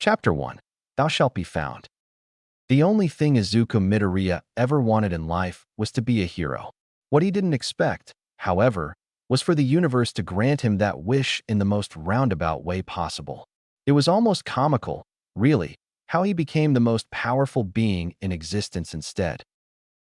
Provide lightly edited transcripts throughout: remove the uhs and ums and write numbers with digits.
Chapter 1. Thou shalt be found. The only thing Izuku Midoriya ever wanted in life was to be a hero. What he didn't expect, however, was for the universe to grant him that wish in the most roundabout way possible. It was almost comical, really, how he became the most powerful being in existence instead.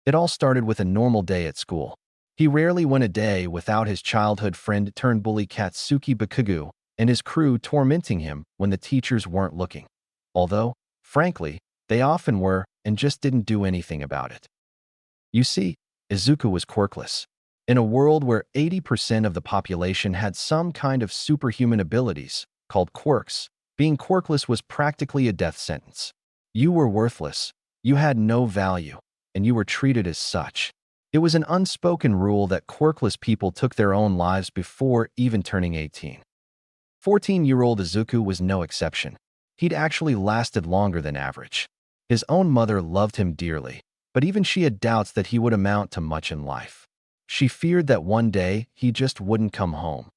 It all started with a normal day at school. He rarely went a day without his childhood friend turned bully Katsuki Bakugo and his crew tormenting him when the teachers weren't looking. Although, frankly, they often were and just didn't do anything about it. You see, Izuku was quirkless. In a world where 80% of the population had some kind of superhuman abilities, called quirks, being quirkless was practically a death sentence. You were worthless, you had no value, and you were treated as such. It was an unspoken rule that quirkless people took their own lives before even turning 18. 14-year-old Izuku was no exception. He'd actually lasted longer than average. His own mother loved him dearly, but even she had doubts that he would amount to much in life. She feared that one day he just wouldn't come home,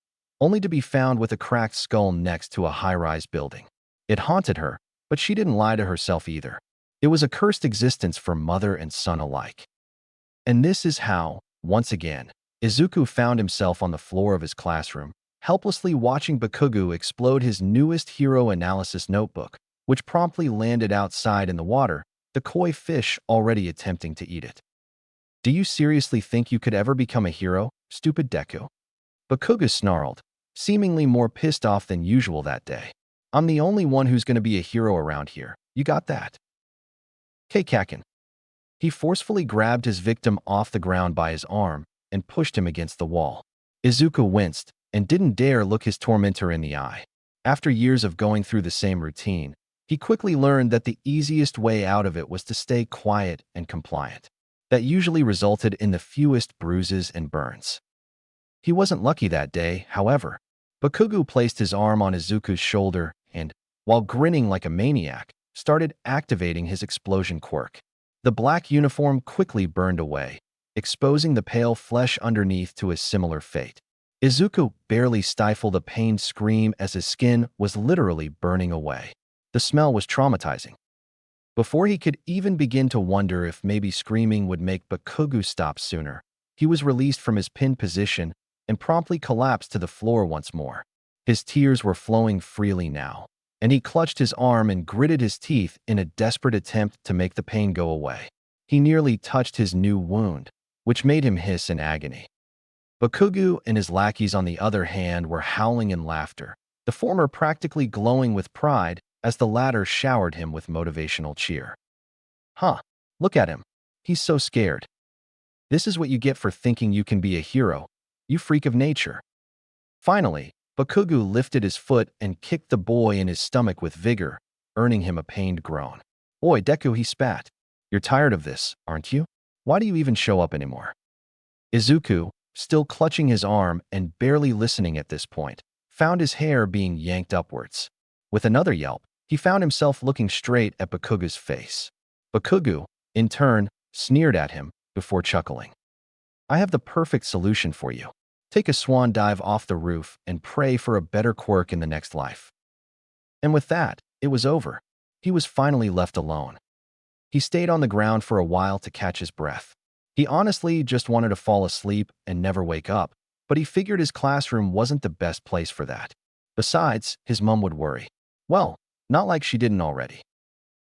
only to be found with a cracked skull next to a high-rise building. It haunted her, but she didn't lie to herself either. It was a cursed existence for mother and son alike. And this is how, once again, Izuku found himself on the floor of his classroom, helplessly watching Bakugo explode his newest hero analysis notebook, which promptly landed outside in the water, the koi fish already attempting to eat it. Do you seriously think you could ever become a hero, stupid Deku? Bakugo snarled, seemingly more pissed off than usual that day. I'm the only one who's going to be a hero around here. You got that? Kakin. He forcefully grabbed his victim off the ground by his arm and pushed him against the wall. Izuku winced and didn't dare look his tormentor in the eye. After years of going through the same routine, he quickly learned that the easiest way out of it was to stay quiet and compliant. That usually resulted in the fewest bruises and burns. He wasn't lucky that day, however. Bakugo placed his arm on Izuku's shoulder and, while grinning like a maniac, started activating his explosion quirk. The black uniform quickly burned away, exposing the pale flesh underneath to a similar fate. Izuku barely stifled a pained scream as his skin was literally burning away. The smell was traumatizing. Before he could even begin to wonder if maybe screaming would make Bakugo stop sooner, he was released from his pinned position and promptly collapsed to the floor once more. His tears were flowing freely now, and he clutched his arm and gritted his teeth in a desperate attempt to make the pain go away. He nearly touched his new wound, which made him hiss in agony. Bakugo and his lackeys, on the other hand, were howling in laughter, the former practically glowing with pride as the latter showered him with motivational cheer. Huh, look at him. He's so scared. This is what you get for thinking you can be a hero, you freak of nature. Finally, Bakugo lifted his foot and kicked the boy in his stomach with vigor, earning him a pained groan. Oi, Deku, he spat. You're tired of this, aren't you? Why do you even show up anymore? Izuku, still clutching his arm and barely listening at this point, found his hair being yanked upwards. With another yelp, he found himself looking straight at Bakugo's face. Bakugo, in turn, sneered at him before chuckling. I have the perfect solution for you. Take a swan dive off the roof and pray for a better quirk in the next life. And with that, it was over. He was finally left alone. He stayed on the ground for a while to catch his breath. He honestly just wanted to fall asleep and never wake up, but he figured his classroom wasn't the best place for that. Besides, his mom would worry. Well, not like she didn't already.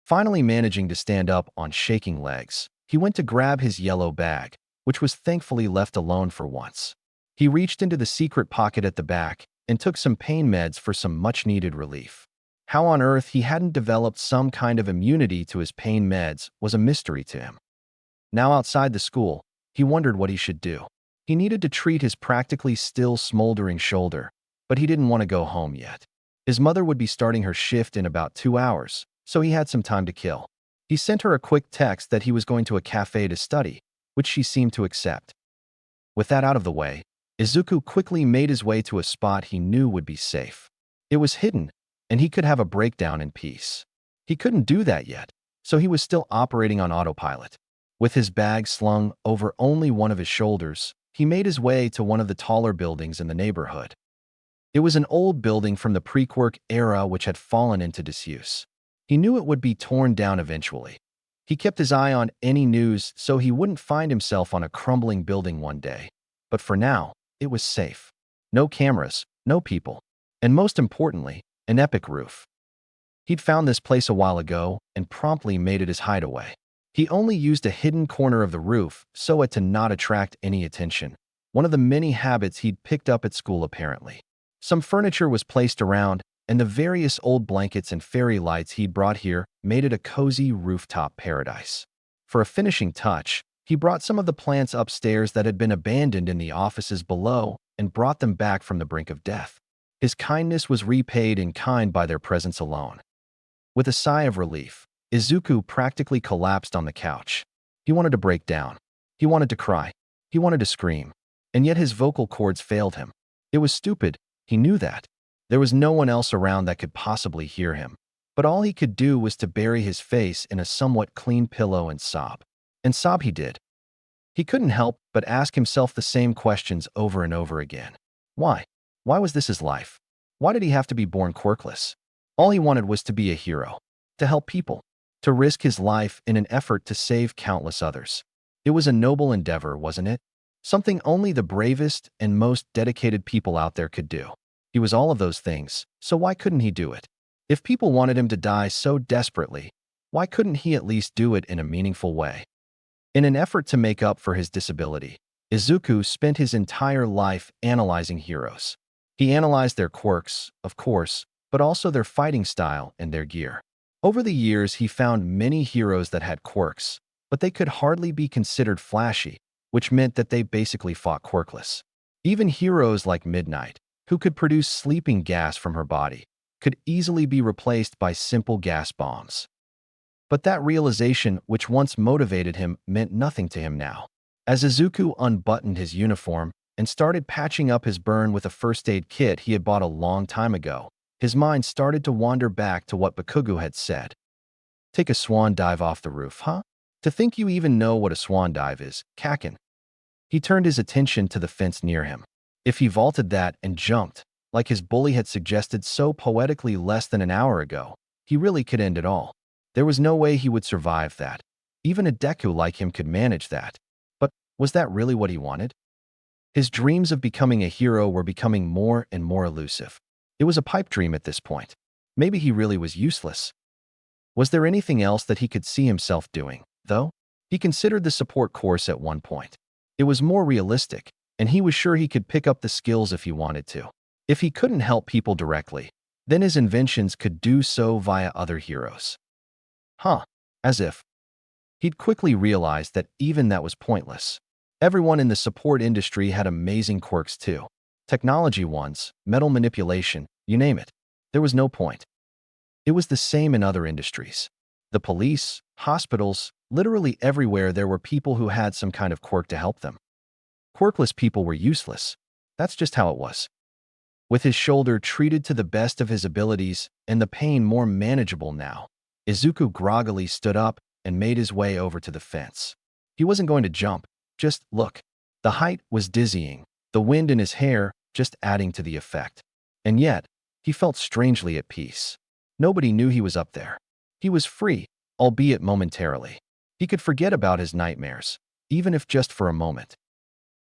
Finally managing to stand up on shaking legs, he went to grab his yellow bag, which was thankfully left alone for once. He reached into the secret pocket at the back and took some pain meds for some much-needed relief. How on earth he hadn't developed some kind of immunity to his pain meds was a mystery to him. Now outside the school, he wondered what he should do. He needed to treat his practically still smoldering shoulder, but he didn't want to go home yet. His mother would be starting her shift in about 2 hours, so he had some time to kill. He sent her a quick text that he was going to a cafe to study, which she seemed to accept. With that out of the way, Izuku quickly made his way to a spot he knew would be safe. It was hidden, and he could have a breakdown in peace. He couldn't do that yet, so he was still operating on autopilot. With his bag slung over only one of his shoulders, he made his way to one of the taller buildings in the neighborhood. It was an old building from the pre-Quirk era which had fallen into disuse. He knew it would be torn down eventually. He kept his eye on any news so he wouldn't find himself on a crumbling building one day. But for now, it was safe. No cameras, no people, and most importantly, an epic roof. He'd found this place a while ago and promptly made it his hideaway. He only used a hidden corner of the roof so as to not attract any attention, one of the many habits he'd picked up at school apparently. Some furniture was placed around, and the various old blankets and fairy lights he'd brought here made it a cozy rooftop paradise. For a finishing touch, he brought some of the plants upstairs that had been abandoned in the offices below and brought them back from the brink of death. His kindness was repaid in kind by their presence alone. With a sigh of relief, Izuku practically collapsed on the couch. He wanted to break down. He wanted to cry. He wanted to scream. And yet his vocal cords failed him. It was stupid. He knew that. There was no one else around that could possibly hear him. But all he could do was to bury his face in a somewhat clean pillow and sob. And sob he did. He couldn't help but ask himself the same questions over and over again. Why? Why was this his life? Why did he have to be born quirkless? All he wanted was to be a hero, to help people, to risk his life in an effort to save countless others. It was a noble endeavor, wasn't it? Something only the bravest and most dedicated people out there could do. He was all of those things, so why couldn't he do it? If people wanted him to die so desperately, why couldn't he at least do it in a meaningful way? In an effort to make up for his disability, Izuku spent his entire life analyzing heroes. He analyzed their quirks, of course, but also their fighting style and their gear. Over the years, he found many heroes that had quirks, but they could hardly be considered flashy, which meant that they basically fought quirkless. Even heroes like Midnight, who could produce sleeping gas from her body, could easily be replaced by simple gas bombs. But that realization, which once motivated him, meant nothing to him now. As Izuku unbuttoned his uniform and started patching up his burn with a first aid kit he had bought a long time ago, his mind started to wander back to what Bakugo had said. Take a swan dive off the roof, huh? To think you even know what a swan dive is, Kakin. He turned his attention to the fence near him. If he vaulted that and jumped, like his bully had suggested so poetically less than an hour ago, he really could end it all. There was no way he would survive that. Even a Deku like him could manage that. But was that really what he wanted? His dreams of becoming a hero were becoming more and more elusive. It was a pipe dream at this point. Maybe he really was useless. Was there anything else that he could see himself doing, though? He considered the support course at one point. It was more realistic, and he was sure he could pick up the skills if he wanted to. If he couldn't help people directly, then his inventions could do so via other heroes. As if. He'd quickly realized that even that was pointless. Everyone in the support industry had amazing quirks too. Technology ones, metal manipulation, you name it. There was no point. It was the same in other industries. The police, hospitals, literally everywhere there were people who had some kind of quirk to help them. Quirkless people were useless. That's just how it was. With his shoulder treated to the best of his abilities and the pain more manageable now, Izuku groggily stood up and made his way over to the fence. He wasn't going to jump, just look. The height was dizzying, the wind in his hair just adding to the effect. And yet, he felt strangely at peace. Nobody knew he was up there. He was free, albeit momentarily. He could forget about his nightmares, even if just for a moment.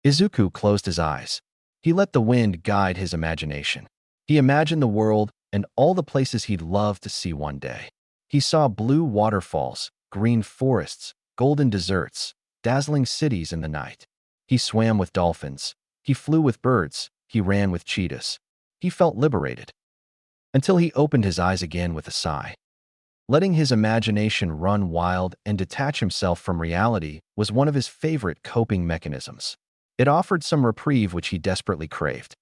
Izuku closed his eyes. He let the wind guide his imagination. He imagined the world and all the places he'd love to see one day. He saw blue waterfalls, green forests, golden deserts, dazzling cities in the night. He swam with dolphins. He flew with birds. He ran with cheetahs. He felt liberated. Until he opened his eyes again with a sigh. Letting his imagination run wild and detach himself from reality was one of his favorite coping mechanisms. It offered some reprieve which he desperately craved.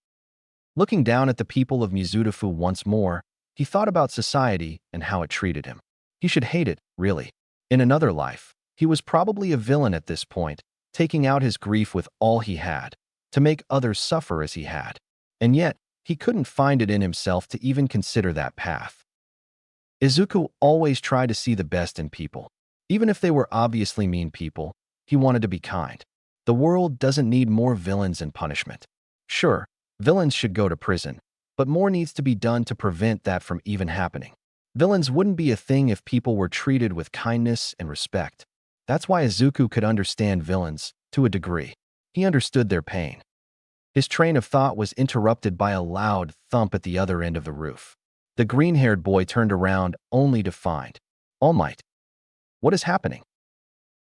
Looking down at the people of Mizudafu once more, he thought about society and how it treated him. He should hate it, really. In another life, he was probably a villain at this point, taking out his grief with all he had, to make others suffer as he had. And yet, he couldn't find it in himself to even consider that path. Izuku always tried to see the best in people. Even if they were obviously mean people, he wanted to be kind. The world doesn't need more villains and punishment. Sure, villains should go to prison, but more needs to be done to prevent that from even happening. Villains wouldn't be a thing if people were treated with kindness and respect. That's why Izuku could understand villains, to a degree. He understood their pain. His train of thought was interrupted by a loud thump at the other end of the roof. The green-haired boy turned around only to find All Might. What is happening?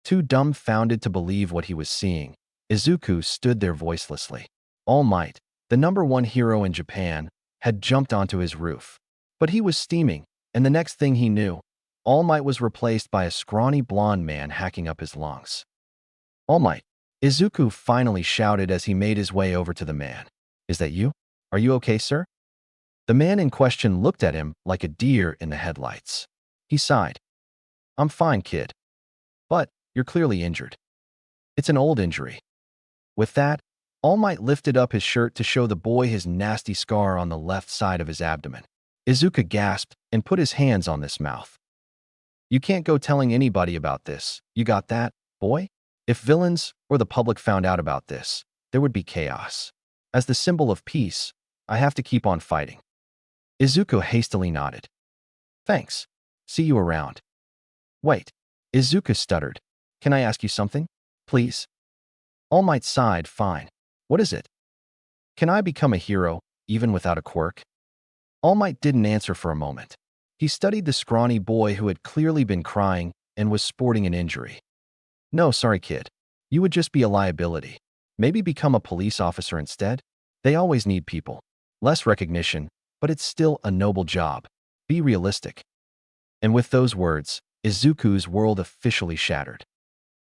Too dumbfounded to believe what he was seeing, Izuku stood there voicelessly. All Might, the #1 hero in Japan, had jumped onto his roof. But he was steaming, and the next thing he knew, All Might was replaced by a scrawny blonde man hacking up his lungs. All Might, Izuku finally shouted as he made his way over to the man. Is that you? Are you okay, sir? The man in question looked at him like a deer in the headlights. He sighed. I'm fine, kid. But you're clearly injured. It's an old injury. With that, All Might lifted up his shirt to show the boy his nasty scar on the left side of his abdomen. Izuku gasped and put his hands on this mouth. You can't go telling anybody about this. You got that, boy? If villains or the public found out about this, there would be chaos. As the symbol of peace, I have to keep on fighting. Izuku hastily nodded. Thanks. See you around. Wait. Izuku stuttered. Can I ask you something? Please? All Might sighed. Fine. What is it? Can I become a hero, even without a quirk? All Might didn't answer for a moment. He studied the scrawny boy who had clearly been crying and was sporting an injury. No, sorry, kid. You would just be a liability. Maybe become a police officer instead? They always need people. Less recognition, but it's still a noble job. Be realistic. And with those words, Izuku's world officially shattered.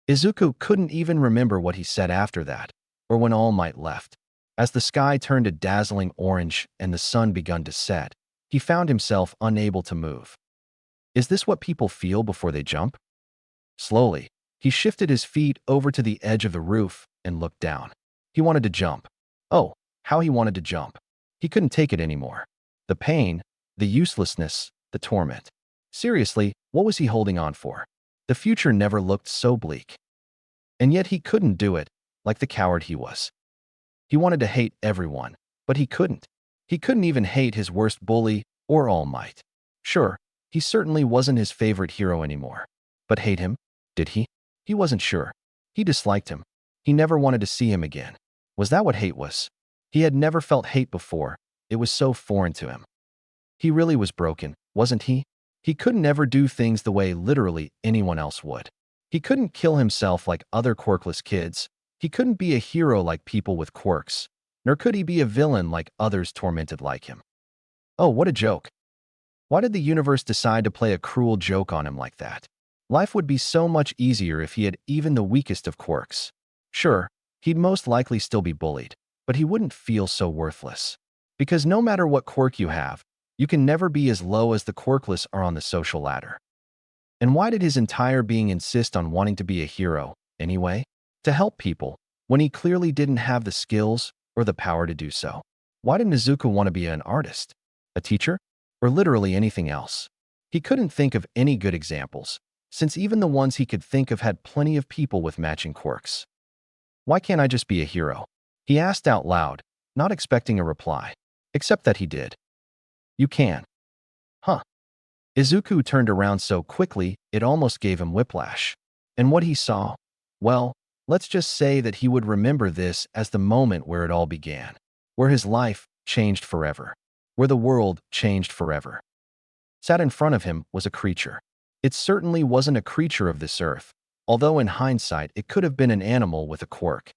Izuku couldn't even remember what he said after that, or when All Might left. As the sky turned a dazzling orange and the sun begun to set, he found himself unable to move. Is this what people feel before they jump? Slowly, he shifted his feet over to the edge of the roof and looked down. He wanted to jump. Oh, how he wanted to jump. He couldn't take it anymore. The pain, the uselessness, the torment. Seriously, what was he holding on for? The future never looked so bleak. And yet he couldn't do it, like the coward he was. He wanted to hate everyone, but he couldn't. He couldn't even hate his worst bully or All Might. Sure, he certainly wasn't his favorite hero anymore. But hate him? Did he? He wasn't sure. He disliked him. He never wanted to see him again. Was that what hate was? He had never felt hate before. It was so foreign to him. He really was broken, wasn't he? He couldn't ever do things the way literally anyone else would. He couldn't kill himself like other quirkless kids. He couldn't be a hero like people with quirks. Nor could he be a villain like others tormented like him. Oh, what a joke. Why did the universe decide to play a cruel joke on him like that? Life would be so much easier if he had even the weakest of quirks. Sure, he'd most likely still be bullied, but he wouldn't feel so worthless. Because no matter what quirk you have, you can never be as low as the quirkless are on the social ladder. And why did his entire being insist on wanting to be a hero, anyway? To help people, when he clearly didn't have the skills or the power to do so. Why did Izuku want to be an artist, a teacher, or literally anything else? He couldn't think of any good examples, since even the ones he could think of had plenty of people with matching quirks. Why can't I just be a hero? He asked out loud, not expecting a reply, except that he did. You can. Huh. Izuku turned around so quickly it almost gave him whiplash. And what he saw? Well, let's just say that he would remember this as the moment where it all began, where his life changed forever, where the world changed forever. Sat in front of him was a creature. It certainly wasn't a creature of this earth, although in hindsight it could have been an animal with a quirk.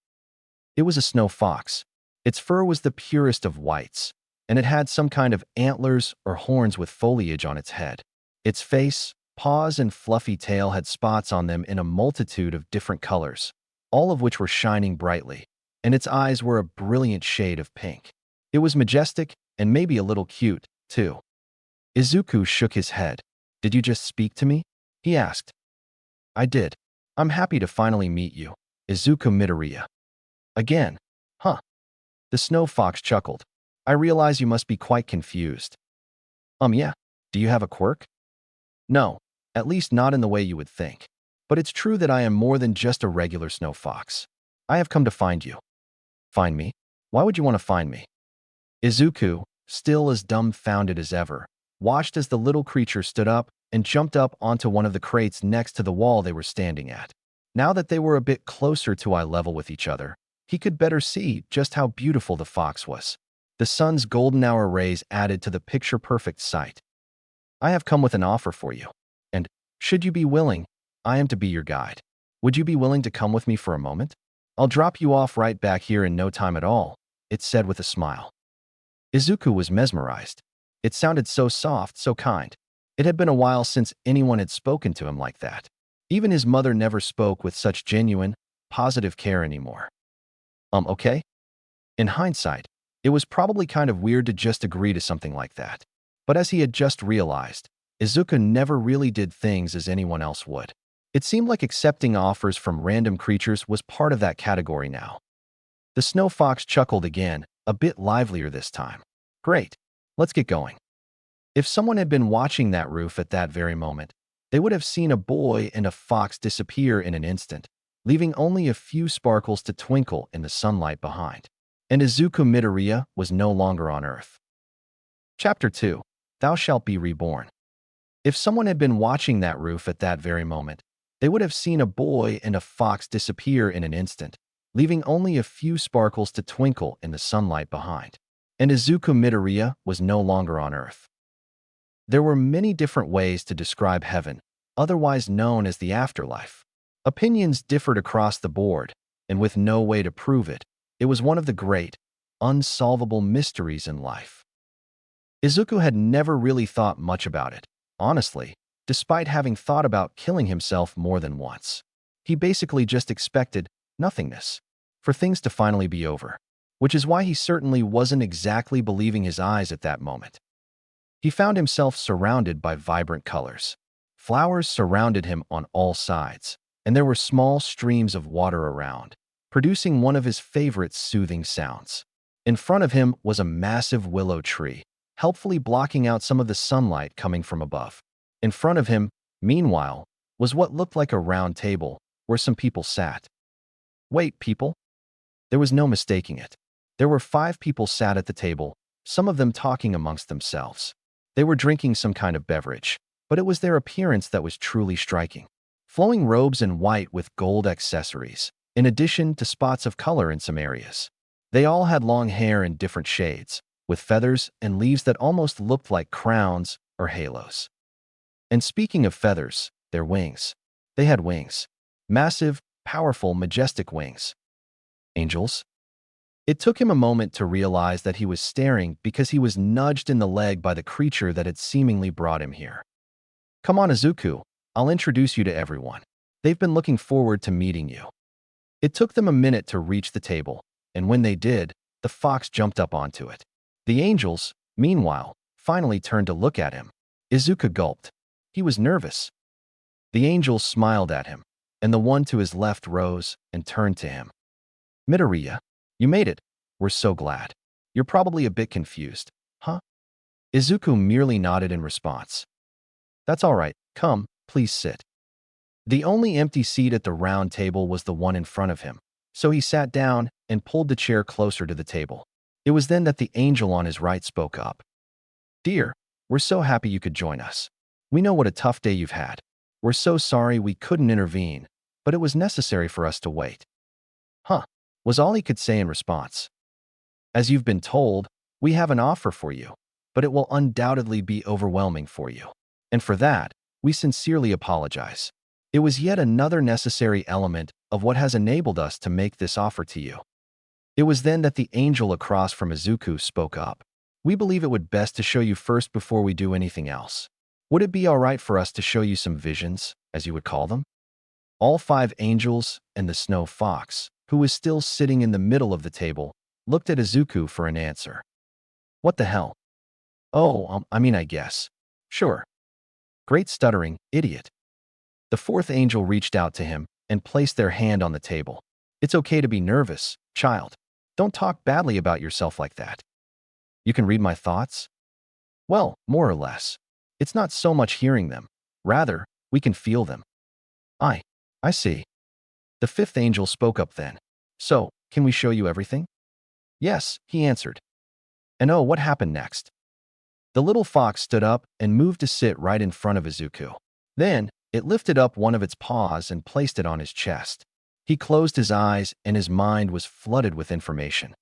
It was a snow fox. Its fur was the purest of whites, and it had some kind of antlers or horns with foliage on its head. Its face, paws, and fluffy tail had spots on them in a multitude of different colors, all of which were shining brightly, and its eyes were a brilliant shade of pink. It was majestic and maybe a little cute, too. Izuku shook his head. Did you just speak to me? He asked. I did. I'm happy to finally meet you, Izuku Midoriya. Again. Huh. The snow fox chuckled. I realize you must be quite confused. Yeah. Do you have a quirk? No, at least not in the way you would think. But it's true that I am more than just a regular snow fox. I have come to find you. Find me? Why would you want to find me? Izuku, still as dumbfounded as ever, watched as the little creature stood up and jumped up onto one of the crates next to the wall they were standing at. Now that they were a bit closer to eye level with each other, he could better see just how beautiful the fox was. The sun's golden hour rays added to the picture-perfect sight. I have come with an offer for you, and, should you be willing, I am to be your guide. Would you be willing to come with me for a moment? I'll drop you off right back here in no time at all, it said with a smile. Izuku was mesmerized. It sounded so soft, so kind. It had been a while since anyone had spoken to him like that. Even his mother never spoke with such genuine, positive care anymore. Okay? In hindsight, it was probably kind of weird to just agree to something like that. But as he had just realized, Izuku never really did things as anyone else would. It seemed like accepting offers from random creatures was part of that category now. The snow fox chuckled again, a bit livelier this time. Great, let's get going. If someone had been watching that roof at that very moment, they would have seen a boy and a fox disappear in an instant, leaving only a few sparkles to twinkle in the sunlight behind. And Izuku Midoriya was no longer on Earth. Chapter 2. Thou shalt be reborn. If someone had been watching that roof at that very moment, they would have seen a boy and a fox disappear in an instant, leaving only a few sparkles to twinkle in the sunlight behind. And Izuku Midoriya was no longer on Earth. There were many different ways to describe heaven, otherwise known as the afterlife. Opinions differed across the board, and with no way to prove it, it was one of the great, unsolvable mysteries in life. Izuku had never really thought much about it, honestly, despite having thought about killing himself more than once. He basically just expected nothingness, for things to finally be over, which is why he certainly wasn't exactly believing his eyes at that moment. He found himself surrounded by vibrant colors. Flowers surrounded him on all sides, and there were small streams of water around, producing one of his favorite soothing sounds. In front of him was a massive willow tree, helpfully blocking out some of the sunlight coming from above. In front of him, meanwhile, was what looked like a round table where some people sat. Wait, people? There was no mistaking it. There were 5 people sat at the table, some of them talking amongst themselves. They were drinking some kind of beverage, but it was their appearance that was truly striking. Flowing robes in white with gold accessories, in addition to spots of color in some areas. They all had long hair in different shades, with feathers and leaves that almost looked like crowns or halos. And speaking of feathers, their wings. They had wings. Massive, powerful, majestic wings. Angels? It took him a moment to realize that he was staring because he was nudged in the leg by the creature that had seemingly brought him here. Come on, Izuku, I'll introduce you to everyone. They've been looking forward to meeting you. It took them a minute to reach the table, and when they did, the fox jumped up onto it. The angels, meanwhile, finally turned to look at him. Izuku gulped. He was nervous. The angels smiled at him, and the one to his left rose and turned to him. Midoriya, you made it. We're so glad. You're probably a bit confused, huh? Izuku merely nodded in response. That's all right. Come, please sit. The only empty seat at the round table was the one in front of him, so he sat down and pulled the chair closer to the table. It was then that the angel on his right spoke up. Dear, we're so happy you could join us. We know what a tough day you've had. We're so sorry we couldn't intervene, but it was necessary for us to wait. Huh, was all he could say in response. As you've been told, we have an offer for you, but it will undoubtedly be overwhelming for you. And for that, we sincerely apologize. It was yet another necessary element of what has enabled us to make this offer to you. It was then that the angel across from Izuku spoke up. We believe it would best to show you first before we do anything else. Would it be all right for us to show you some visions, as you would call them? All 5 angels and the snow fox, who was still sitting in the middle of the table, looked at Izuku for an answer. What the hell? Oh, I guess. Sure. Great stuttering, idiot. The 4th angel reached out to him and placed their hand on the table. It's okay to be nervous, child. Don't talk badly about yourself like that. You can read my thoughts? Well, more or less. It's not so much hearing them. Rather, we can feel them. I see. The 5th angel spoke up then. So, can we show you everything? Yes, he answered. And oh, what happened next? The little fox stood up and moved to sit right in front of Izuku. Then, it lifted up one of its paws and placed it on his chest. He closed his eyes and his mind was flooded with information.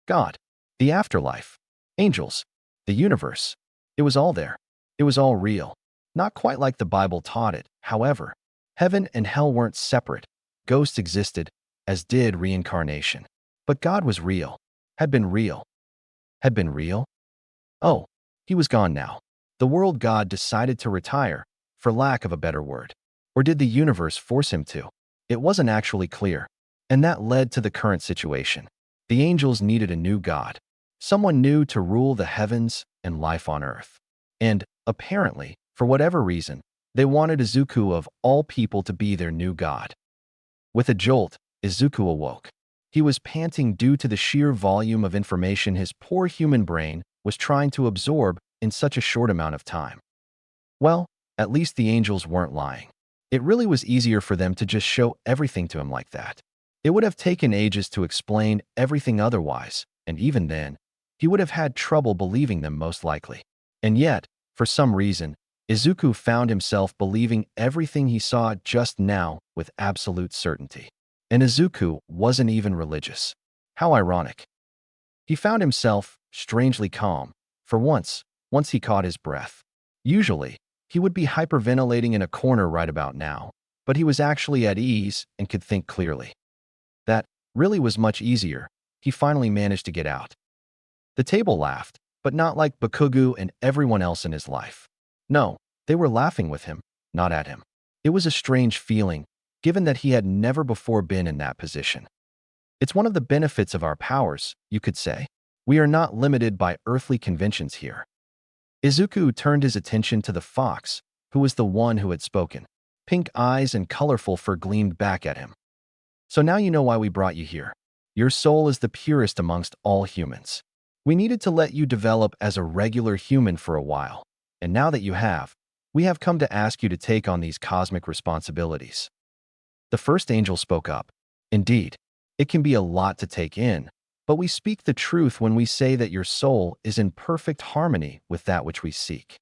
God, the afterlife, angels, the universe. It was all there. It was all real. Not quite like the Bible taught it, however. Heaven and hell weren't separate. Ghosts existed, as did reincarnation. But God was real. Had been real. Had been real? Oh, he was gone now. The world God decided to retire, for lack of a better word. Or did the universe force him to? It wasn't actually clear. And that led to the current situation. The angels needed a new God. Someone new to rule the heavens and life on earth. And, apparently, for whatever reason, they wanted Izuku of all people to be their new god. With a jolt, Izuku awoke. He was panting due to the sheer volume of information his poor human brain was trying to absorb in such a short amount of time. Well, at least the angels weren't lying. It really was easier for them to just show everything to him like that. It would have taken ages to explain everything otherwise, and even then, he would have had trouble believing them most likely. And yet, for some reason, Izuku found himself believing everything he saw just now with absolute certainty. And Izuku wasn't even religious. How ironic. He found himself strangely calm, for once he caught his breath. Usually, he would be hyperventilating in a corner right about now, but he was actually at ease and could think clearly. That really was much easier. He finally managed to get out. The table laughed, but not like Bakugu and everyone else in his life. No, they were laughing with him, not at him. It was a strange feeling, given that he had never before been in that position. It's one of the benefits of our powers, you could say. We are not limited by earthly conventions here. Izuku turned his attention to the fox, who was the one who had spoken. Pink eyes and colorful fur gleamed back at him. So now you know why we brought you here. Your soul is the purest amongst all humans. We needed to let you develop as a regular human for a while, and now that you have, we have come to ask you to take on these cosmic responsibilities. The first angel spoke up. Indeed, it can be a lot to take in, but we speak the truth when we say that your soul is in perfect harmony with that which we seek.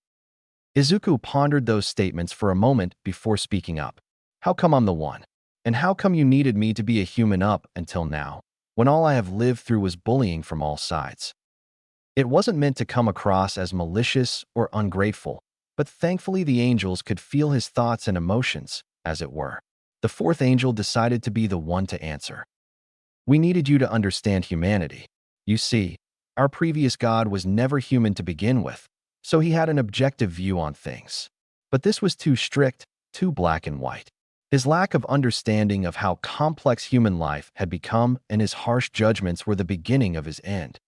Izuku pondered those statements for a moment before speaking up. How come I'm the one? And how come you needed me to be a human up until now, when all I have lived through was bullying from all sides? It wasn't meant to come across as malicious or ungrateful, but thankfully the angels could feel his thoughts and emotions, as it were. The fourth angel decided to be the one to answer. We needed you to understand humanity. You see, our previous god was never human to begin with, so he had an objective view on things. But this was too strict, too black and white. His lack of understanding of how complex human life had become and his harsh judgments were the beginning of his end.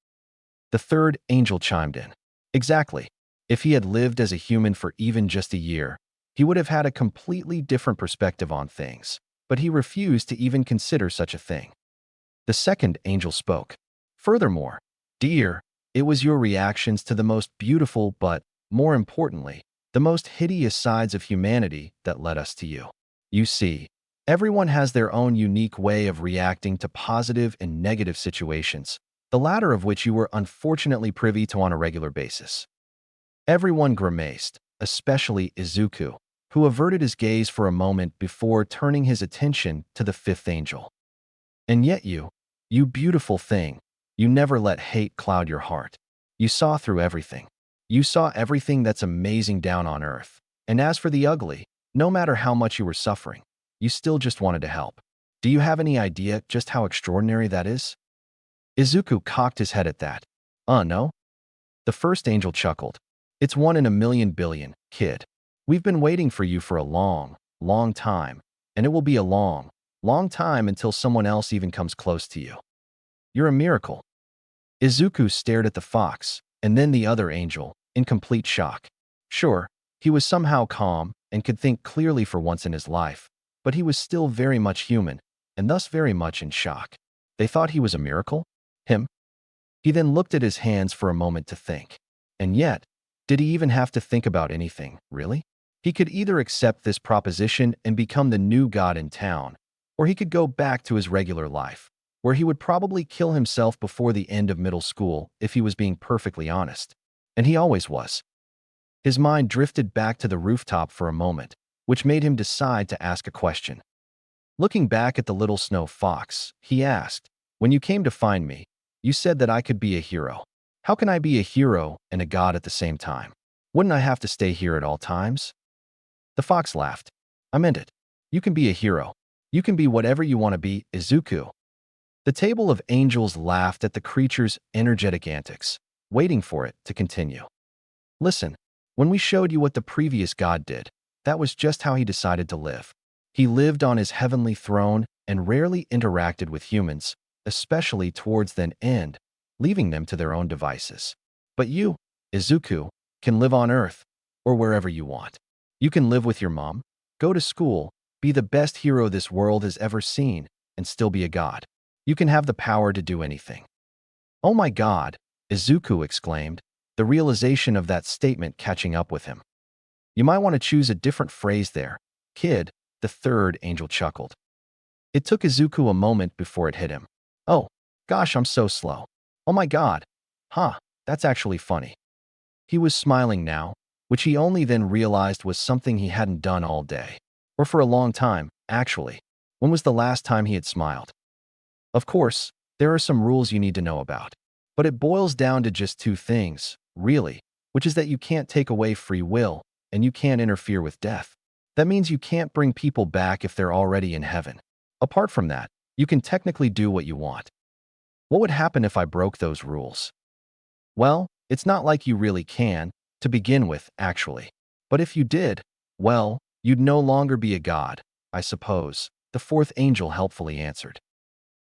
The third angel chimed in. Exactly. If he had lived as a human for even just a year, he would have had a completely different perspective on things, but he refused to even consider such a thing. The second angel spoke. Furthermore, dear, it was your reactions to the most beautiful but, more importantly, the most hideous sides of humanity that led us to you. You see, everyone has their own unique way of reacting to positive and negative situations, the latter of which you were unfortunately privy to on a regular basis. Everyone grimaced, especially Izuku, who averted his gaze for a moment before turning his attention to the fifth angel. And yet you beautiful thing, you never let hate cloud your heart. You saw through everything. You saw everything that's amazing down on earth. And as for the ugly, no matter how much you were suffering, you still just wanted to help. Do you have any idea just how extraordinary that is? Izuku cocked his head at that. No? The first angel chuckled. It's 1 in a million billion, kid. We've been waiting for you for a long, long time, and it will be a long, long time until someone else even comes close to you. You're a miracle. Izuku stared at the fox, and then the other angel, in complete shock. Sure, he was somehow calm and could think clearly for once in his life, but he was still very much human, and thus very much in shock. They thought he was a miracle? Him? He then looked at his hands for a moment to think. And yet, did he even have to think about anything, really? He could either accept this proposition and become the new god in town, or he could go back to his regular life. where he would probably kill himself before the end of middle school if he was being perfectly honest. And he always was. His mind drifted back to the rooftop for a moment, which made him decide to ask a question. Looking back at the little snow fox, he asked, "When you came to find me, you said that I could be a hero. How can I be a hero and a god at the same time? Wouldn't I have to stay here at all times?" The fox laughed. "I meant it. You can be a hero. You can be whatever you want to be, Izuku." The table of angels laughed at the creature's energetic antics, waiting for it to continue. "Listen, when we showed you what the previous god did, that was just how he decided to live. He lived on his heavenly throne and rarely interacted with humans, especially towards the end, leaving them to their own devices. But you, Izuku, can live on Earth, or wherever you want. You can live with your mom, go to school, be the best hero this world has ever seen, and still be a god. You can have the power to do anything." "Oh my god," Izuku exclaimed, the realization of that statement catching up with him. "You might want to choose a different phrase there, kid," the third angel chuckled. It took Izuku a moment before it hit him. "Oh, gosh, I'm so slow. Oh my god. Huh, that's actually funny." He was smiling now, which he only then realized was something he hadn't done all day. Or for a long time, actually. When was the last time he had smiled? Of course, there are some rules you need to know about. But it boils down to just two things, really, which is that you can't take away free will, and you can't interfere with death. That means you can't bring people back if they're already in heaven. Apart from that, you can technically do what you want. What would happen if I broke those rules? Well, it's not like you really can, to begin with, actually. But if you did, well, you'd no longer be a god, I suppose, the fourth angel helpfully answered.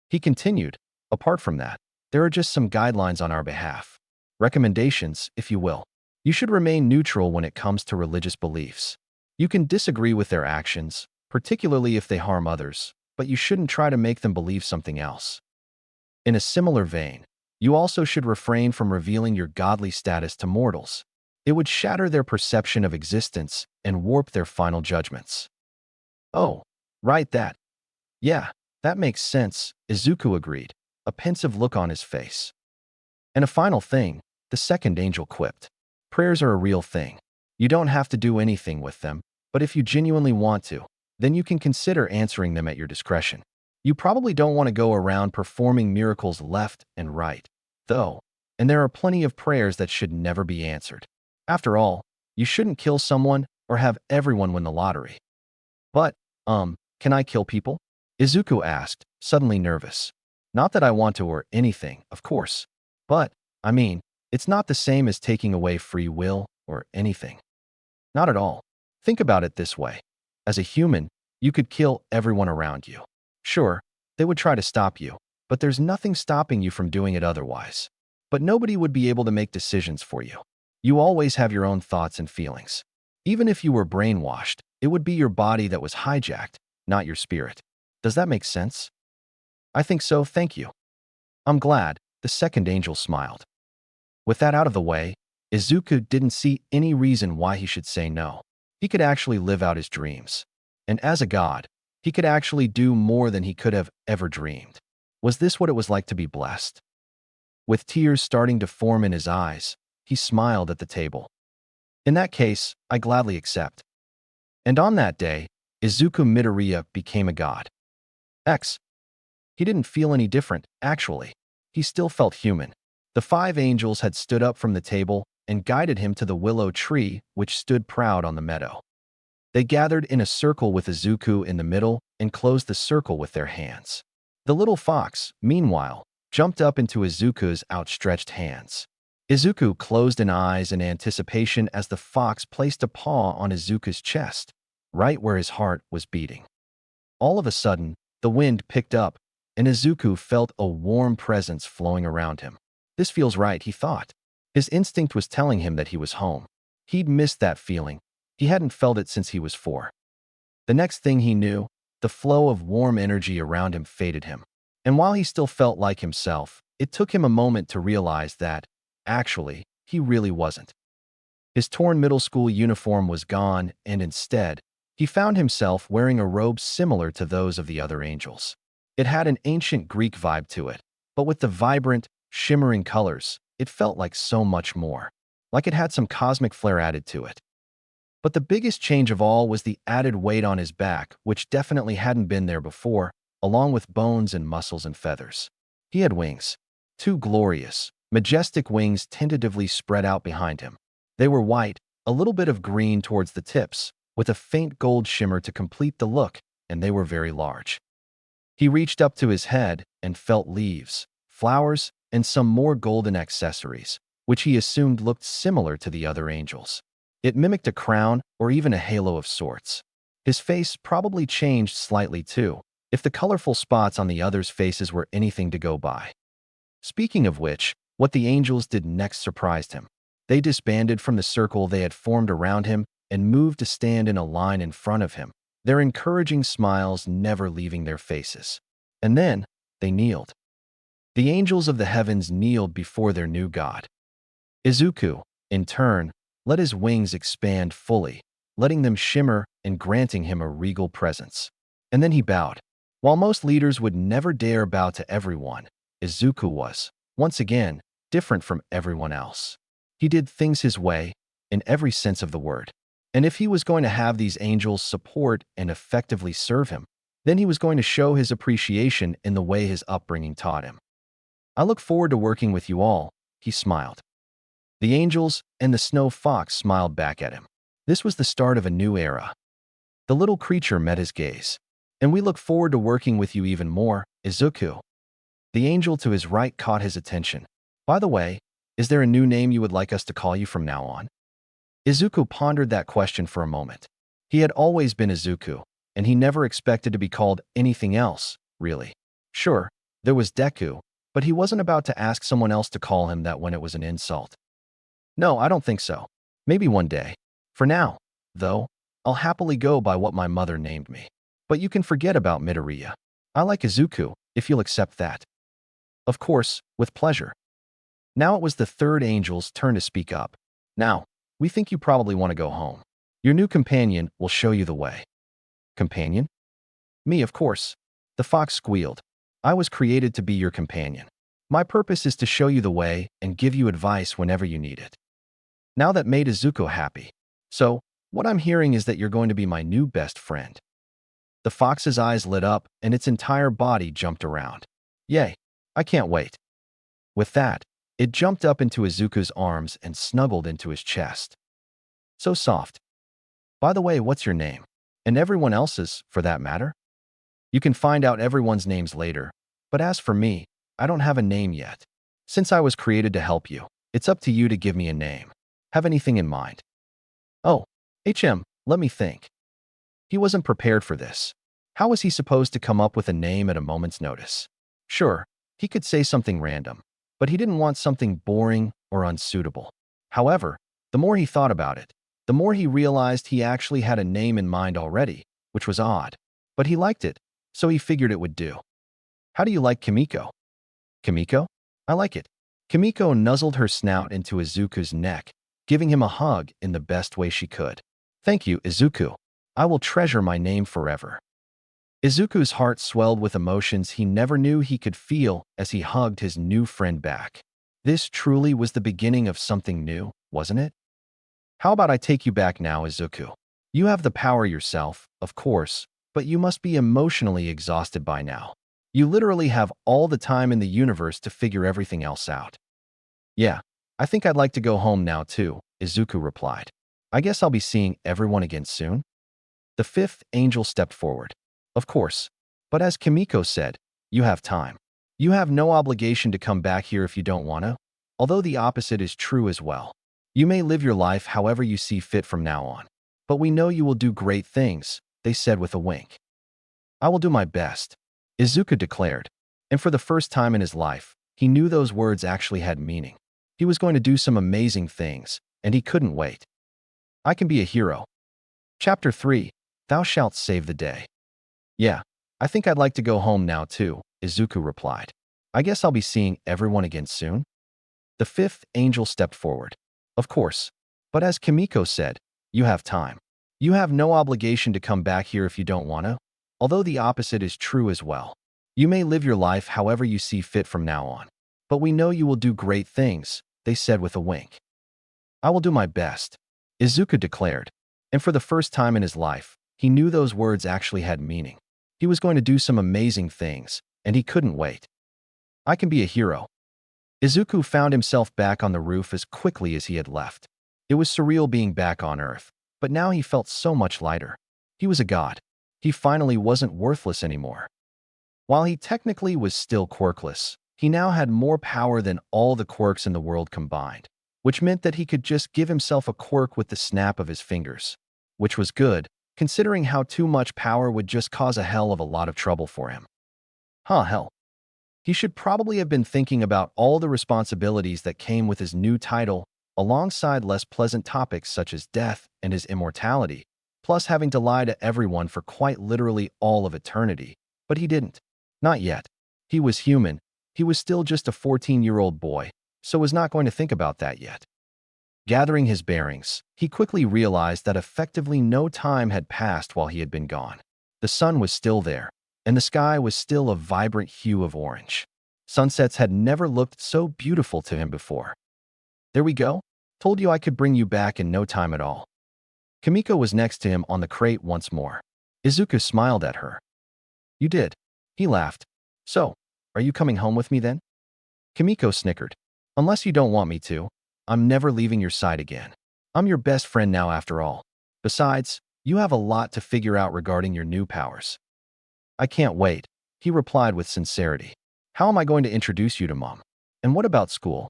He continued, "Apart from that, there are just some guidelines on our behalf. Recommendations, if you will. You should remain neutral when it comes to religious beliefs. You can disagree with their actions, particularly if they harm others, but you shouldn't try to make them believe something else. In a similar vein, you also should refrain from revealing your godly status to mortals. It would shatter their perception of existence and warp their final judgments." "Oh, right that. Yeah, that makes sense," Izuku agreed, a pensive look on his face. "And a final thing," the second angel quipped. "Prayers are a real thing. You don't have to do anything with them, but if you genuinely want to, then you can consider answering them at your discretion. You probably don't want to go around performing miracles left and right, though, and there are plenty of prayers that should never be answered. After all, you shouldn't kill someone or have everyone win the lottery." "But, can I kill people?" Izuku asked, suddenly nervous. "Not that I want to or anything, of course. But, I mean, it's not the same as taking away free will or anything." "Not at all. Think about it this way. As a human, you could kill everyone around you. Sure, they would try to stop you, but there's nothing stopping you from doing it otherwise. But nobody would be able to make decisions for you. You always have your own thoughts and feelings. Even if you were brainwashed, it would be your body that was hijacked, not your spirit. Does that make sense?" "I think so, thank you." "I'm glad," the second angel smiled. With that out of the way, Izuku didn't see any reason why he should say no. He could actually live out his dreams. And as a god, he could actually do more than he could have ever dreamed. Was this what it was like to be blessed? With tears starting to form in his eyes, he smiled at the table. "In that case, I gladly accept." And on that day, Izuku Midoriya became a god. He didn't feel any different, actually. He still felt human. The five angels had stood up from the table and guided him to the willow tree which stood proud on the meadow. They gathered in a circle with Izuku in the middle and closed the circle with their hands. The little fox, meanwhile, jumped up into Izuku's outstretched hands. Izuku closed an eyes in anticipation as the fox placed a paw on Izuku's chest, right where his heart was beating. All of a sudden, the wind picked up, and Izuku felt a warm presence flowing around him. This feels right, he thought. His instinct was telling him that he was home. He'd missed that feeling. He hadn't felt it since he was 4. The next thing he knew, the flow of warm energy around him faded him. And while he still felt like himself, it took him a moment to realize that, actually, he really wasn't. His torn middle school uniform was gone, and instead, he found himself wearing a robe similar to those of the other angels. It had an ancient Greek vibe to it, but with the vibrant, shimmering colors, it felt like so much more. Like it had some cosmic flair added to it. But the biggest change of all was the added weight on his back, which definitely hadn't been there before, along with bones and muscles and feathers. He had wings. Two glorious, majestic wings tentatively spread out behind him. They were white, a little bit of green towards the tips, with a faint gold shimmer to complete the look, and they were very large. He reached up to his head and felt leaves, flowers, and some more golden accessories, which he assumed looked similar to the other angels. It mimicked a crown or even a halo of sorts. His face probably changed slightly too, if the colorful spots on the others' faces were anything to go by. Speaking of which, what the angels did next surprised him. They disbanded from the circle they had formed around him and moved to stand in a line in front of him, their encouraging smiles never leaving their faces. And then, they kneeled. The angels of the heavens kneeled before their new god. Izuku, in turn, let his wings expand fully, letting them shimmer and granting him a regal presence. And then he bowed. While most leaders would never dare bow to everyone, Izuku was, once again, different from everyone else. He did things his way, in every sense of the word. And if he was going to have these angels support and effectively serve him, then he was going to show his appreciation in the way his upbringing taught him. I look forward to working with you all, he smiled. The angels and the snow fox smiled back at him. This was the start of a new era. The little creature met his gaze. And we look forward to working with you even more, Izuku. The angel to his right caught his attention. By the way, is there a new name you would like us to call you from now on? Izuku pondered that question for a moment. He had always been Izuku, and he never expected to be called anything else, really. Sure, there was Deku, but he wasn't about to ask someone else to call him that when it was an insult. No, I don't think so. Maybe one day. For now, though, I'll happily go by what my mother named me. But you can forget about Midoriya. I like Izuku, if you'll accept that. Of course, with pleasure. Now it was the third angel's turn to speak up. Now, we think you probably want to go home. Your new companion will show you the way. Companion? Me, of course. The fox squealed. I was created to be your companion. My purpose is to show you the way and give you advice whenever you need it. Now that made Izuku happy. So, what I'm hearing is that you're going to be my new best friend. The fox's eyes lit up and its entire body jumped around. Yay, I can't wait. With that, it jumped up into Izuku's arms and snuggled into his chest. So soft. By the way, what's your name? And everyone else's, for that matter? You can find out everyone's names later, but as for me, I don't have a name yet. Since I was created to help you, it's up to you to give me a name. Have anything in mind? Oh, let me think. He wasn't prepared for this. How was he supposed to come up with a name at a moment's notice? Sure, he could say something random, but he didn't want something boring or unsuitable. However, the more he thought about it, the more he realized he actually had a name in mind already, which was odd. But he liked it, so he figured it would do. How do you like Kimiko? Kimiko? I like it. Kimiko nuzzled her snout into Izuku's neck, giving him a hug in the best way she could. Thank you, Izuku. I will treasure my name forever. Izuku's heart swelled with emotions he never knew he could feel as he hugged his new friend back. This truly was the beginning of something new, wasn't it? How about I take you back now, Izuku? You have the power yourself, of course, but you must be emotionally exhausted by now. You literally have all the time in the universe to figure everything else out. Yeah, I think I'd like to go home now too, Izuku replied. I guess I'll be seeing everyone again soon. The fifth angel stepped forward. Of course, but as Kimiko said, you have time. You have no obligation to come back here if you don't want to, although the opposite is true as well. You may live your life however you see fit from now on. But we know you will do great things, they said with a wink. I will do my best, Izuku declared, and for the first time in his life, he knew those words actually had meaning. He was going to do some amazing things, and he couldn't wait. I can be a hero. Chapter 3, Thou shalt save the day. Yeah, I think I'd like to go home now too, Izuku replied. I guess I'll be seeing everyone again soon. The fifth angel stepped forward. Of course, but as Kimiko said, you have time. You have no obligation to come back here if you don't want to, although the opposite is true as well. You may live your life however you see fit from now on. But we know you will do great things, they said with a wink. I will do my best, Izuku declared. And for the first time in his life, he knew those words actually had meaning. He was going to do some amazing things, and he couldn't wait. I can be a hero. Izuku found himself back on the roof as quickly as he had left. It was surreal being back on Earth, but now he felt so much lighter. He was a god. He finally wasn't worthless anymore. While he technically was still quirkless, he now had more power than all the quirks in the world combined, which meant that he could just give himself a quirk with the snap of his fingers, which was good, considering how too much power would just cause a hell of a lot of trouble for him. Hell. He should probably have been thinking about all the responsibilities that came with his new title, alongside less pleasant topics such as death and his immortality, plus having to lie to everyone for quite literally all of eternity. But he didn't. Not yet. He was human. He was still just a 14-year-old boy, so was not going to think about that yet. Gathering his bearings, he quickly realized that effectively no time had passed while he had been gone. The sun was still there, and the sky was still a vibrant hue of orange. Sunsets had never looked so beautiful to him before. There we go. Told you I could bring you back in no time at all. Kimiko was next to him on the crate once more. Izuku smiled at her. You did. He laughed. So, are you coming home with me then? Kimiko snickered. Unless you don't want me to, I'm never leaving your side again. I'm your best friend now after all. Besides, you have a lot to figure out regarding your new powers. I can't wait, he replied with sincerity. How am I going to introduce you to Mom? And what about school?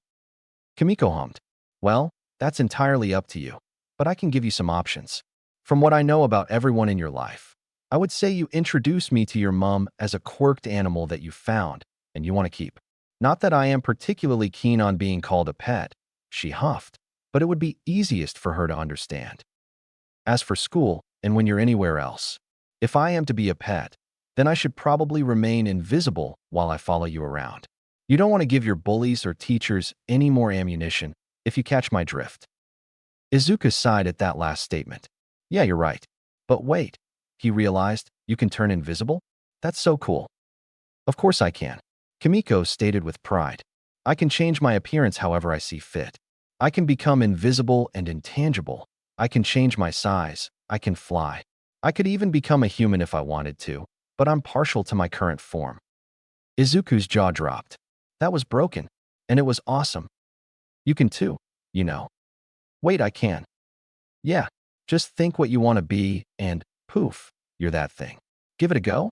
Kimiko hummed. Well, that's entirely up to you, but I can give you some options. From what I know about everyone in your life, I would say you introduce me to your mom as a quirked animal that you found and you want to keep. Not that I am particularly keen on being called a pet, she huffed, but it would be easiest for her to understand. As for school, and when you're anywhere else, if I am to be a pet, then I should probably remain invisible while I follow you around. You don't want to give your bullies or teachers any more ammunition, if you catch my drift. Izuku sighed at that last statement. Yeah, you're right. But wait, he realized, you can turn invisible? That's so cool. Of course I can, Kimiko stated with pride. I can change my appearance however I see fit. I can become invisible and intangible. I can change my size. I can fly. I could even become a human if I wanted to, but I'm partial to my current form. Izuku's jaw dropped. That was broken, and it was awesome. You can too, you know. Wait, I can. Yeah, just think what you want to be, and poof, you're that thing. Give it a go?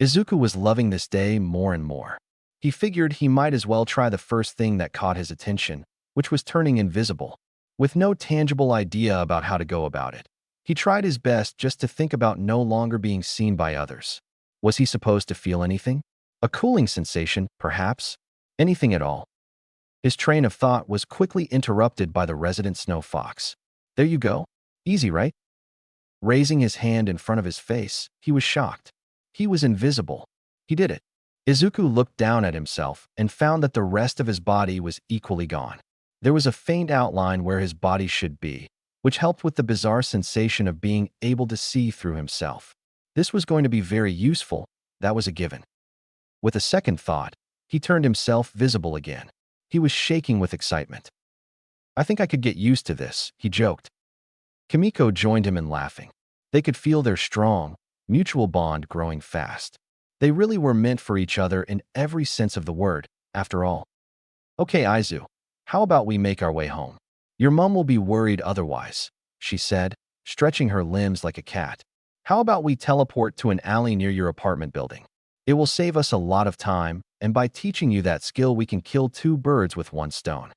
Izuku was loving this day more and more. He figured he might as well try the first thing that caught his attention, which was turning invisible. With no tangible idea about how to go about it, he tried his best just to think about no longer being seen by others. Was he supposed to feel anything? A cooling sensation, perhaps? Anything at all? His train of thought was quickly interrupted by the resident snow fox. There you go. Easy, right? Raising his hand in front of his face, he was shocked. He was invisible. He did it. Izuku looked down at himself and found that the rest of his body was equally gone. There was a faint outline where his body should be, which helped with the bizarre sensation of being able to see through himself. This was going to be very useful, that was a given. With a second thought, he turned himself visible again. He was shaking with excitement. I think I could get used to this, he joked. Kimiko joined him in laughing. They could feel their strong, mutual bond growing fast. They really were meant for each other in every sense of the word, after all. Okay, Izu, how about we make our way home? Your mom will be worried otherwise, she said, stretching her limbs like a cat. How about we teleport to an alley near your apartment building? It will save us a lot of time, and by teaching you that skill we can kill two birds with one stone.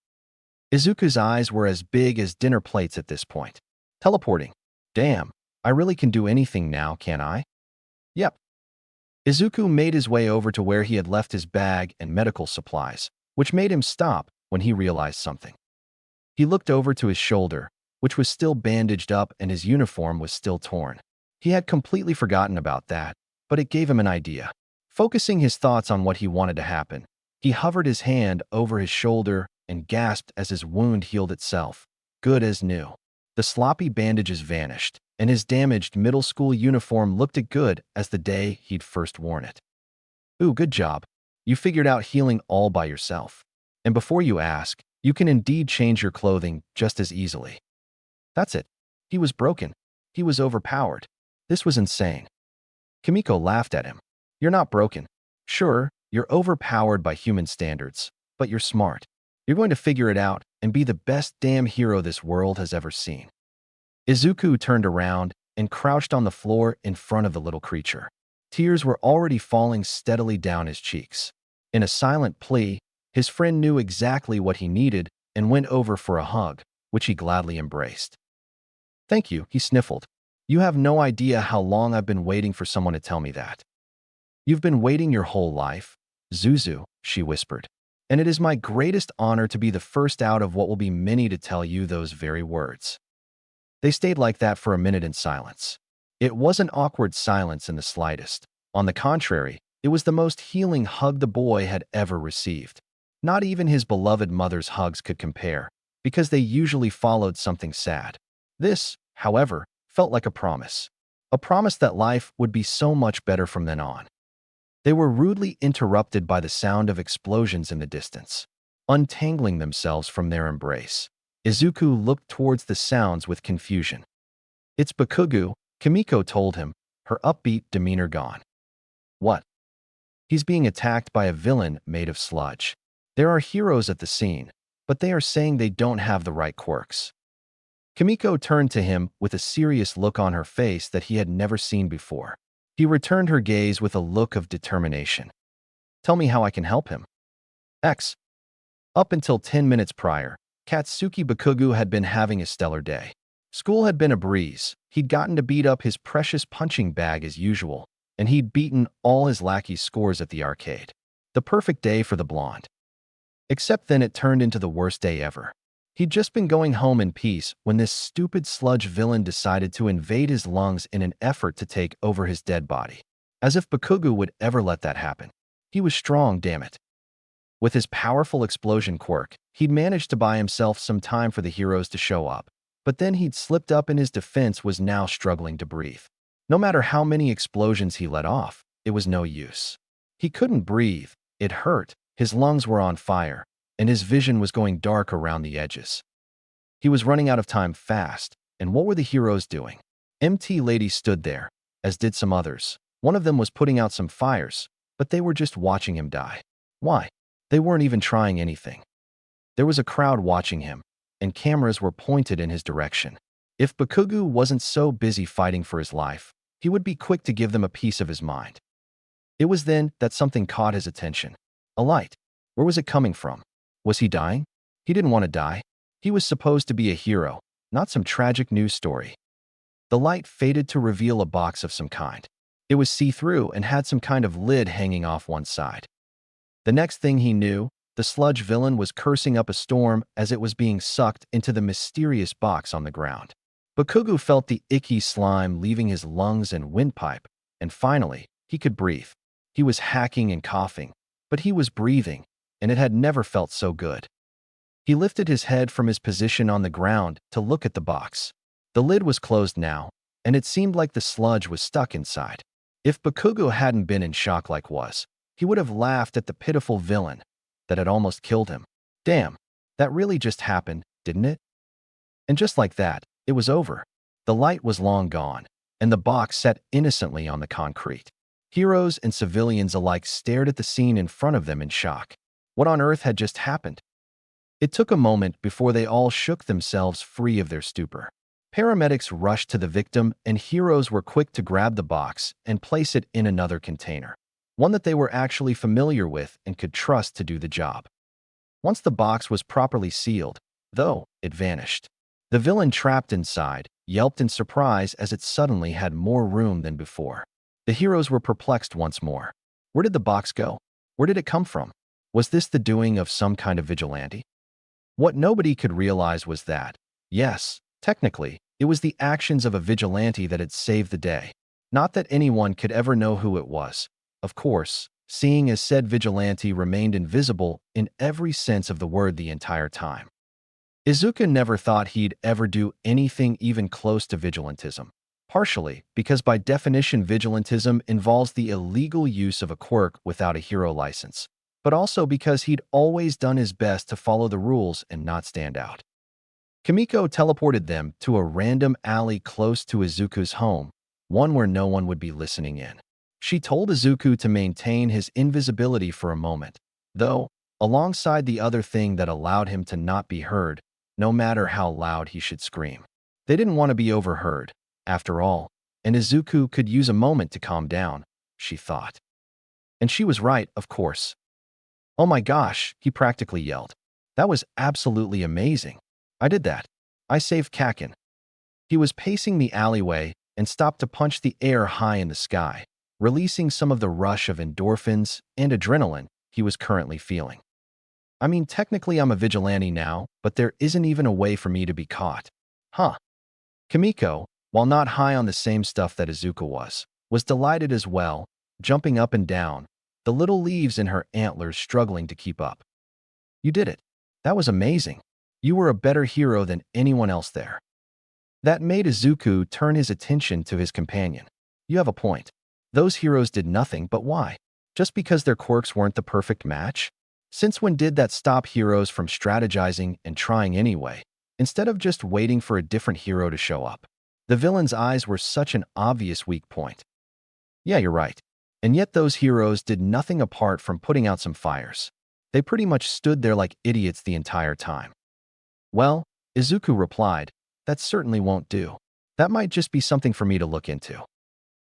Izuku's eyes were as big as dinner plates at this point. Teleporting. Damn, I really can do anything now, can't I? Yep. Izuku made his way over to where he had left his bag and medical supplies, which made him stop when he realized something. He looked over to his shoulder, which was still bandaged up and his uniform was still torn. He had completely forgotten about that, but it gave him an idea. Focusing his thoughts on what he wanted to happen, he hovered his hand over his shoulder and gasped as his wound healed itself, good as new. The sloppy bandages vanished, and his damaged middle school uniform looked as good as the day he'd first worn it. Ooh, good job. You figured out healing all by yourself. And before you ask, you can indeed change your clothing just as easily. That's it. He was broken. He was overpowered. This was insane. Kimiko laughed at him. You're not broken. Sure, you're overpowered by human standards, but you're smart. You're going to figure it out and be the best damn hero this world has ever seen. Izuku turned around and crouched on the floor in front of the little creature. Tears were already falling steadily down his cheeks. In a silent plea, his friend knew exactly what he needed and went over for a hug, which he gladly embraced. Thank you, he sniffled. You have no idea how long I've been waiting for someone to tell me that. You've been waiting your whole life, Zuzu, she whispered. And it is my greatest honor to be the first out of what will be many to tell you those very words. They stayed like that for a minute in silence. It wasn't awkward silence in the slightest. On the contrary, it was the most healing hug the boy had ever received. Not even his beloved mother's hugs could compare, because they usually followed something sad. This, however, felt like a promise that life would be so much better from then on. They were rudely interrupted by the sound of explosions in the distance. Untangling themselves from their embrace, Izuku looked towards the sounds with confusion. It's Bakugo, Kimiko told him, her upbeat demeanor gone. What? He's being attacked by a villain made of sludge. There are heroes at the scene, but they are saying they don't have the right quirks. Kimiko turned to him with a serious look on her face that he had never seen before. He returned her gaze with a look of determination. Tell me how I can help him. X. Up until 10 minutes prior, Katsuki Bakugo had been having a stellar day. School had been a breeze. He'd gotten to beat up his precious punching bag as usual, and he'd beaten all his lackey's scores at the arcade. The perfect day for the blonde. Except then it turned into the worst day ever. He'd just been going home in peace when this stupid sludge villain decided to invade his lungs in an effort to take over his dead body. As if Bakugo would ever let that happen. He was strong, damn it. With his powerful explosion quirk, he'd managed to buy himself some time for the heroes to show up. But then he'd slipped up and his defense was now struggling to breathe. No matter how many explosions he let off, it was no use. He couldn't breathe, it hurt, his lungs were on fire, and his vision was going dark around the edges. He was running out of time fast, and what were the heroes doing? MT Lady stood there, as did some others. One of them was putting out some fires, but they were just watching him die. Why? They weren't even trying anything. There was a crowd watching him, and cameras were pointed in his direction. If Bakugo wasn't so busy fighting for his life, he would be quick to give them a piece of his mind. It was then that something caught his attention. A light. Where was it coming from? Was he dying? He didn't want to die. He was supposed to be a hero, not some tragic news story. The light faded to reveal a box of some kind. It was see-through and had some kind of lid hanging off one side. The next thing he knew, the sludge villain was cursing up a storm as it was being sucked into the mysterious box on the ground. Bakugo felt the icky slime leaving his lungs and windpipe, and finally, he could breathe. He was hacking and coughing, but he was breathing, and it had never felt so good. He lifted his head from his position on the ground to look at the box. The lid was closed now, and it seemed like the sludge was stuck inside. If Bakugo hadn't been in shock like was, he would have laughed at the pitiful villain that had almost killed him. Damn, that really just happened, didn't it? And just like that, it was over. The light was long gone, and the box sat innocently on the concrete. Heroes and civilians alike stared at the scene in front of them in shock. What on earth had just happened? It took a moment before they all shook themselves free of their stupor. Paramedics rushed to the victim, and heroes were quick to grab the box and place it in another container, one that they were actually familiar with and could trust to do the job. Once the box was properly sealed, though, it vanished. The villain trapped inside yelped in surprise as it suddenly had more room than before. The heroes were perplexed once more. Where did the box go? Where did it come from? Was this the doing of some kind of vigilante? What nobody could realize was that, yes, technically, it was the actions of a vigilante that had saved the day. Not that anyone could ever know who it was, of course, seeing as said vigilante remained invisible in every sense of the word the entire time. Izuku never thought he'd ever do anything even close to vigilantism. Partially because by definition vigilantism involves the illegal use of a quirk without a hero license, but also because he'd always done his best to follow the rules and not stand out. Kimiko teleported them to a random alley close to Izuku's home, one where no one would be listening in. She told Izuku to maintain his invisibility for a moment, though, alongside the other thing that allowed him to not be heard, no matter how loud he should scream. They didn't want to be overheard, after all, and Izuku could use a moment to calm down, she thought. And she was right, of course. "Oh my gosh," he practically yelled. "That was absolutely amazing. I did that. I saved Kakin." He was pacing the alleyway and stopped to punch the air high in the sky, releasing some of the rush of endorphins and adrenaline he was currently feeling. "I mean, technically I'm a vigilante now, but there isn't even a way for me to be caught." Huh. Kimiko, while not high on the same stuff that Izuku was delighted as well, jumping up and down, the little leaves in her antlers struggling to keep up. "You did it. That was amazing. You were a better hero than anyone else there." That made Izuku turn his attention to his companion. "You have a point. Those heroes did nothing, but why? Just because their quirks weren't the perfect match? Since when did that stop heroes from strategizing and trying anyway, instead of just waiting for a different hero to show up?" The villain's eyes were such an obvious weak point. "Yeah, you're right. And yet those heroes did nothing apart from putting out some fires. They pretty much stood there like idiots the entire time." "Well," Izuku replied, "that certainly won't do. That might just be something for me to look into."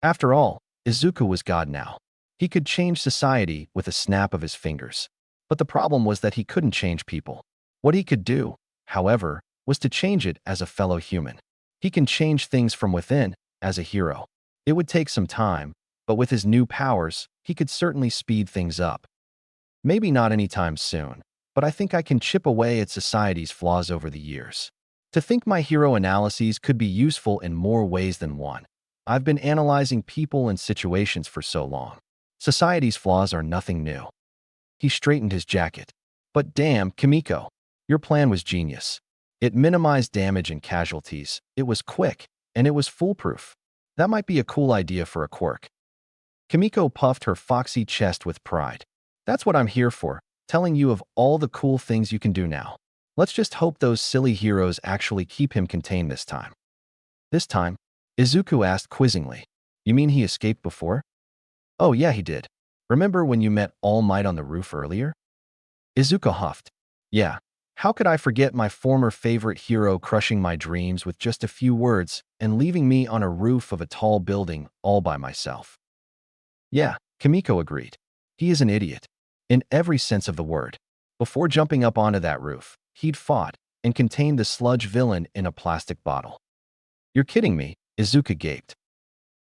After all, Izuku was God now. He could change society with a snap of his fingers. But the problem was that he couldn't change people. What he could do, however, was to change it as a fellow human. He can change things from within, as a hero. It would take some time, but with his new powers, he could certainly speed things up. Maybe not anytime soon, but I think I can chip away at society's flaws over the years. To think my hero analyses could be useful in more ways than one. I've been analyzing people and situations for so long. Society's flaws are nothing new. He straightened his jacket. "But damn, Kimiko, your plan was genius. It minimized damage and casualties, it was quick, and it was foolproof. That might be a cool idea for a quirk." Kimiko puffed her foxy chest with pride. "That's what I'm here for, telling you of all the cool things you can do now. Let's just hope those silly heroes actually keep him contained this time." "This time?" Izuku asked quizzingly. "You mean he escaped before?" "Oh yeah, he did. Remember when you met All Might on the roof earlier?" Izuku huffed. "Yeah, how could I forget my former favorite hero crushing my dreams with just a few words and leaving me on a roof of a tall building all by myself?" "Yeah," Kimiko agreed. "He is an idiot. In every sense of the word. Before jumping up onto that roof, he'd fought and contained the sludge villain in a plastic bottle." "You're kidding me," Izuku gaped.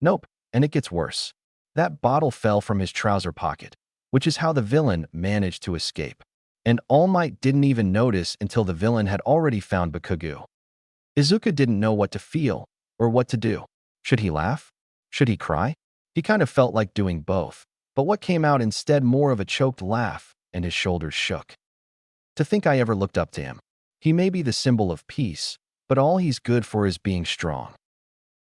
"Nope, and it gets worse. That bottle fell from his trouser pocket, which is how the villain managed to escape. And All Might didn't even notice until the villain had already found Bakugo." Izuku didn't know what to feel or what to do. Should he laugh? Should he cry? He kind of felt like doing both, but what came out instead more of a choked laugh, and his shoulders shook. "To think I ever looked up to him. He may be the symbol of peace, but all he's good for is being strong."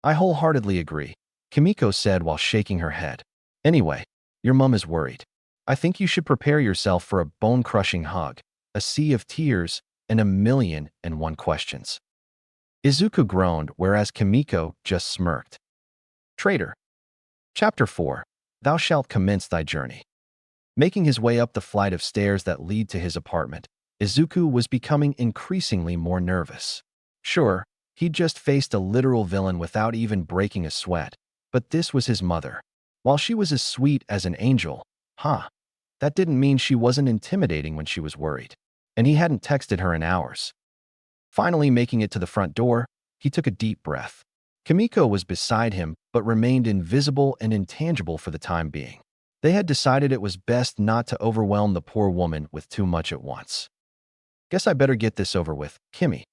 "I wholeheartedly agree," Kimiko said while shaking her head. "Anyway, your mom is worried. I think you should prepare yourself for a bone-crushing hug, a sea of tears, and 1,000,001 questions." Izuku groaned, whereas Kimiko just smirked. Traitor. Chapter 4. Thou shalt commence thy journey. Making his way up the flight of stairs that lead to his apartment, Izuku was becoming increasingly more nervous. Sure, he'd just faced a literal villain without even breaking a sweat, but this was his mother. While she was as sweet as an angel, that didn't mean she wasn't intimidating when she was worried. And he hadn't texted her in hours. Finally making it to the front door, he took a deep breath. Kimiko was beside him, but remained invisible and intangible for the time being. They had decided it was best not to overwhelm the poor woman with too much at once. "Guess I better get this over with, Kimmy."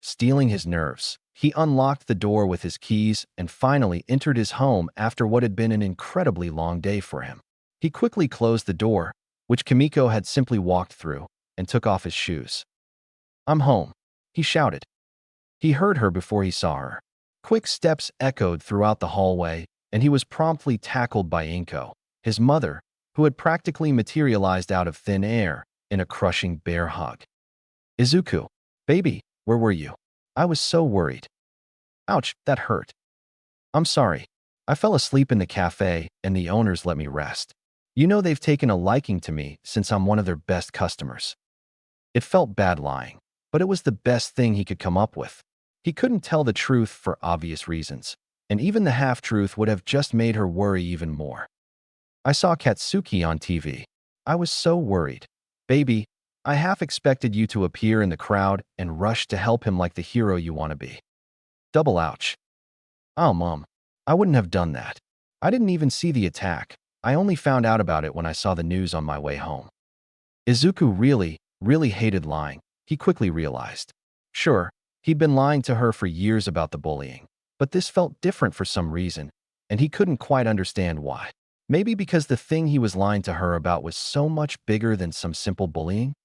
Stealing his nerves, he unlocked the door with his keys and finally entered his home after what had been an incredibly long day for him. He quickly closed the door, which Kimiko had simply walked through, and took off his shoes. "I'm home," he shouted. He heard her before he saw her. Quick steps echoed throughout the hallway, and he was promptly tackled by Inko, his mother, who had practically materialized out of thin air in a crushing bear hug. Izuku, baby, where were you? I was so worried. Ouch, that hurt. I'm sorry. I fell asleep in the cafe and the owners let me rest. You know they've taken a liking to me since I'm one of their best customers. It felt bad lying, but it was the best thing he could come up with. He couldn't tell the truth for obvious reasons, and even the half-truth would have just made her worry even more. I saw Katsuki on TV. I was so worried. Baby, I half expected you to appear in the crowd and rush to help him like the hero you want to be. Double ouch. Oh, Mom, I wouldn't have done that. I didn't even see the attack. I only found out about it when I saw the news on my way home. Izuku really hated lying, he quickly realized. Sure, he'd been lying to her for years about the bullying, but this felt different for some reason, and he couldn't quite understand why. Maybe because the thing he was lying to her about was so much bigger than some simple bullying?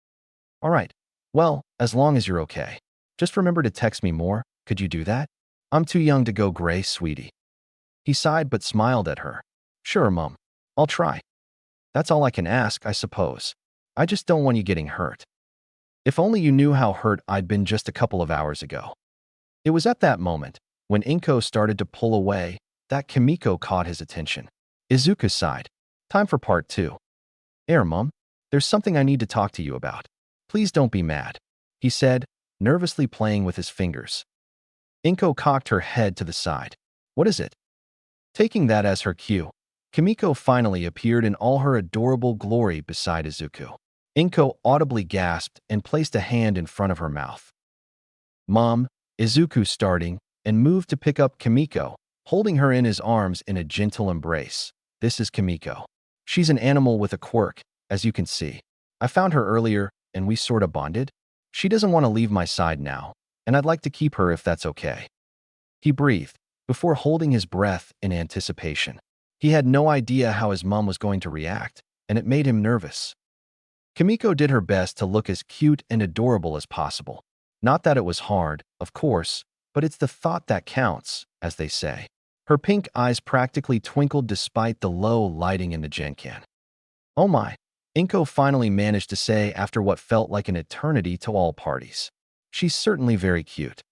All right, well, as long as you're okay. Just remember to text me more, could you do that? I'm too young to go gray, sweetie. He sighed but smiled at her. Sure, Mom. I'll try. That's all I can ask, I suppose. I just don't want you getting hurt. If only you knew how hurt I'd been just a couple of hours ago. It was at that moment, when Inko started to pull away, that Kimiko caught his attention. Izuku sighed. Time for part 2. Mom. There's something I need to talk to you about. Please don't be mad, he said, nervously playing with his fingers. Inko cocked her head to the side. What is it? Taking that as her cue, Kimiko finally appeared in all her adorable glory beside Izuku. Inko audibly gasped and placed a hand in front of her mouth. Mom, Izuku starting, and moved to pick up Kimiko, holding her in his arms in a gentle embrace. This is Kimiko. She's an animal with a quirk, as you can see. I found her earlier, and we sorta bonded. She doesn't want to leave my side now, and I'd like to keep her if that's okay. He breathed, before holding his breath in anticipation. He had no idea how his mom was going to react, and it made him nervous. Kimiko did her best to look as cute and adorable as possible. Not that it was hard, of course, but it's the thought that counts, as they say. Her pink eyes practically twinkled despite the low lighting in the Genkan. Oh my, Inko finally managed to say after what felt like an eternity to all parties. She's certainly very cute.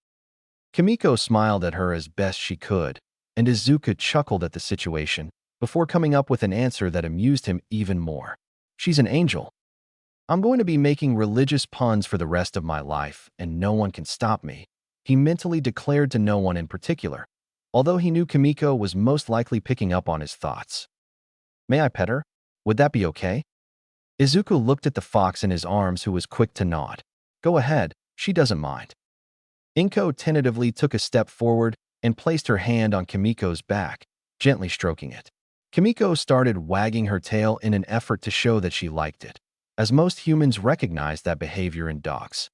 Kimiko smiled at her as best she could, and Izuku chuckled at the situation, before coming up with an answer that amused him even more. She's an angel. I'm going to be making religious puns for the rest of my life, and no one can stop me, he mentally declared to no one in particular, although he knew Kimiko was most likely picking up on his thoughts. May I pet her? Would that be okay? Izuku looked at the fox in his arms who was quick to nod. Go ahead, she doesn't mind. Inko tentatively took a step forward and placed her hand on Kimiko's back, gently stroking it. Kimiko started wagging her tail in an effort to show that she liked it, as most humans recognize that behavior in dogs.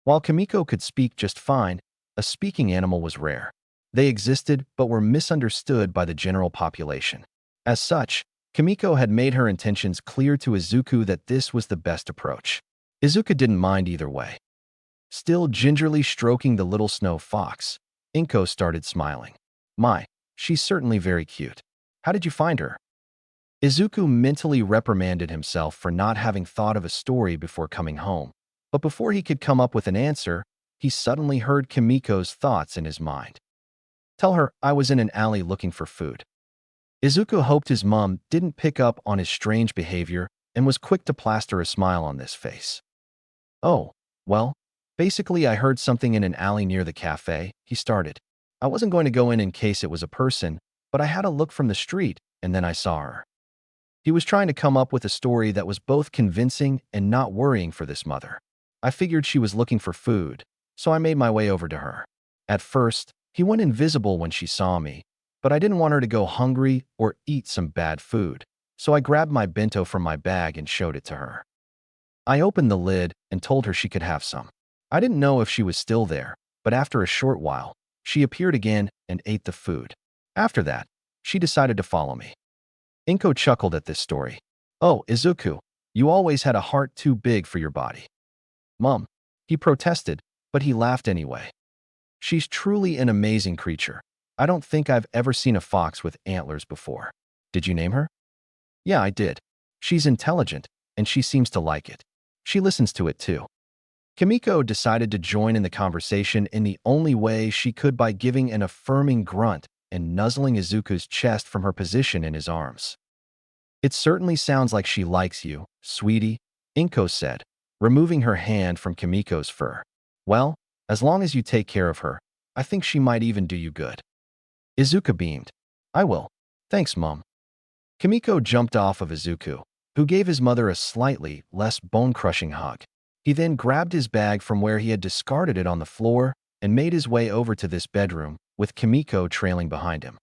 While Kimiko could speak just fine, a speaking animal was rare. They existed but were misunderstood by the general population. As such, Kimiko had made her intentions clear to Izuku that this was the best approach. Izuku didn't mind either way. Still gingerly stroking the little snow fox, Inko started smiling. My, she's certainly very cute. How did you find her? Izuku mentally reprimanded himself for not having thought of a story before coming home, but before he could come up with an answer, he suddenly heard Kimiko's thoughts in his mind. Tell her I was in an alley looking for food. Izuku hoped his mom didn't pick up on his strange behavior and was quick to plaster a smile on this face. Oh, well, basically I heard something in an alley near the cafe, he started. I wasn't going to go in case it was a person, but I had a look from the street and then I saw her. He was trying to come up with a story that was both convincing and not worrying for this mother. I figured she was looking for food, so I made my way over to her. At first, he went invisible when she saw me, but I didn't want her to go hungry or eat some bad food, so I grabbed my bento from my bag and showed it to her. I opened the lid and told her she could have some. I didn't know if she was still there, but after a short while, she appeared again and ate the food. After that, she decided to follow me. Inko chuckled at this story. Oh, Izuku, you always had a heart too big for your body. Mom, he protested, but he laughed anyway. She's truly an amazing creature. I don't think I've ever seen a fox with antlers before. Did you name her? Yeah, I did. She's intelligent, and she seems to like it. She listens to it too. Kimiko decided to join in the conversation in the only way she could by giving an affirming grunt and nuzzling Izuku's chest from her position in his arms. It certainly sounds like she likes you, sweetie, Inko said, removing her hand from Kimiko's fur. Well, as long as you take care of her, I think she might even do you good. Izuku beamed. I will. Thanks, Mom. Kimiko jumped off of Izuku, who gave his mother a slightly less bone-crushing hug. He then grabbed his bag from where he had discarded it on the floor and made his way over to this bedroom, with Kimiko trailing behind him.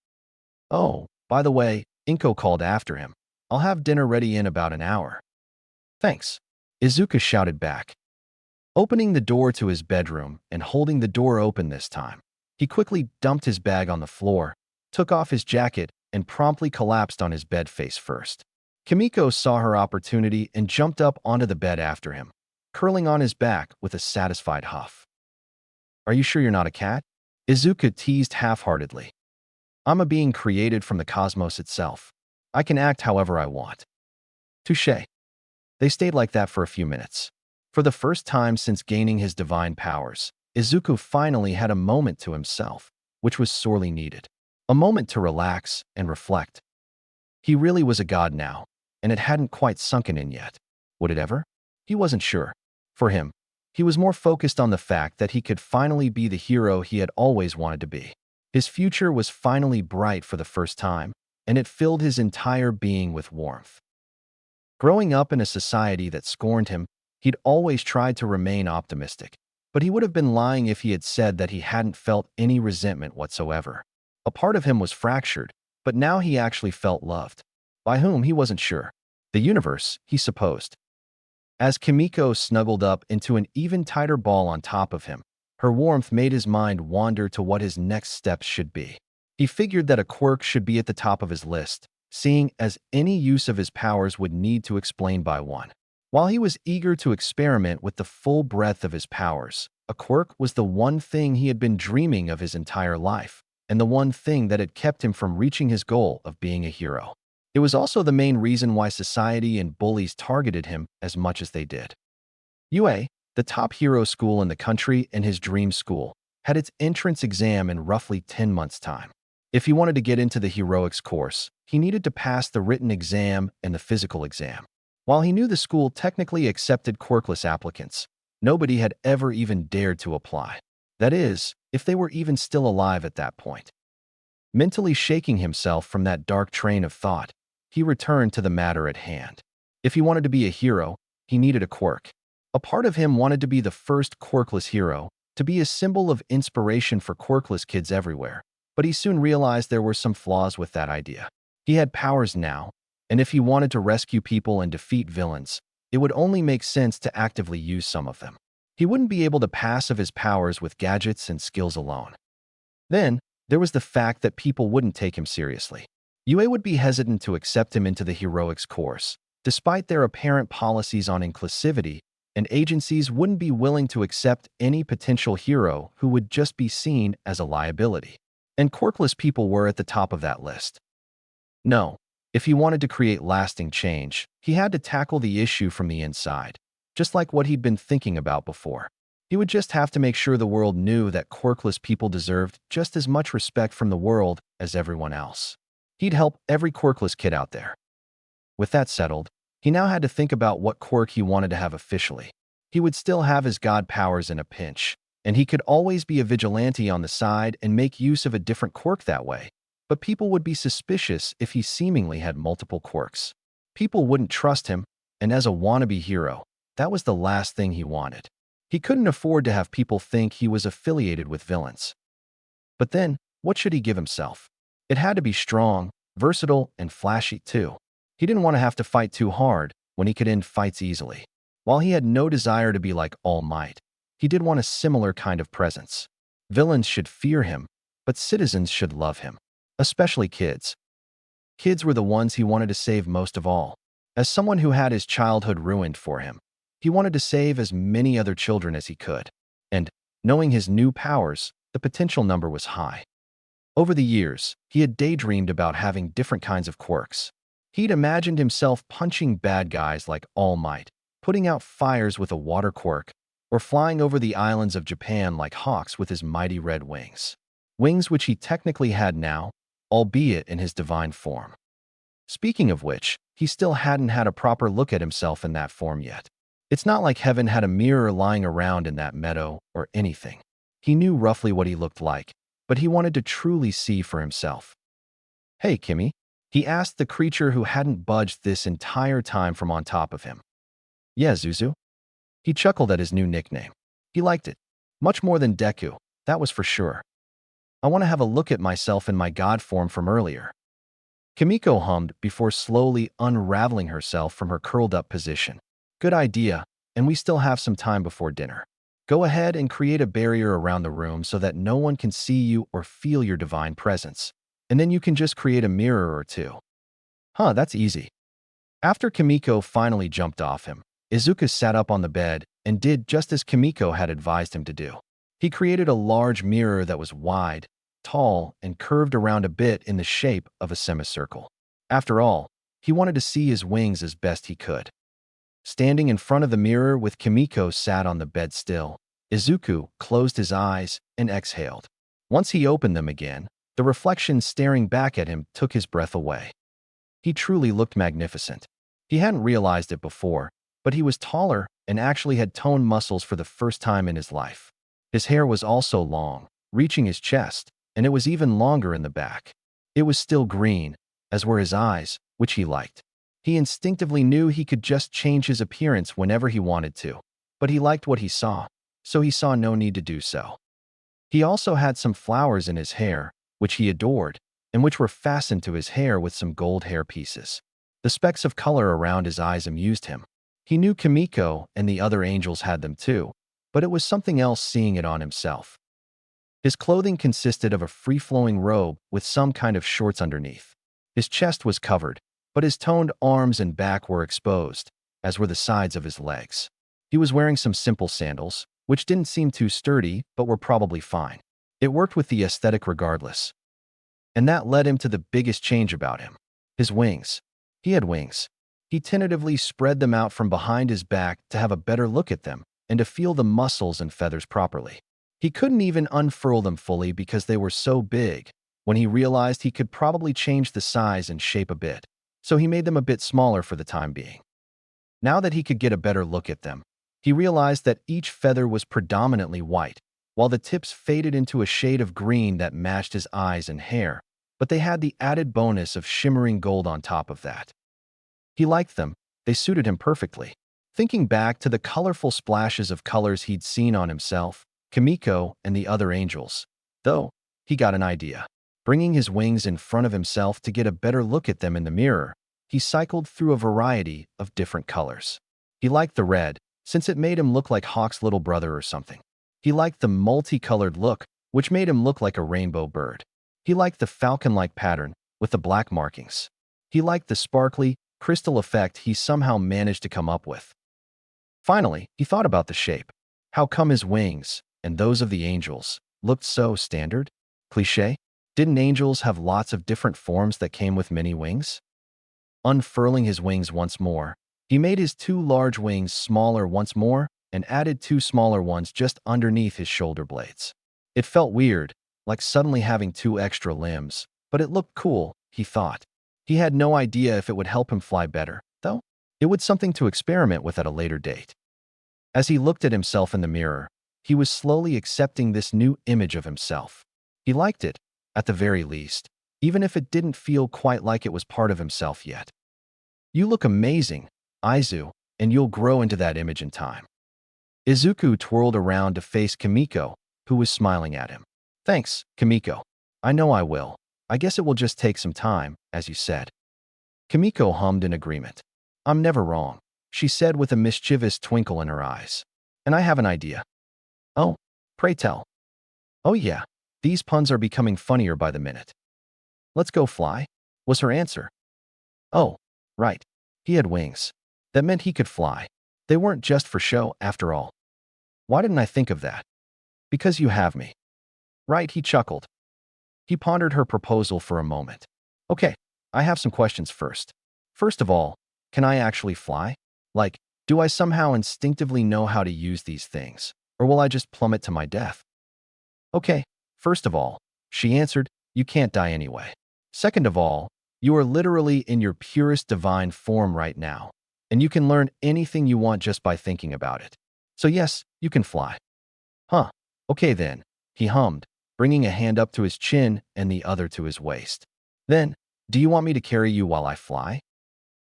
Oh, by the way, Inko called after him. I'll have dinner ready in about an hour. Thanks, Izuku shouted back. Opening the door to his bedroom and holding the door open this time, he quickly dumped his bag on the floor, took off his jacket, and promptly collapsed on his bed face first. Kimiko saw her opportunity and jumped up onto the bed after him, curling on his back with a satisfied huff. Are you sure you're not a cat? Izuku teased half-heartedly. I'm a being created from the cosmos itself. I can act however I want. Touché. They stayed like that for a few minutes. For the first time since gaining his divine powers, Izuku finally had a moment to himself, which was sorely needed. A moment to relax and reflect. He really was a god now, and it hadn't quite sunken in yet. Would it ever? He wasn't sure. For him, he was more focused on the fact that he could finally be the hero he had always wanted to be. His future was finally bright for the first time, and it filled his entire being with warmth. Growing up in a society that scorned him, he'd always tried to remain optimistic, but he would have been lying if he had said that he hadn't felt any resentment whatsoever. A part of him was fractured, but now he actually felt loved. By whom, he wasn't sure. The universe, he supposed. As Kimiko snuggled up into an even tighter ball on top of him, her warmth made his mind wander to what his next steps should be. He figured that a quirk should be at the top of his list, seeing as any use of his powers would need to explain by one. While he was eager to experiment with the full breadth of his powers, a quirk was the one thing he had been dreaming of his entire life, and the one thing that had kept him from reaching his goal of being a hero. It was also the main reason why society and bullies targeted him as much as they did. UA, the top hero school in the country and his dream school, had its entrance exam in roughly 10 months' time. If he wanted to get into the heroics course, he needed to pass the written exam and the physical exam. While he knew the school technically accepted quirkless applicants, nobody had ever even dared to apply. That is, if they were even still alive at that point. Mentally shaking himself from that dark train of thought, he returned to the matter at hand. If he wanted to be a hero, he needed a quirk. A part of him wanted to be the first quirkless hero, to be a symbol of inspiration for quirkless kids everywhere. But he soon realized there were some flaws with that idea. He had powers now, and if he wanted to rescue people and defeat villains, it would only make sense to actively use some of them. He wouldn't be able to passive his powers with gadgets and skills alone. Then, there was the fact that people wouldn't take him seriously. UA would be hesitant to accept him into the heroics course, despite their apparent policies on inclusivity, and agencies wouldn't be willing to accept any potential hero who would just be seen as a liability. And quirkless people were at the top of that list. No, if he wanted to create lasting change, he had to tackle the issue from the inside, just like what he'd been thinking about before. He would just have to make sure the world knew that quirkless people deserved just as much respect from the world as everyone else. He'd help every quirkless kid out there. With that settled, he now had to think about what quirk he wanted to have officially. He would still have his god powers in a pinch, and he could always be a vigilante on the side and make use of a different quirk that way. But people would be suspicious if he seemingly had multiple quirks. People wouldn't trust him, and as a wannabe hero, that was the last thing he wanted. He couldn't afford to have people think he was affiliated with villains. But then, what should he give himself? It had to be strong, versatile, and flashy too. He didn't want to have to fight too hard when he could end fights easily. While he had no desire to be like All Might, he did want a similar kind of presence. Villains should fear him, but citizens should love him. Especially kids. Kids were the ones he wanted to save most of all. As someone who had his childhood ruined for him, he wanted to save as many other children as he could. And, knowing his new powers, the potential number was high. Over the years, he had daydreamed about having different kinds of quirks. He'd imagined himself punching bad guys like All Might, putting out fires with a water quirk, or flying over the islands of Japan like hawks with his mighty red wings. Wings which he technically had now, albeit in his divine form. Speaking of which, he still hadn't had a proper look at himself in that form yet. It's not like heaven had a mirror lying around in that meadow or anything. He knew roughly what he looked like, but he wanted to truly see for himself. "Hey, Kimmy," he asked the creature who hadn't budged this entire time from on top of him. "Yeah, Zuzu." He chuckled at his new nickname. He liked it. Much more than Deku, that was for sure. "I want to have a look at myself in my god form from earlier." Kimiko hummed before slowly unraveling herself from her curled-up position. "Good idea, and we still have some time before dinner. Go ahead and create a barrier around the room so that no one can see you or feel your divine presence. And then you can just create a mirror or two." "Huh, that's easy." After Kimiko finally jumped off him, Izuku sat up on the bed and did just as Kimiko had advised him to do. He created a large mirror that was wide, tall, and curved around a bit in the shape of a semicircle. After all, he wanted to see his wings as best he could. Standing in front of the mirror with Kimiko sat on the bed still, Izuku closed his eyes and exhaled. Once he opened them again, the reflection staring back at him took his breath away. He truly looked magnificent. He hadn't realized it before, but he was taller and actually had toned muscles for the first time in his life. His hair was also long, reaching his chest, and it was even longer in the back. It was still green, as were his eyes, which he liked. He instinctively knew he could just change his appearance whenever he wanted to, but he liked what he saw, so he saw no need to do so. He also had some flowers in his hair, which he adored, and which were fastened to his hair with some gold hair pieces. The specks of color around his eyes amused him. He knew Kimiko and the other angels had them too, but it was something else seeing it on himself. His clothing consisted of a free-flowing robe with some kind of shorts underneath. His chest was covered, but his toned arms and back were exposed, as were the sides of his legs. He was wearing some simple sandals, which didn't seem too sturdy, but were probably fine. It worked with the aesthetic regardless. And that led him to the biggest change about him. His wings. He had wings. He tentatively spread them out from behind his back to have a better look at them and to feel the muscles and feathers properly. He couldn't even unfurl them fully because they were so big, when he realized he could probably change the size and shape a bit, so he made them a bit smaller for the time being. Now that he could get a better look at them, he realized that each feather was predominantly white, while the tips faded into a shade of green that matched his eyes and hair, but they had the added bonus of shimmering gold on top of that. He liked them. They suited him perfectly. Thinking back to the colorful splashes of colors he'd seen on himself, Kimiko, and the other angels, though, he got an idea. Bringing his wings in front of himself to get a better look at them in the mirror, he cycled through a variety of different colors. He liked the red, since it made him look like Hawk's little brother or something. He liked the multicolored look, which made him look like a rainbow bird. He liked the falcon-like pattern, with the black markings. He liked the sparkly, crystal effect he somehow managed to come up with. Finally, he thought about the shape. How come his wings, and those of the angels, looked so standard? Cliché? Didn't angels have lots of different forms that came with many wings? Unfurling his wings once more, he made his two large wings smaller once more and added two smaller ones just underneath his shoulder blades. It felt weird, like suddenly having two extra limbs, but it looked cool, he thought. He had no idea if it would help him fly better, though. It was something to experiment with at a later date. As he looked at himself in the mirror, he was slowly accepting this new image of himself. He liked it, at the very least, even if it didn't feel quite like it was part of himself yet. "You look amazing, Izu, and you'll grow into that image in time." Izuku twirled around to face Kimiko, who was smiling at him. "Thanks, Kimiko. I know I will. I guess it will just take some time, as you said." Kimiko hummed in agreement. "I'm never wrong," she said with a mischievous twinkle in her eyes. "And I have an idea." "Oh, pray tell." "Oh yeah, these puns are becoming funnier by the minute." "Let's go fly," was her answer. Oh, right. He had wings. That meant he could fly. They weren't just for show, after all. Why didn't I think of that? Because you have me. Right, he chuckled. He pondered her proposal for a moment. Okay, I have some questions first. First of all, can I actually fly? Like, do I somehow instinctively know how to use these things? Or will I just plummet to my death? Okay, first of all, she answered, you can't die anyway. Second of all, you are literally in your purest divine form right now, and you can learn anything you want just by thinking about it. So yes, you can fly. Huh, okay then, he hummed, bringing a hand up to his chin and the other to his waist. Then, do you want me to carry you while I fly?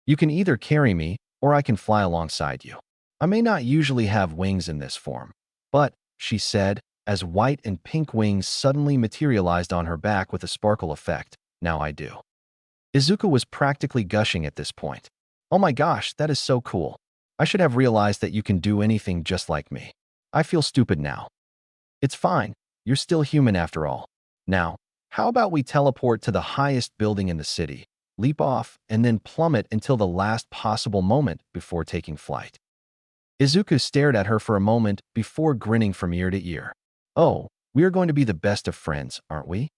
You can either carry me, or I can fly alongside you. I may not usually have wings in this form, but, she said, as white and pink wings suddenly materialized on her back with a sparkle effect, now I do. Izuku was practically gushing at this point. Oh my gosh, that is so cool. I should have realized that you can do anything just like me. I feel stupid now. It's fine, you're still human after all. Now, how about we teleport to the highest building in the city, leap off, and then plummet until the last possible moment before taking flight? Izuku stared at her for a moment before grinning from ear to ear. Oh, we are going to be the best of friends, aren't we?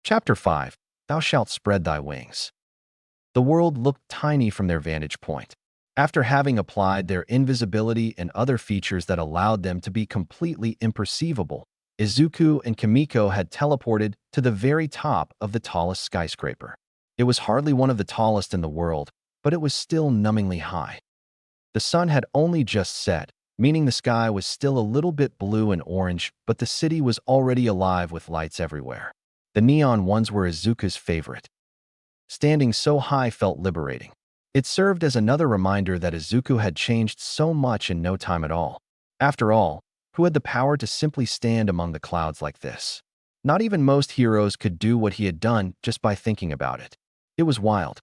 Chapter 5. Thou shalt spread thy wings. The world looked tiny from their vantage point. After having applied their invisibility and other features that allowed them to be completely imperceivable, Izuku and Kimiko had teleported to the very top of the tallest skyscraper. It was hardly one of the tallest in the world, but it was still numbingly high. The sun had only just set, meaning the sky was still a little bit blue and orange, but the city was already alive with lights everywhere. The neon ones were Izuku's favorite. Standing so high felt liberating. It served as another reminder that Izuku had changed so much in no time at all. After all, who had the power to simply stand among the clouds like this? Not even most heroes could do what he had done just by thinking about it. It was wild.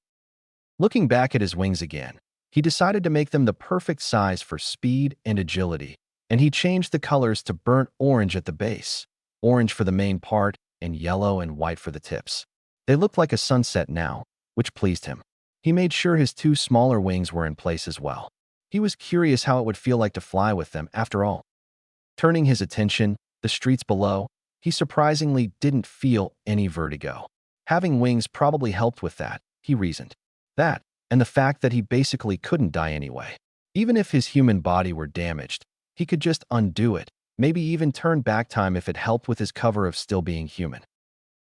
Looking back at his wings again, he decided to make them the perfect size for speed and agility, and he changed the colors to burnt orange at the base, orange for the main part, and yellow and white for the tips. They looked like a sunset now, which pleased him. He made sure his two smaller wings were in place as well. He was curious how it would feel like to fly with them after all. Turning his attention, the streets below, he surprisingly didn't feel any vertigo. Having wings probably helped with that, he reasoned. That, and the fact that he basically couldn't die anyway. Even if his human body were damaged, he could just undo it, maybe even turn back time if it helped with his cover of still being human.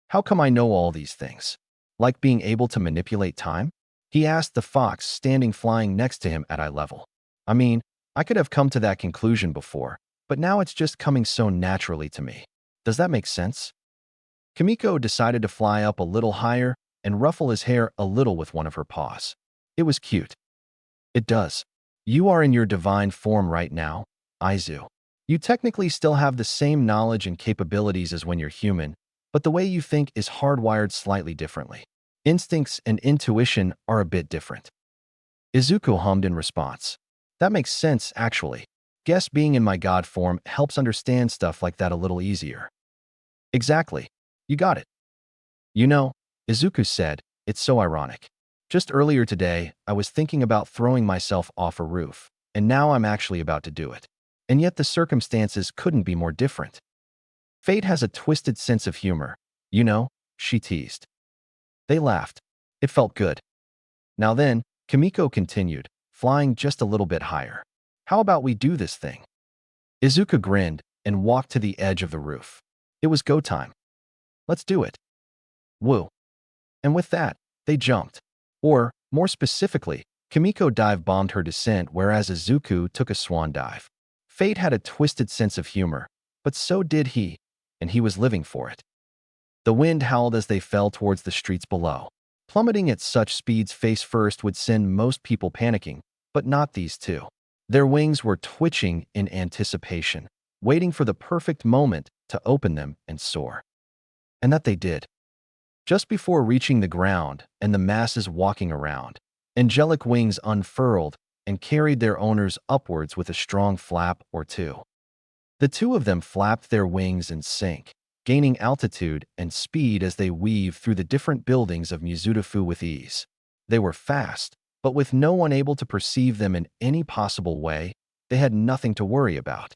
How come I know all these things? Like being able to manipulate time? He asked the fox standing flying next to him at eye level. I mean, I could have come to that conclusion before, but now it's just coming so naturally to me. Does that make sense? Kimiko decided to fly up a little higher and ruffle his hair a little with one of her paws. It was cute. It does. You are in your divine form right now, Izu. You technically still have the same knowledge and capabilities as when you're human, but the way you think is hardwired slightly differently. Instincts and intuition are a bit different. Izuku hummed in response. That makes sense, actually. Guess being in my god form helps understand stuff like that a little easier. Exactly. You got it. You know, Izuku said, it's so ironic. Just earlier today, I was thinking about throwing myself off a roof, and now I'm actually about to do it. And yet the circumstances couldn't be more different. Fate has a twisted sense of humor, you know, she teased. They laughed. It felt good. Now then, Kimiko continued, flying just a little bit higher. How about we do this thing? Izuku grinned and walked to the edge of the roof. It was go time. Let's do it. Woo. And with that, they jumped. Or, more specifically, Kimiko dive-bombed her descent whereas Izuku took a swan dive. Fate had a twisted sense of humor, but so did he, and he was living for it. The wind howled as they fell towards the streets below. Plummeting at such speeds face first would send most people panicking, but not these two. Their wings were twitching in anticipation, waiting for the perfect moment to open them and soar. And that they did. Just before reaching the ground and the masses walking around, angelic wings unfurled and carried their owners upwards with a strong flap or two. The two of them flapped their wings in sync, gaining altitude and speed as they weaved through the different buildings of Mizutofu with ease. They were fast, but with no one able to perceive them in any possible way, they had nothing to worry about.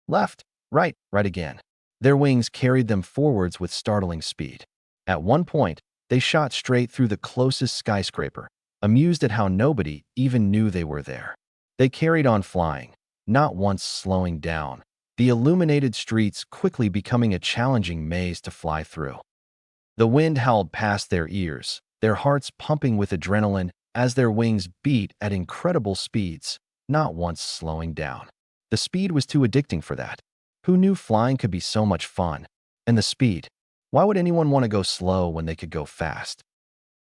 Left, right again. Their wings carried them forwards with startling speed. At one point, they shot straight through the closest skyscraper, amused at how nobody even knew they were there. They carried on flying, not once slowing down, the illuminated streets quickly becoming a challenging maze to fly through. The wind howled past their ears, their hearts pumping with adrenaline as their wings beat at incredible speeds, not once slowing down. The speed was too addicting for that. Who knew flying could be so much fun? And the speed. Why would anyone want to go slow when they could go fast?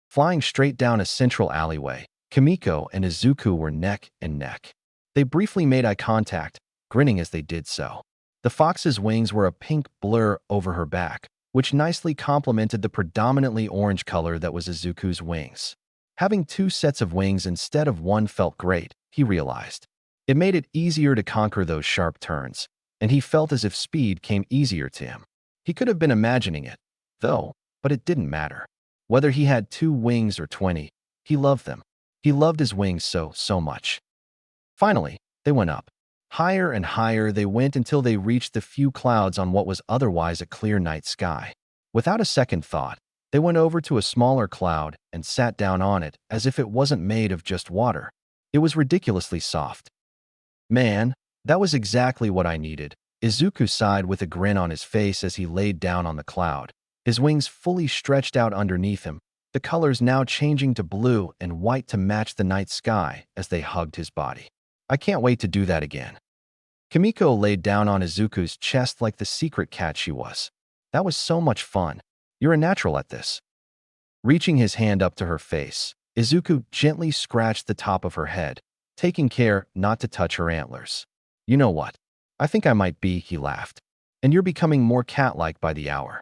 Flying straight down a central alleyway, Kimiko and Izuku were neck and neck. They briefly made eye contact, grinning as they did so. The fox's wings were a pink blur over her back, which nicely complemented the predominantly orange color that was Izuku's wings. Having two sets of wings instead of one felt great, he realized. It made it easier to conquer those sharp turns, and he felt as if speed came easier to him. He could have been imagining it, though, but it didn't matter. Whether he had 2 wings or 20, he loved them. He loved his wings so much. Finally, they went up. Higher and higher they went until they reached the few clouds on what was otherwise a clear night sky. Without a second thought, they went over to a smaller cloud and sat down on it as if it wasn't made of just water. It was ridiculously soft. Man, that was exactly what I needed. Izuku sighed with a grin on his face as he laid down on the cloud, his wings fully stretched out underneath him, the colors now changing to blue and white to match the night sky as they hugged his body. I can't wait to do that again. Kimiko laid down on Izuku's chest like the secret cat she was. That was so much fun. You're a natural at this. Reaching his hand up to her face, Izuku gently scratched the top of her head, taking care not to touch her antlers. You know what? I think I might be, he laughed. And you're becoming more cat-like by the hour.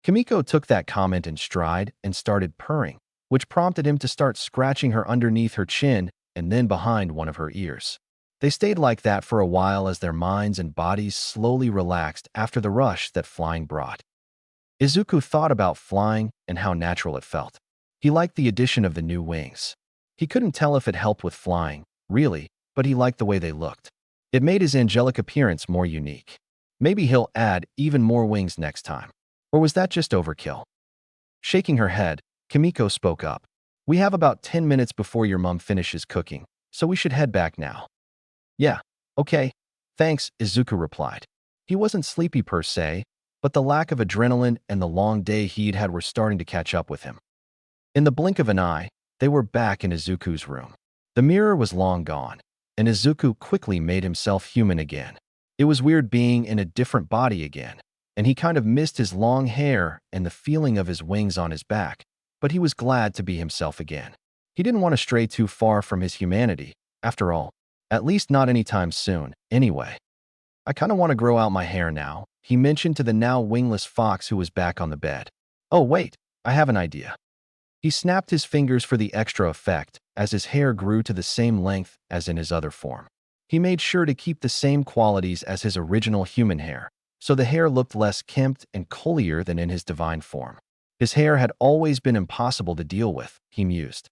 Kimiko took that comment in stride and started purring, which prompted him to start scratching her underneath her chin and then behind one of her ears. They stayed like that for a while as their minds and bodies slowly relaxed after the rush that flying brought. Izuku thought about flying and how natural it felt. He liked the addition of the new wings. He couldn't tell if it helped with flying, really, but he liked the way they looked. It made his angelic appearance more unique. Maybe he'll add even more wings next time. Or was that just overkill? Shaking her head, Kimiko spoke up. We have about 10 minutes before your mom finishes cooking, so we should head back now. Yeah, okay. Thanks, Izuku replied. He wasn't sleepy per se, but the lack of adrenaline and the long day he'd had were starting to catch up with him. In the blink of an eye, they were back in Izuku's room. The mirror was long gone, and Izuku quickly made himself human again. It was weird being in a different body again, and he kind of missed his long hair and the feeling of his wings on his back, but he was glad to be himself again. He didn't want to stray too far from his humanity, after all, at least not anytime soon, anyway. I kind of want to grow out my hair now, he mentioned to the now wingless fox who was back on the bed. Oh wait, I have an idea. He snapped his fingers for the extra effect as his hair grew to the same length as in his other form. He made sure to keep the same qualities as his original human hair, so the hair looked less kempt and coolier than in his divine form. His hair had always been impossible to deal with, he mused.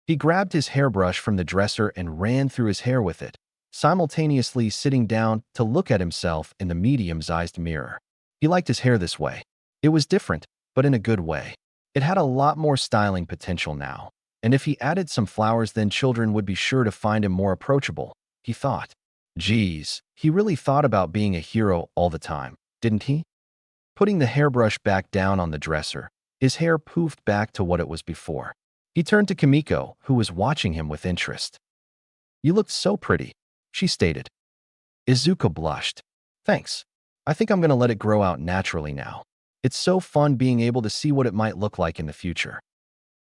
He grabbed his hairbrush from the dresser and ran through his hair with it, simultaneously sitting down to look at himself in the medium-sized mirror. He liked his hair this way. It was different, but in a good way. It had a lot more styling potential now, and if he added some flowers then children would be sure to find him more approachable, he thought. Geez, he really thought about being a hero all the time, didn't he? Putting the hairbrush back down on the dresser, his hair poofed back to what it was before. He turned to Kimiko, who was watching him with interest. You looked so pretty, she stated. Izuku blushed. Thanks. I think I'm going to let it grow out naturally now. It's so fun being able to see what it might look like in the future.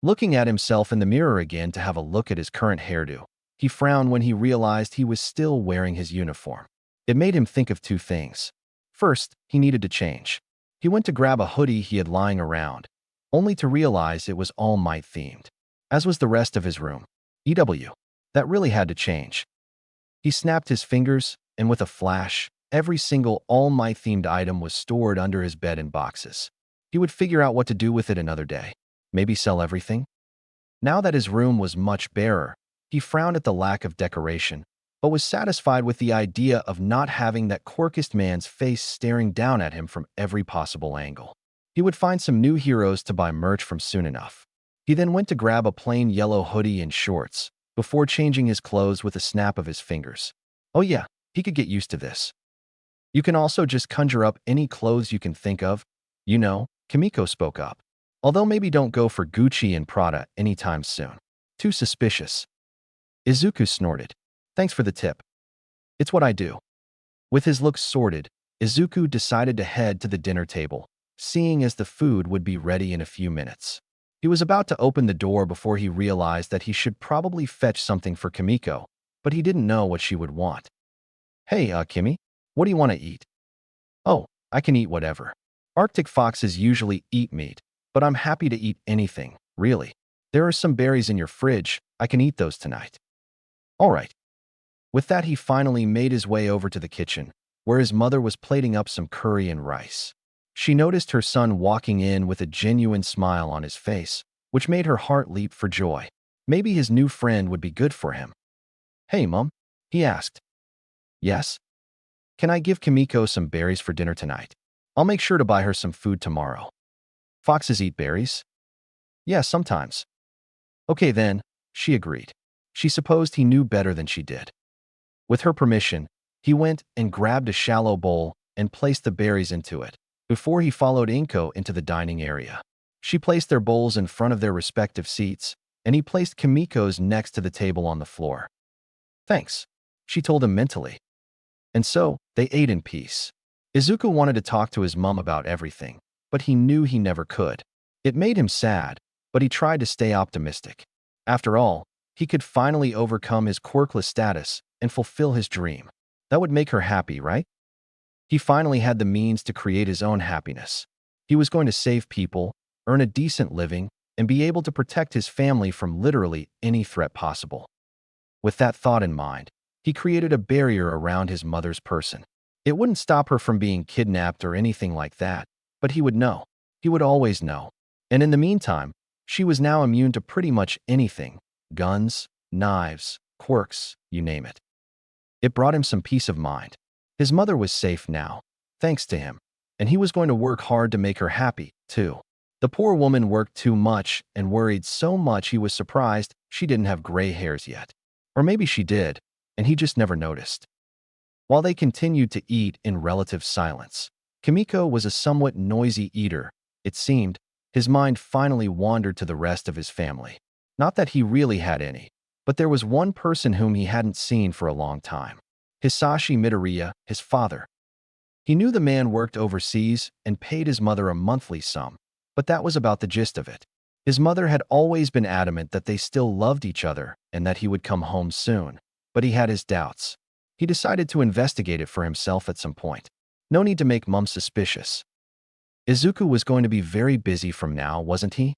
Looking at himself in the mirror again to have a look at his current hairdo, he frowned when he realized he was still wearing his uniform. It made him think of 2 things. First, he needed to change. He went to grab a hoodie he had lying around, only to realize it was All Might themed, as was the rest of his room. EW. That really had to change. He snapped his fingers, and with a flash, every single All Might themed item was stored under his bed in boxes. He would figure out what to do with it another day. Maybe sell everything? Now that his room was much barer, he frowned at the lack of decoration, but was satisfied with the idea of not having that quirkist man's face staring down at him from every possible angle. He would find some new heroes to buy merch from soon enough. He then went to grab a plain yellow hoodie and shorts, before changing his clothes with a snap of his fingers. Oh yeah, he could get used to this. You can also just conjure up any clothes you can think of. You know, Kimiko spoke up. Although maybe don't go for Gucci and Prada anytime soon. Too suspicious. Izuku snorted. Thanks for the tip. It's what I do. With his looks sorted, Izuku decided to head to the dinner table, seeing as the food would be ready in a few minutes. He was about to open the door before he realized that he should probably fetch something for Kimiko, but he didn't know what she would want. Hey, Kimmy, what do you want to eat? Oh, I can eat whatever. Arctic foxes usually eat meat, but I'm happy to eat anything, really. There are some berries in your fridge. I can eat those tonight. All right. With that, he finally made his way over to the kitchen, where his mother was plating up some curry and rice. She noticed her son walking in with a genuine smile on his face, which made her heart leap for joy. Maybe his new friend would be good for him. Hey, Mom, he asked. Yes? Can I give Kimiko some berries for dinner tonight? I'll make sure to buy her some food tomorrow. Foxes eat berries? Yeah, sometimes. Okay then, she agreed. She supposed he knew better than she did. With her permission, he went and grabbed a shallow bowl and placed the berries into it, before he followed Inko into the dining area. She placed their bowls in front of their respective seats, and he placed Kimiko's next to the table on the floor. Thanks, she told him mentally. And so, they ate in peace. Izuku wanted to talk to his mom about everything, but he knew he never could. It made him sad, but he tried to stay optimistic. After all, he could finally overcome his quirkless status and fulfill his dream. That would make her happy, right? He finally had the means to create his own happiness. He was going to save people, earn a decent living, and be able to protect his family from literally any threat possible. With that thought in mind, he created a barrier around his mother's person. It wouldn't stop her from being kidnapped or anything like that, but he would know. He would always know. And in the meantime, she was now immune to pretty much anything. Guns, knives, quirks, you name it. It brought him some peace of mind. His mother was safe now, thanks to him, and he was going to work hard to make her happy, too. The poor woman worked too much and worried so much he was surprised she didn't have gray hairs yet. Or maybe she did, and he just never noticed. While they continued to eat in relative silence, Kimiko was a somewhat noisy eater. It seemed his mind finally wandered to the rest of his family. Not that he really had any, but there was one person whom he hadn't seen for a long time. Hisashi Midoriya, his father. He knew the man worked overseas and paid his mother a monthly sum, but that was about the gist of it. His mother had always been adamant that they still loved each other and that he would come home soon, but he had his doubts. He decided to investigate it for himself at some point. No need to make Mum suspicious. Izuku was going to be very busy from now, wasn't he?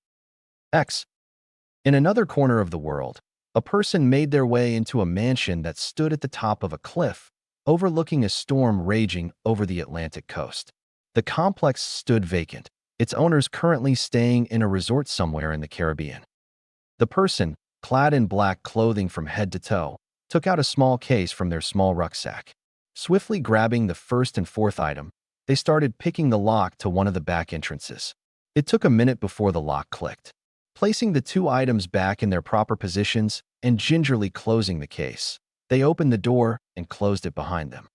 In another corner of the world, a person made their way into a mansion that stood at the top of a cliff, overlooking a storm raging over the Atlantic coast. The complex stood vacant, its owners currently staying in a resort somewhere in the Caribbean. The person, clad in black clothing from head to toe, took out a small case from their small rucksack. Swiftly grabbing the first and fourth item, they started picking the lock to one of the back entrances. It took a minute before the lock clicked. Placing the two items back in their proper positions and gingerly closing the case, they opened the door and closed it behind them.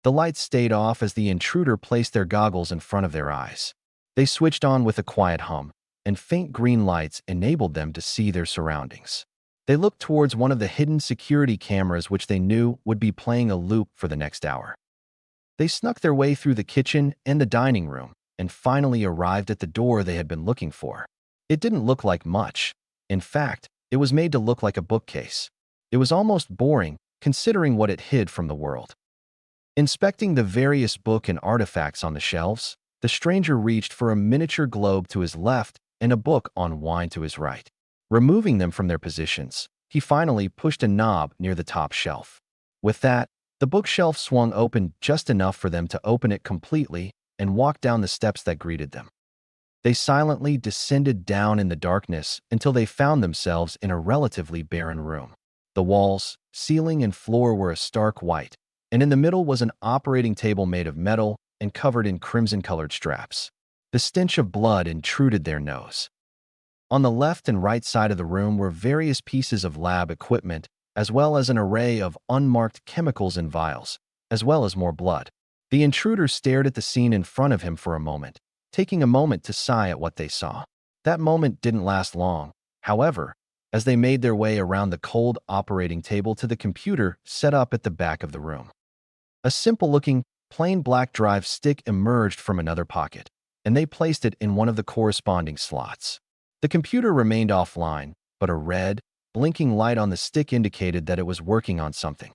The lights stayed off as the intruder placed their goggles in front of their eyes. They switched on with a quiet hum, and faint green lights enabled them to see their surroundings. They looked towards one of the hidden security cameras which they knew would be playing a loop for the next hour. They snuck their way through the kitchen and the dining room and finally arrived at the door they had been looking for. It didn't look like much. In fact, it was made to look like a bookcase. It was almost boring, considering what it hid from the world. Inspecting the various book and artifacts on the shelves, the stranger reached for a miniature globe to his left and a book on wine to his right. Removing them from their positions, he finally pushed a knob near the top shelf. With that, the bookshelf swung open just enough for them to open it completely and walk down the steps that greeted them. They silently descended down in the darkness until they found themselves in a relatively barren room. The walls, ceiling, and floor were a stark white, and in the middle was an operating table made of metal and covered in crimson-colored straps. The stench of blood intruded their nose. On the left and right side of the room were various pieces of lab equipment, as well as an array of unmarked chemicals in vials, as well as more blood. The intruder stared at the scene in front of him for a moment, taking a moment to sigh at what they saw. That moment didn't last long, however, as they made their way around the cold operating table to the computer set up at the back of the room. A simple-looking, plain black drive stick emerged from another pocket, and they placed it in one of the corresponding slots. The computer remained offline, but a red, blinking light on the stick indicated that it was working on something.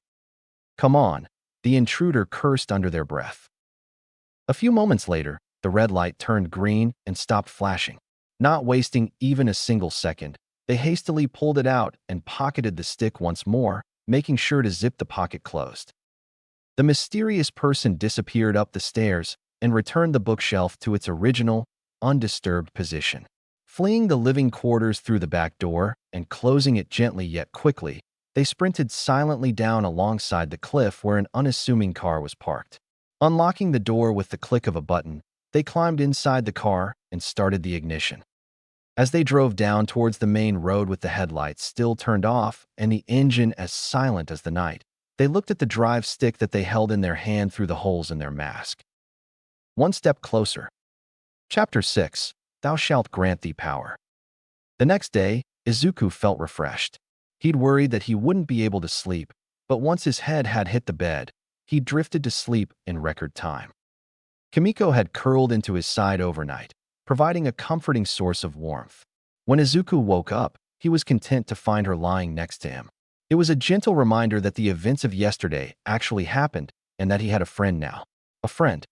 "Come on," the intruder cursed under their breath. A few moments later, the red light turned green and stopped flashing. Not wasting even a single second, they hastily pulled it out and pocketed the stick once more, making sure to zip the pocket closed. The mysterious person disappeared up the stairs and returned the bookshelf to its original, undisturbed position. Fleeing the living quarters through the back door and closing it gently yet quickly, they sprinted silently down alongside the cliff where an unassuming car was parked. Unlocking the door with the click of a button, they climbed inside the car and started the ignition. As they drove down towards the main road with the headlights still turned off and the engine as silent as the night, they looked at the drive stick that they held in their hand through the holes in their mask. One step closer. Chapter 6. Thou shalt grant thee power. The next day, Izuku felt refreshed. He'd worried that he wouldn't be able to sleep, but once his head had hit the bed, he drifted to sleep in record time. Kimiko had curled into his side overnight, providing a comforting source of warmth. When Izuku woke up, he was content to find her lying next to him. It was a gentle reminder that the events of yesterday actually happened and that he had a friend now. A friend.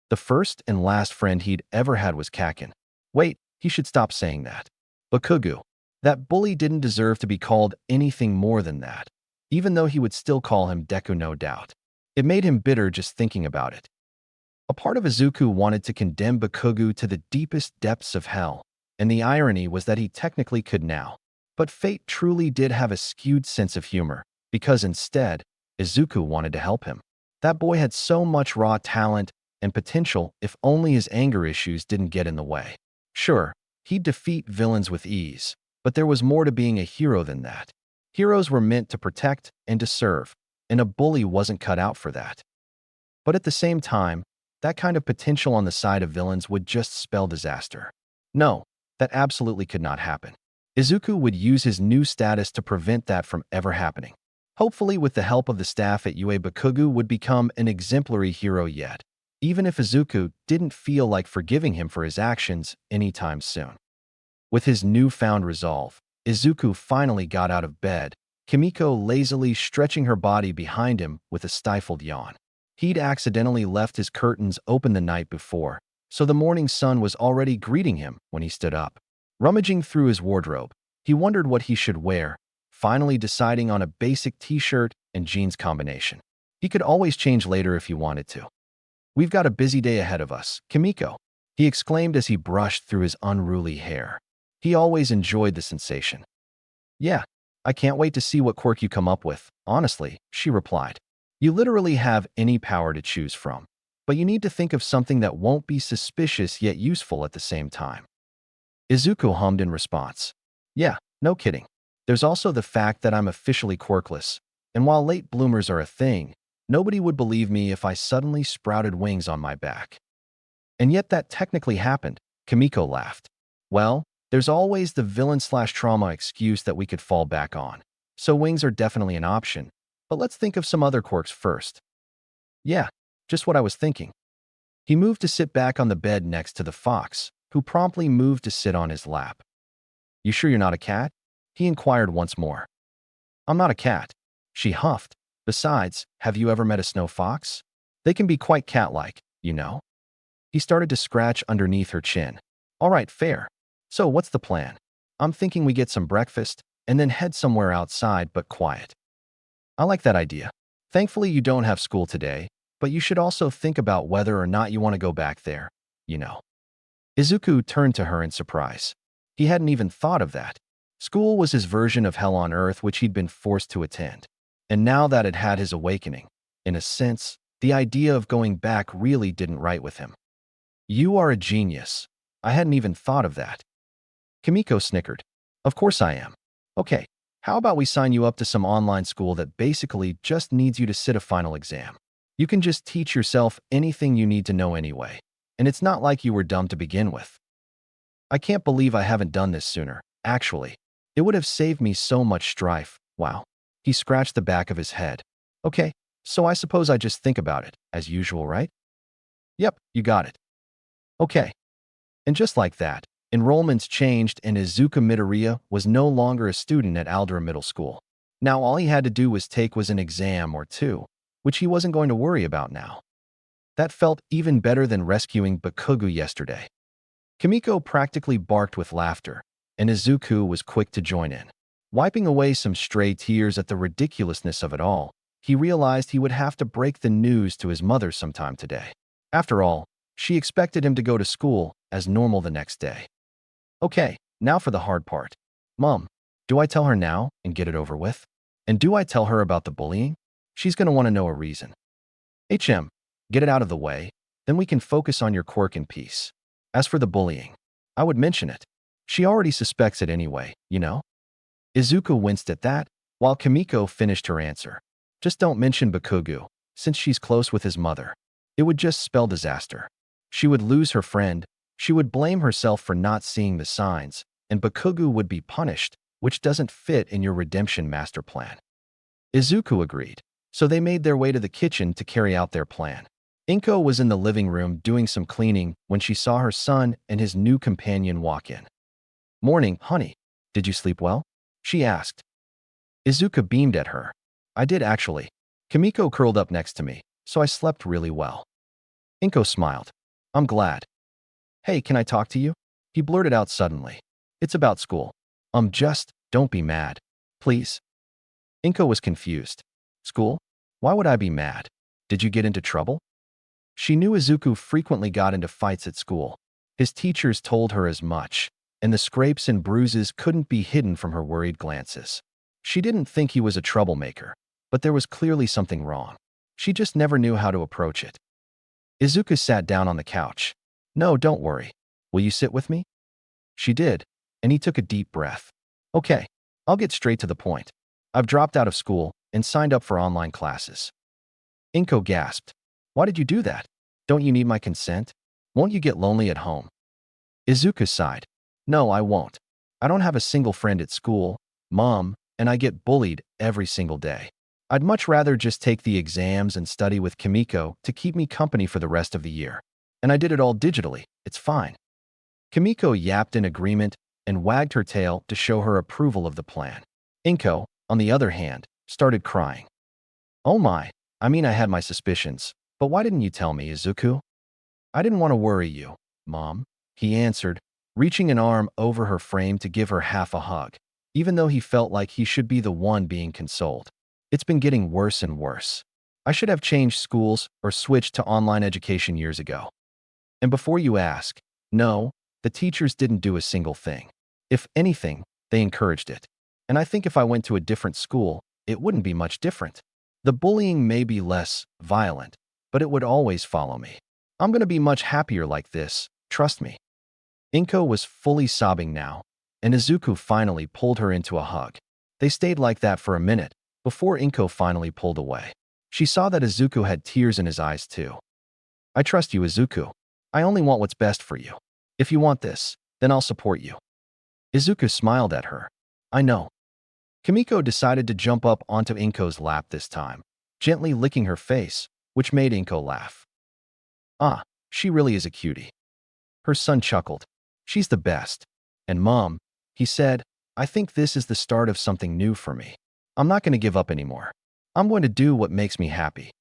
The first and last friend he'd ever had was Kakin. Wait, he should stop saying that. Bakugu. That bully didn't deserve to be called anything more than that, even though he would still call him Deku no doubt. It made him bitter just thinking about it. A part of Izuku wanted to condemn Bakugu to the deepest depths of hell, and the irony was that he technically could now. But fate truly did have a skewed sense of humor, because instead, Izuku wanted to help him. That boy had so much raw talent and potential if only his anger issues didn't get in the way. Sure, he'd defeat villains with ease, but there was more to being a hero than that. Heroes were meant to protect and to serve, and a bully wasn't cut out for that. But at the same time, that kind of potential on the side of villains would just spell disaster. No, that absolutely could not happen. Izuku would use his new status to prevent that from ever happening. Hopefully, with the help of the staff at UA, Bakugu would become an exemplary hero yet, even if Izuku didn't feel like forgiving him for his actions anytime soon. With his newfound resolve, Izuku finally got out of bed, Kimiko lazily stretching her body behind him with a stifled yawn. He'd accidentally left his curtains open the night before, so the morning sun was already greeting him when he stood up. Rummaging through his wardrobe, he wondered what he should wear, finally deciding on a basic t-shirt and jeans combination. He could always change later if he wanted to. "We've got a busy day ahead of us, Kimiko," he exclaimed as he brushed through his unruly hair. He always enjoyed the sensation. "Yeah, I can't wait to see what quirk you come up with, honestly," she replied. "You literally have any power to choose from, but you need to think of something that won't be suspicious yet useful at the same time." Izuku hummed in response. "Yeah, no kidding. There's also the fact that I'm officially quirkless, and while late bloomers are a thing, nobody would believe me if I suddenly sprouted wings on my back." "And yet that technically happened," Kimiko laughed. "Well, there's always the villain/trauma excuse that we could fall back on, so wings are definitely an option, but let's think of some other quirks first." "Yeah, just what I was thinking." He moved to sit back on the bed next to the fox, who promptly moved to sit on his lap. "You sure you're not a cat?" he inquired once more. "I'm not a cat," she huffed. "Besides, have you ever met a snow fox? They can be quite cat-like, you know." He started to scratch underneath her chin. "All right, fair. So what's the plan? I'm thinking we get some breakfast and then head somewhere outside but quiet." "I like that idea. Thankfully, you don't have school today, but you should also think about whether or not you want to go back there, you know." Izuku turned to her in surprise. He hadn't even thought of that. School was his version of hell on earth which he'd been forced to attend. And now that it had his awakening, in a sense, the idea of going back really didn't right with him. You are a genius. I hadn't even thought of that. Kimiko snickered. Of course I am. Okay, how about we sign you up to some online school that basically just needs you to sit a final exam? You can just teach yourself anything you need to know anyway. And it's not like you were dumb to begin with. I can't believe I haven't done this sooner, actually. It would have saved me so much strife. Wow. He scratched the back of his head. Okay, so I suppose I just think about it, as usual, right? Yep, you got it. Okay. And just like that, enrollments changed and Izuku Midoriya was no longer a student at Aldera Middle School. Now all he had to do was take an exam or two, which he wasn't going to worry about now. That felt even better than rescuing Bakugo yesterday. Kimiko practically barked with laughter, and Izuku was quick to join in. Wiping away some stray tears at the ridiculousness of it all, he realized he would have to break the news to his mother sometime today. After all, she expected him to go to school as normal the next day. Okay, now for the hard part. Mom, do I tell her now and get it over with? And do I tell her about the bullying? She's going to want to know a reason. Get it out of the way, then we can focus on your quirk in peace. As for the bullying, I would mention it. She already suspects it anyway, you know? Izuku winced at that, while Kimiko finished her answer. Just don't mention Bakugo, since she's close with his mother. It would just spell disaster. She would lose her friend, she would blame herself for not seeing the signs, and Bakugo would be punished, which doesn't fit in your redemption master plan. Izuku agreed, so they made their way to the kitchen to carry out their plan. Inko was in the living room doing some cleaning when she saw her son and his new companion walk in. Morning, honey. Did you sleep well? She asked. Izuku beamed at her. I did actually. Kimiko curled up next to me, so I slept really well. Inko smiled. I'm glad. Hey, can I talk to you? He blurted out suddenly. It's about school. Don't be mad. Please. Inko was confused. School? Why would I be mad? Did you get into trouble? She knew Izuku frequently got into fights at school. His teachers told her as much, and the scrapes and bruises couldn't be hidden from her worried glances. She didn't think he was a troublemaker, but there was clearly something wrong. She just never knew how to approach it. Izuku sat down on the couch. No, don't worry. Will you sit with me? She did, and he took a deep breath. Okay, I'll get straight to the point. I've dropped out of school and signed up for online classes. Inko gasped. Why did you do that? Don't you need my consent? Won't you get lonely at home? Izuku sighed. No, I won't. I don't have a single friend at school, Mom, and I get bullied every single day. I'd much rather just take the exams and study with Kimiko to keep me company for the rest of the year. And I did it all digitally. It's fine. Kimiko yapped in agreement and wagged her tail to show her approval of the plan. Inko, on the other hand, started crying. Oh my, I had my suspicions, but why didn't you tell me, Izuku? I didn't want to worry you, Mom, he answered, reaching an arm over her frame to give her half a hug, even though he felt like he should be the one being consoled. It's been getting worse and worse. I should have changed schools or switched to online education years ago. And before you ask, no, the teachers didn't do a single thing. If anything, they encouraged it. And I think if I went to a different school, it wouldn't be much different. The bullying may be less violent, but it would always follow me. I'm going to be much happier like this, trust me. Inko was fully sobbing now, and Izuku finally pulled her into a hug. They stayed like that for a minute, before Inko finally pulled away. She saw that Izuku had tears in his eyes too. I trust you, Izuku. I only want what's best for you. If you want this, then I'll support you. Izuku smiled at her. I know. Kimiko decided to jump up onto Inko's lap this time, gently licking her face, which made Inko laugh. Ah, she really is a cutie. Her son chuckled. She's the best. And Mom, he said, I think this is the start of something new for me. I'm not going to give up anymore. I'm going to do what makes me happy.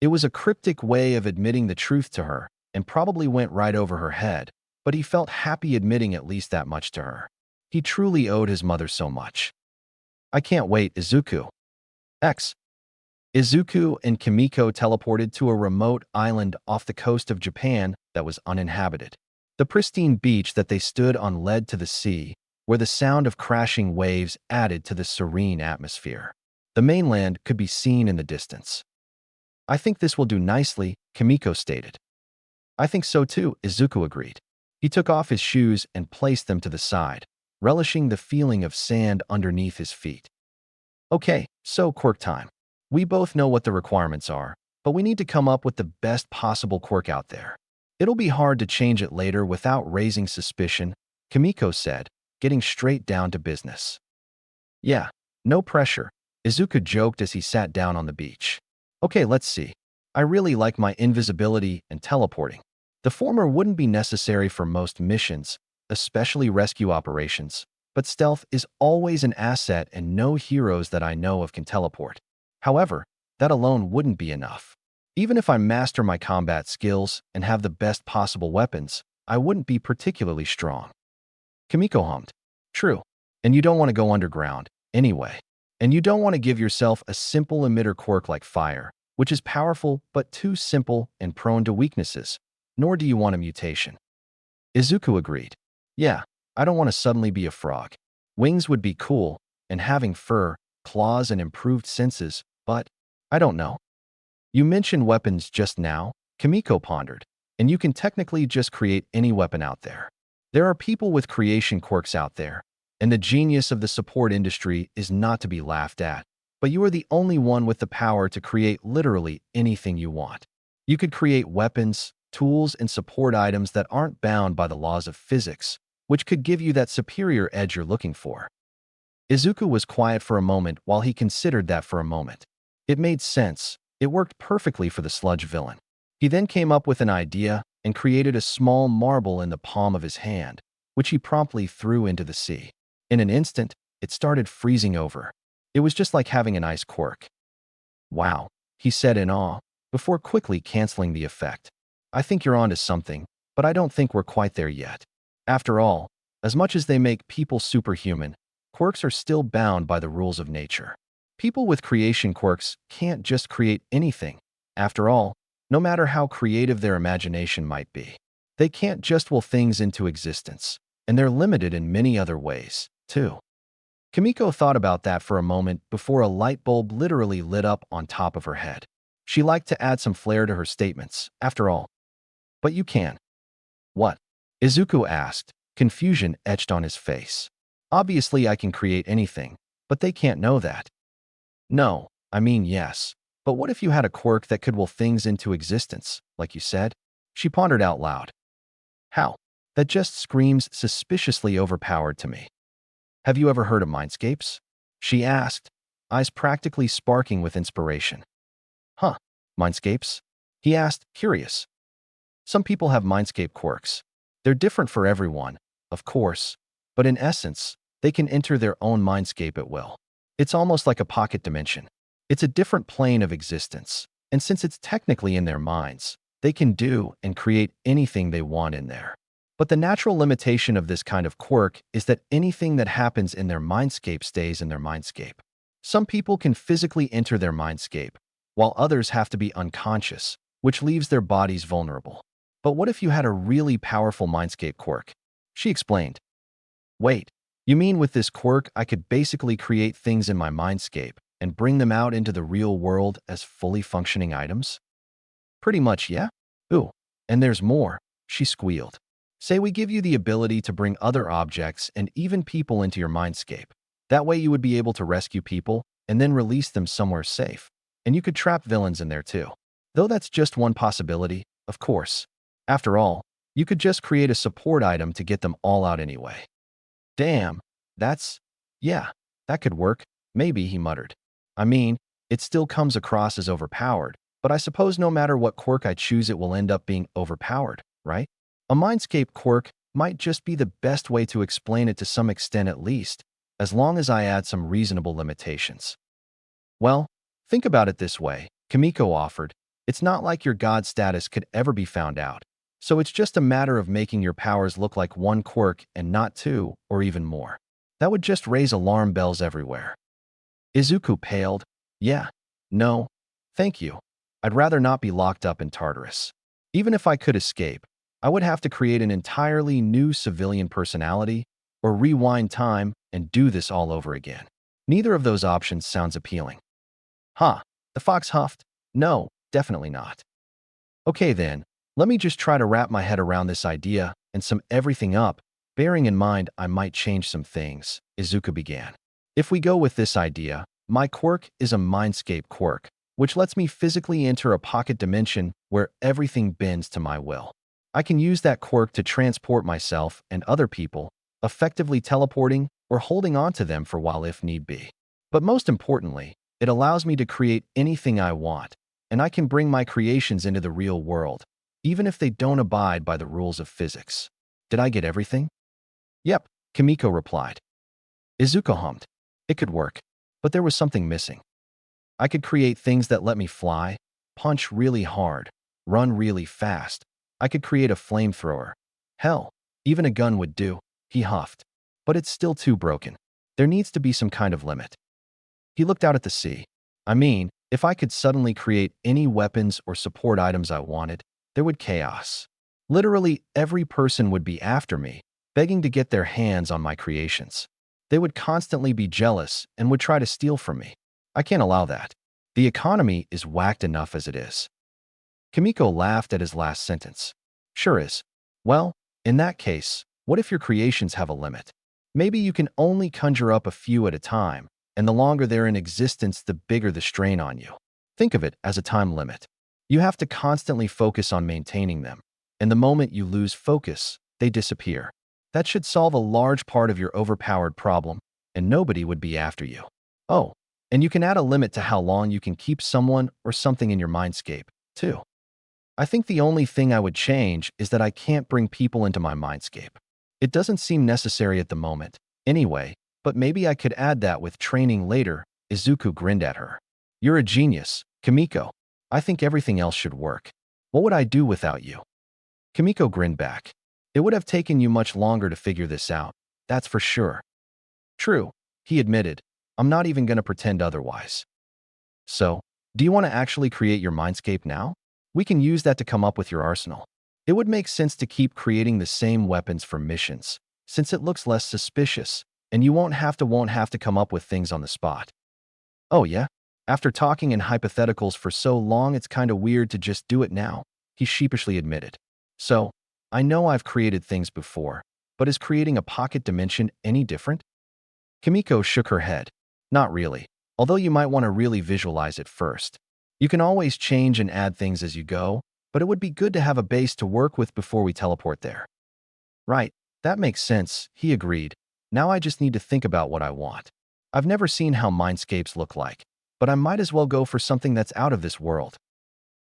It was a cryptic way of admitting the truth to her and probably went right over her head, but he felt happy admitting at least that much to her. He truly owed his mother so much. I can't wait, Izuku. Izuku and Kimiko teleported to a remote island off the coast of Japan that was uninhabited. The pristine beach that they stood on led to the sea, where the sound of crashing waves added to the serene atmosphere. The mainland could be seen in the distance. "I think this will do nicely," Kimiko stated. "I think so too," Izuku agreed. He took off his shoes and placed them to the side, relishing the feeling of sand underneath his feet. "Okay, so quirk time. We both know what the requirements are, but we need to come up with the best possible quirk out there. It'll be hard to change it later without raising suspicion," Kimiko said, getting straight down to business. "Yeah, no pressure," Izuku joked as he sat down on the beach. "Okay, let's see. I really like my invisibility and teleporting. The former wouldn't be necessary for most missions, especially rescue operations, but stealth is always an asset and no heroes that I know of can teleport. However, that alone wouldn't be enough. Even if I master my combat skills and have the best possible weapons, I wouldn't be particularly strong." Kimiko hummed. "True. And you don't want to go underground, anyway. And you don't want to give yourself a simple emitter quirk like fire, which is powerful but too simple and prone to weaknesses. Nor do you want a mutation." Izuku agreed. "Yeah, I don't want to suddenly be a frog. Wings would be cool, and having fur, claws, and improved senses, but I don't know." "You mentioned weapons just now," Kimiko pondered, "and you can technically just create any weapon out there. There are people with creation quirks out there, and the genius of the support industry is not to be laughed at, but you are the only one with the power to create literally anything you want. You could create weapons, tools, and support items that aren't bound by the laws of physics, which could give you that superior edge you're looking for." Izuku was quiet for a moment while he considered that for a moment. It made sense. It worked perfectly for the sludge villain. He then came up with an idea and created a small marble in the palm of his hand, which he promptly threw into the sea. In an instant, it started freezing over. It was just like having an ice quirk. "Wow," he said in awe, before quickly canceling the effect. "I think you're onto something, but I don't think we're quite there yet. After all, as much as they make people superhuman, quirks are still bound by the rules of nature. People with creation quirks can't just create anything. After all, no matter how creative their imagination might be, they can't just will things into existence, and they're limited in many other ways, too." Kimiko thought about that for a moment before a light bulb literally lit up on top of her head. She liked to add some flair to her statements, after all. "But you can." "What?" Izuku asked, confusion etched on his face. "Obviously I can create anything, but they can't know that." "No, I mean yes. But what if you had a quirk that could will things into existence, like you said?" She pondered out loud. "How?" "That just screams suspiciously overpowered to me." "Have you ever heard of mindscapes?" she asked, eyes practically sparking with inspiration. "Huh, mindscapes?" he asked, curious. "Some people have mindscape quirks. They're different for everyone, of course, but in essence, they can enter their own mindscape at will. It's almost like a pocket dimension. It's a different plane of existence, and since it's technically in their minds, they can do and create anything they want in there. But the natural limitation of this kind of quirk is that anything that happens in their mindscape stays in their mindscape. Some people can physically enter their mindscape, while others have to be unconscious, which leaves their bodies vulnerable. But what if you had a really powerful mindscape quirk?" She explained. "Wait, you mean with this quirk I could basically create things in my mindscape and bring them out into the real world as fully functioning items?" "Pretty much, yeah." "Ooh, and there's more," she squealed. "Say we give you the ability to bring other objects and even people into your mindscape. That way you would be able to rescue people and then release them somewhere safe. And you could trap villains in there too. Though that's just one possibility, of course. After all, you could just create a support item to get them all out anyway." "Damn, yeah, that could work, maybe," he muttered. "I mean, it still comes across as overpowered, but I suppose no matter what quirk I choose it will end up being overpowered, right? A mindscape quirk might just be the best way to explain it to some extent at least, as long as I add some reasonable limitations." "Well, think about it this way," Kimiko offered. "It's not like your god status could ever be found out. So it's just a matter of making your powers look like one quirk and not two or even more. That would just raise alarm bells everywhere." Izuku paled. "Yeah, no, thank you. I'd rather not be locked up in Tartarus. Even if I could escape, I would have to create an entirely new civilian personality, or rewind time and do this all over again? Neither of those options sounds appealing. Huh, the fox huffed. No, definitely not. Okay then, let me just try to wrap my head around this idea and sum everything up, bearing in mind I might change some things, Izuku began. If we go with this idea, my quirk is a mindscape quirk, which lets me physically enter a pocket dimension where everything bends to my will. I can use that quirk to transport myself and other people, effectively teleporting or holding on to them for a while if need be. But most importantly, it allows me to create anything I want, and I can bring my creations into the real world, even if they don't abide by the rules of physics. Did I get everything? Yep, Kimiko replied. Izuku hummed. It could work, but there was something missing. I could create things that let me fly, punch really hard, run really fast. I could create a flamethrower. Hell, even a gun would do, he huffed. But it's still too broken. There needs to be some kind of limit. He looked out at the sea. I mean, if I could suddenly create any weapons or support items I wanted, there would chaos. Literally every person would be after me, begging to get their hands on my creations. They would constantly be jealous and would try to steal from me. I can't allow that. The economy is whacked enough as it is. Kimiko laughed at his last sentence. Sure is. Well, in that case, what if your creations have a limit? Maybe you can only conjure up a few at a time, and the longer they're in existence, the bigger the strain on you. Think of it as a time limit. You have to constantly focus on maintaining them, and the moment you lose focus, they disappear. That should solve a large part of your overpowered problem, and nobody would be after you. Oh, and you can add a limit to how long you can keep someone or something in your mindscape, too. I think the only thing I would change is that I can't bring people into my mindscape. It doesn't seem necessary at the moment, anyway, but maybe I could add that with training later. Izuku grinned at her. You're a genius, Kimiko. I think everything else should work. What would I do without you? Kimiko grinned back. It would have taken you much longer to figure this out, that's for sure. True, he admitted. I'm not even going to pretend otherwise. So, do you want to actually create your mindscape now? We can use that to come up with your arsenal. It would make sense to keep creating the same weapons for missions, since it looks less suspicious, and you won't have to come up with things on the spot. Oh yeah? After talking in hypotheticals for so long, it's kinda weird to just do it now, he sheepishly admitted. So, I know I've created things before, but is creating a pocket dimension any different? Kimiko shook her head. Not really, although you might want to really visualize it first. You can always change and add things as you go, but it would be good to have a base to work with before we teleport there. Right, that makes sense, he agreed. Now I just need to think about what I want. I've never seen how mindscapes look like, but I might as well go for something that's out of this world.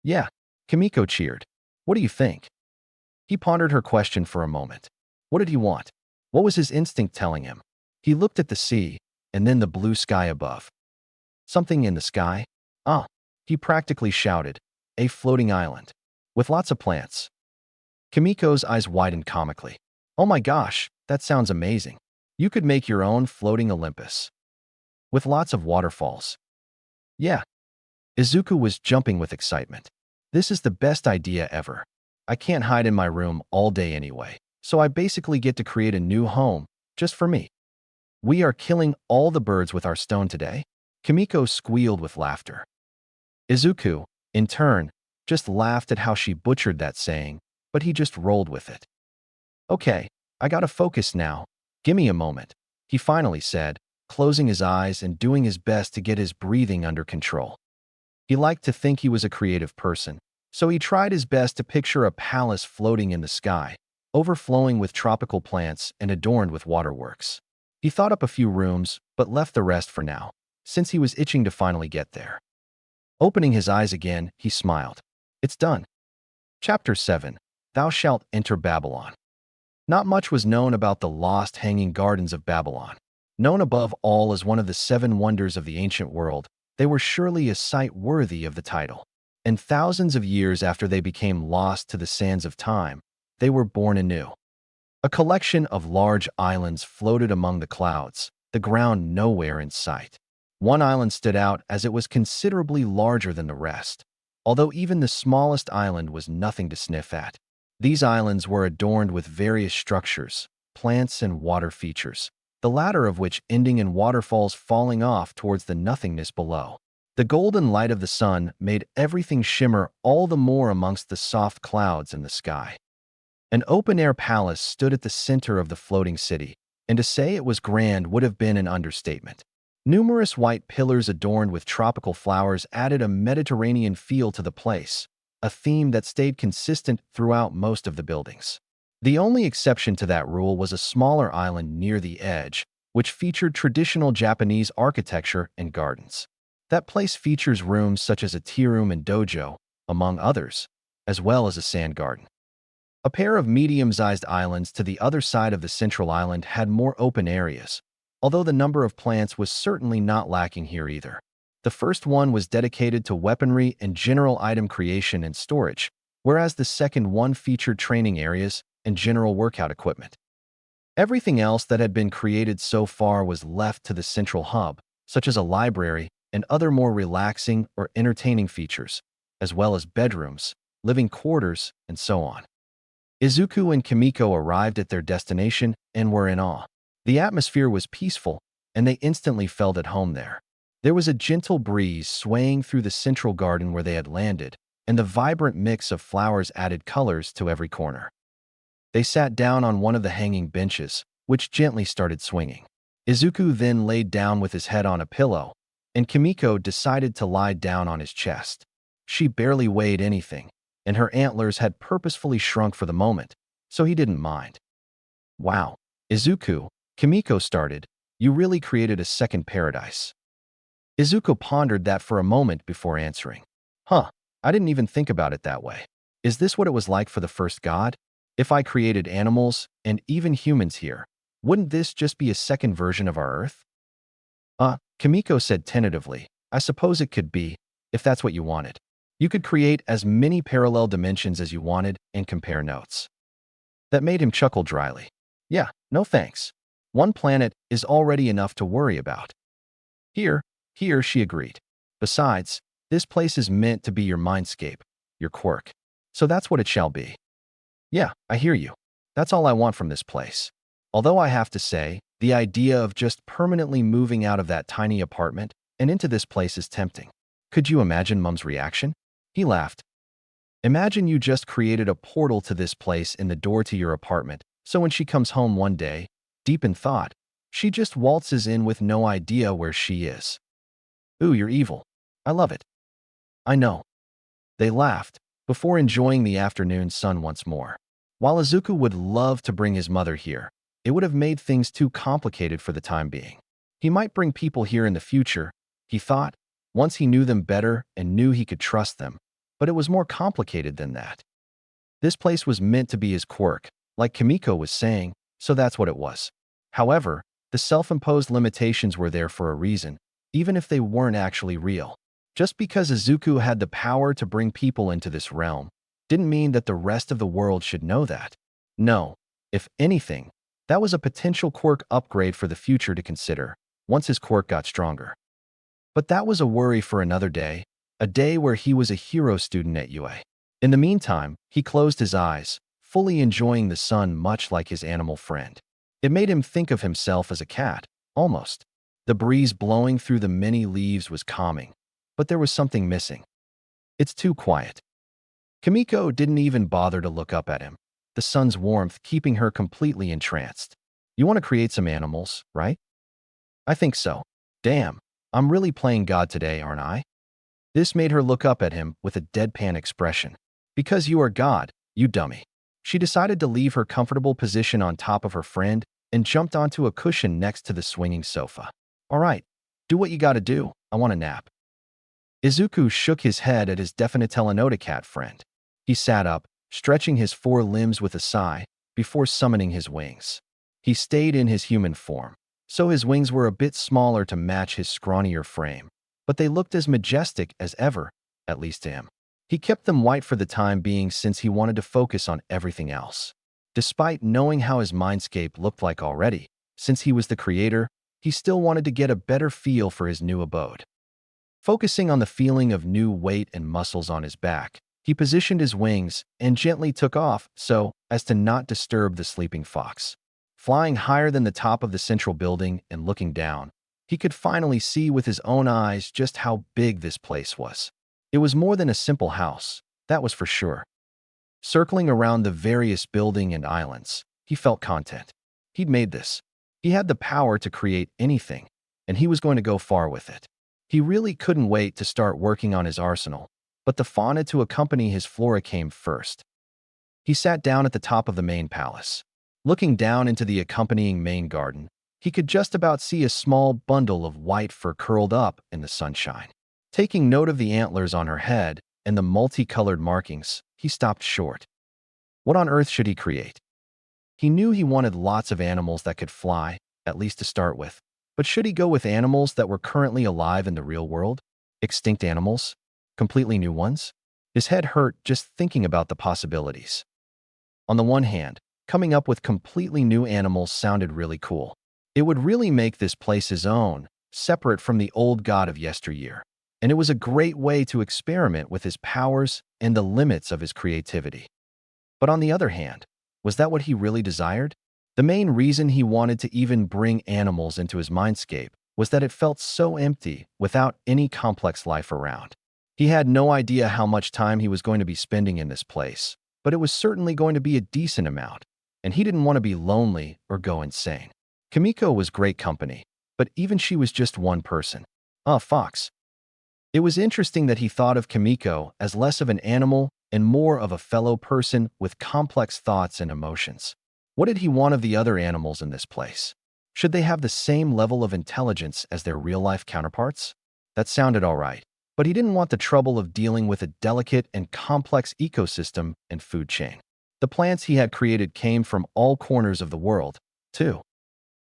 Yeah, Kimiko cheered. What do you think? He pondered her question for a moment. What did he want? What was his instinct telling him? He looked at the sea, and then the blue sky above. Something in the sky? Ah, he practically shouted. A floating island. With lots of plants. Kimiko's eyes widened comically. Oh my gosh, that sounds amazing. You could make your own floating Olympus. With lots of waterfalls. Yeah. Izuku was jumping with excitement. This is the best idea ever. I can't hide in my room all day anyway, so I basically get to create a new home, just for me. We are killing all the birds with our stone today? Kimiko squealed with laughter. Izuku, in turn, just laughed at how she butchered that saying, but he just rolled with it. Okay, I gotta focus now. Gimme a moment, he finally said, closing his eyes and doing his best to get his breathing under control. He liked to think he was a creative person, so he tried his best to picture a palace floating in the sky, overflowing with tropical plants and adorned with waterworks. He thought up a few rooms, but left the rest for now, since he was itching to finally get there. Opening his eyes again, he smiled. It's done. Chapter 7. Thou shalt enter Babylon. Not much was known about the lost hanging gardens of Babylon. Known above all as one of the 7 wonders of the ancient world, they were surely a sight worthy of the title. And thousands of years after they became lost to the sands of time, they were born anew. A collection of large islands floated among the clouds, the ground nowhere in sight. One island stood out as it was considerably larger than the rest, although even the smallest island was nothing to sniff at. These islands were adorned with various structures, plants and water features, the latter of which ending in waterfalls falling off towards the nothingness below. The golden light of the sun made everything shimmer all the more amongst the soft clouds in the sky. An open-air palace stood at the center of the floating city, and to say it was grand would have been an understatement. Numerous white pillars adorned with tropical flowers added a Mediterranean feel to the place, a theme that stayed consistent throughout most of the buildings. The only exception to that rule was a smaller island near the edge, which featured traditional Japanese architecture and gardens. That place features rooms such as a tea room and dojo, among others, as well as a sand garden. A pair of medium-sized islands to the other side of the central island had more open areas, although the number of plants was certainly not lacking here either. The first one was dedicated to weaponry and general item creation and storage, whereas the second one featured training areas and general workout equipment. Everything else that had been created so far was left to the central hub, such as a library and other more relaxing or entertaining features, as well as bedrooms, living quarters, and so on. Izuku and Kimiko arrived at their destination and were in awe. The atmosphere was peaceful, and they instantly felt at home there. There was a gentle breeze swaying through the central garden where they had landed, and the vibrant mix of flowers added colors to every corner. They sat down on one of the hanging benches, which gently started swinging. Izuku then laid down with his head on a pillow, and Kimiko decided to lie down on his chest. She barely weighed anything, and her antlers had purposefully shrunk for the moment, so he didn't mind. "Wow, Izuku," Kimiko started, "you really created a second paradise." Izuku pondered that for a moment before answering. I didn't even think about it that way. Is this what it was like for the first god? If I created animals, and even humans here, wouldn't this just be a second version of our Earth?" Kimiko said tentatively, "I suppose it could be, if that's what you wanted. You could create as many parallel dimensions as you wanted and compare notes." That made him chuckle dryly. "Yeah, no thanks. One planet is already enough to worry about." Here, she agreed. "Besides, this place is meant to be your mindscape, your quirk. So that's what it shall be." "Yeah, I hear you. That's all I want from this place. Although I have to say, the idea of just permanently moving out of that tiny apartment and into this place is tempting. Could you imagine Mum's reaction?" He laughed. "Imagine you just created a portal to this place in the door to your apartment, so when she comes home one day, deep in thought, she just waltzes in with no idea where she is." "Ooh, you're evil. I love it." "I know." They laughed, before enjoying the afternoon sun once more. While Izuku would love to bring his mother here, it would have made things too complicated for the time being. He might bring people here in the future, he thought, once he knew them better and knew he could trust them, but it was more complicated than that. This place was meant to be his quirk, like Kimiko was saying, so that's what it was. However, the self-imposed limitations were there for a reason, even if they weren't actually real. Just because Izuku had the power to bring people into this realm, didn't mean that the rest of the world should know that. No, if anything, that was a potential quirk upgrade for the future to consider, once his quirk got stronger. But that was a worry for another day, a day where he was a hero student at UA. In the meantime, he closed his eyes, fully enjoying the sun much like his animal friend. It made him think of himself as a cat, almost. The breeze blowing through the many leaves was calming, but there was something missing. It's too quiet. Kimiko didn't even bother to look up at him, the sun's warmth keeping her completely entranced. "You want to create some animals, right?" "I think so. Damn, I'm really playing God today, aren't I?" This made her look up at him with a deadpan expression. "Because you are God, you dummy." She decided to leave her comfortable position on top of her friend and jumped onto a cushion next to the swinging sofa. "All right, do what you gotta do. I want a nap." Izuku shook his head at his Definitellanoda cat friend. He sat up, stretching his four limbs with a sigh, before summoning his wings. He stayed in his human form, so his wings were a bit smaller to match his scrawnier frame, but they looked as majestic as ever, at least to him. He kept them white for the time being since he wanted to focus on everything else. Despite knowing how his mindscape looked like already, since he was the creator, he still wanted to get a better feel for his new abode. Focusing on the feeling of new weight and muscles on his back, he positioned his wings and gently took off so as to not disturb the sleeping fox. Flying higher than the top of the central building and looking down, he could finally see with his own eyes just how big this place was. It was more than a simple house, that was for sure. Circling around the various buildings and islands, he felt content. He'd made this. He had the power to create anything, and he was going to go far with it. He really couldn't wait to start working on his arsenal, but the fauna to accompany his flora came first. He sat down at the top of the main palace. Looking down into the accompanying main garden, he could just about see a small bundle of white fur curled up in the sunshine. Taking note of the antlers on her head and the multicolored markings, he stopped short. What on earth should he create? He knew he wanted lots of animals that could fly, at least to start with. But should he go with animals that were currently alive in the real world? Extinct animals? Completely new ones? His head hurt just thinking about the possibilities. On the one hand, coming up with completely new animals sounded really cool. It would really make this place his own, separate from the old god of yesteryear. And it was a great way to experiment with his powers and the limits of his creativity. But on the other hand, was that what he really desired? The main reason he wanted to even bring animals into his mindscape was that it felt so empty without any complex life around. He had no idea how much time he was going to be spending in this place, but it was certainly going to be a decent amount, and he didn't want to be lonely or go insane. Kimiko was great company, but even she was just one person. Fox. It was interesting that he thought of Kimiko as less of an animal and more of a fellow person with complex thoughts and emotions. What did he want of the other animals in this place? Should they have the same level of intelligence as their real-life counterparts? That sounded all right, but he didn't want the trouble of dealing with a delicate and complex ecosystem and food chain. The plants he had created came from all corners of the world, too.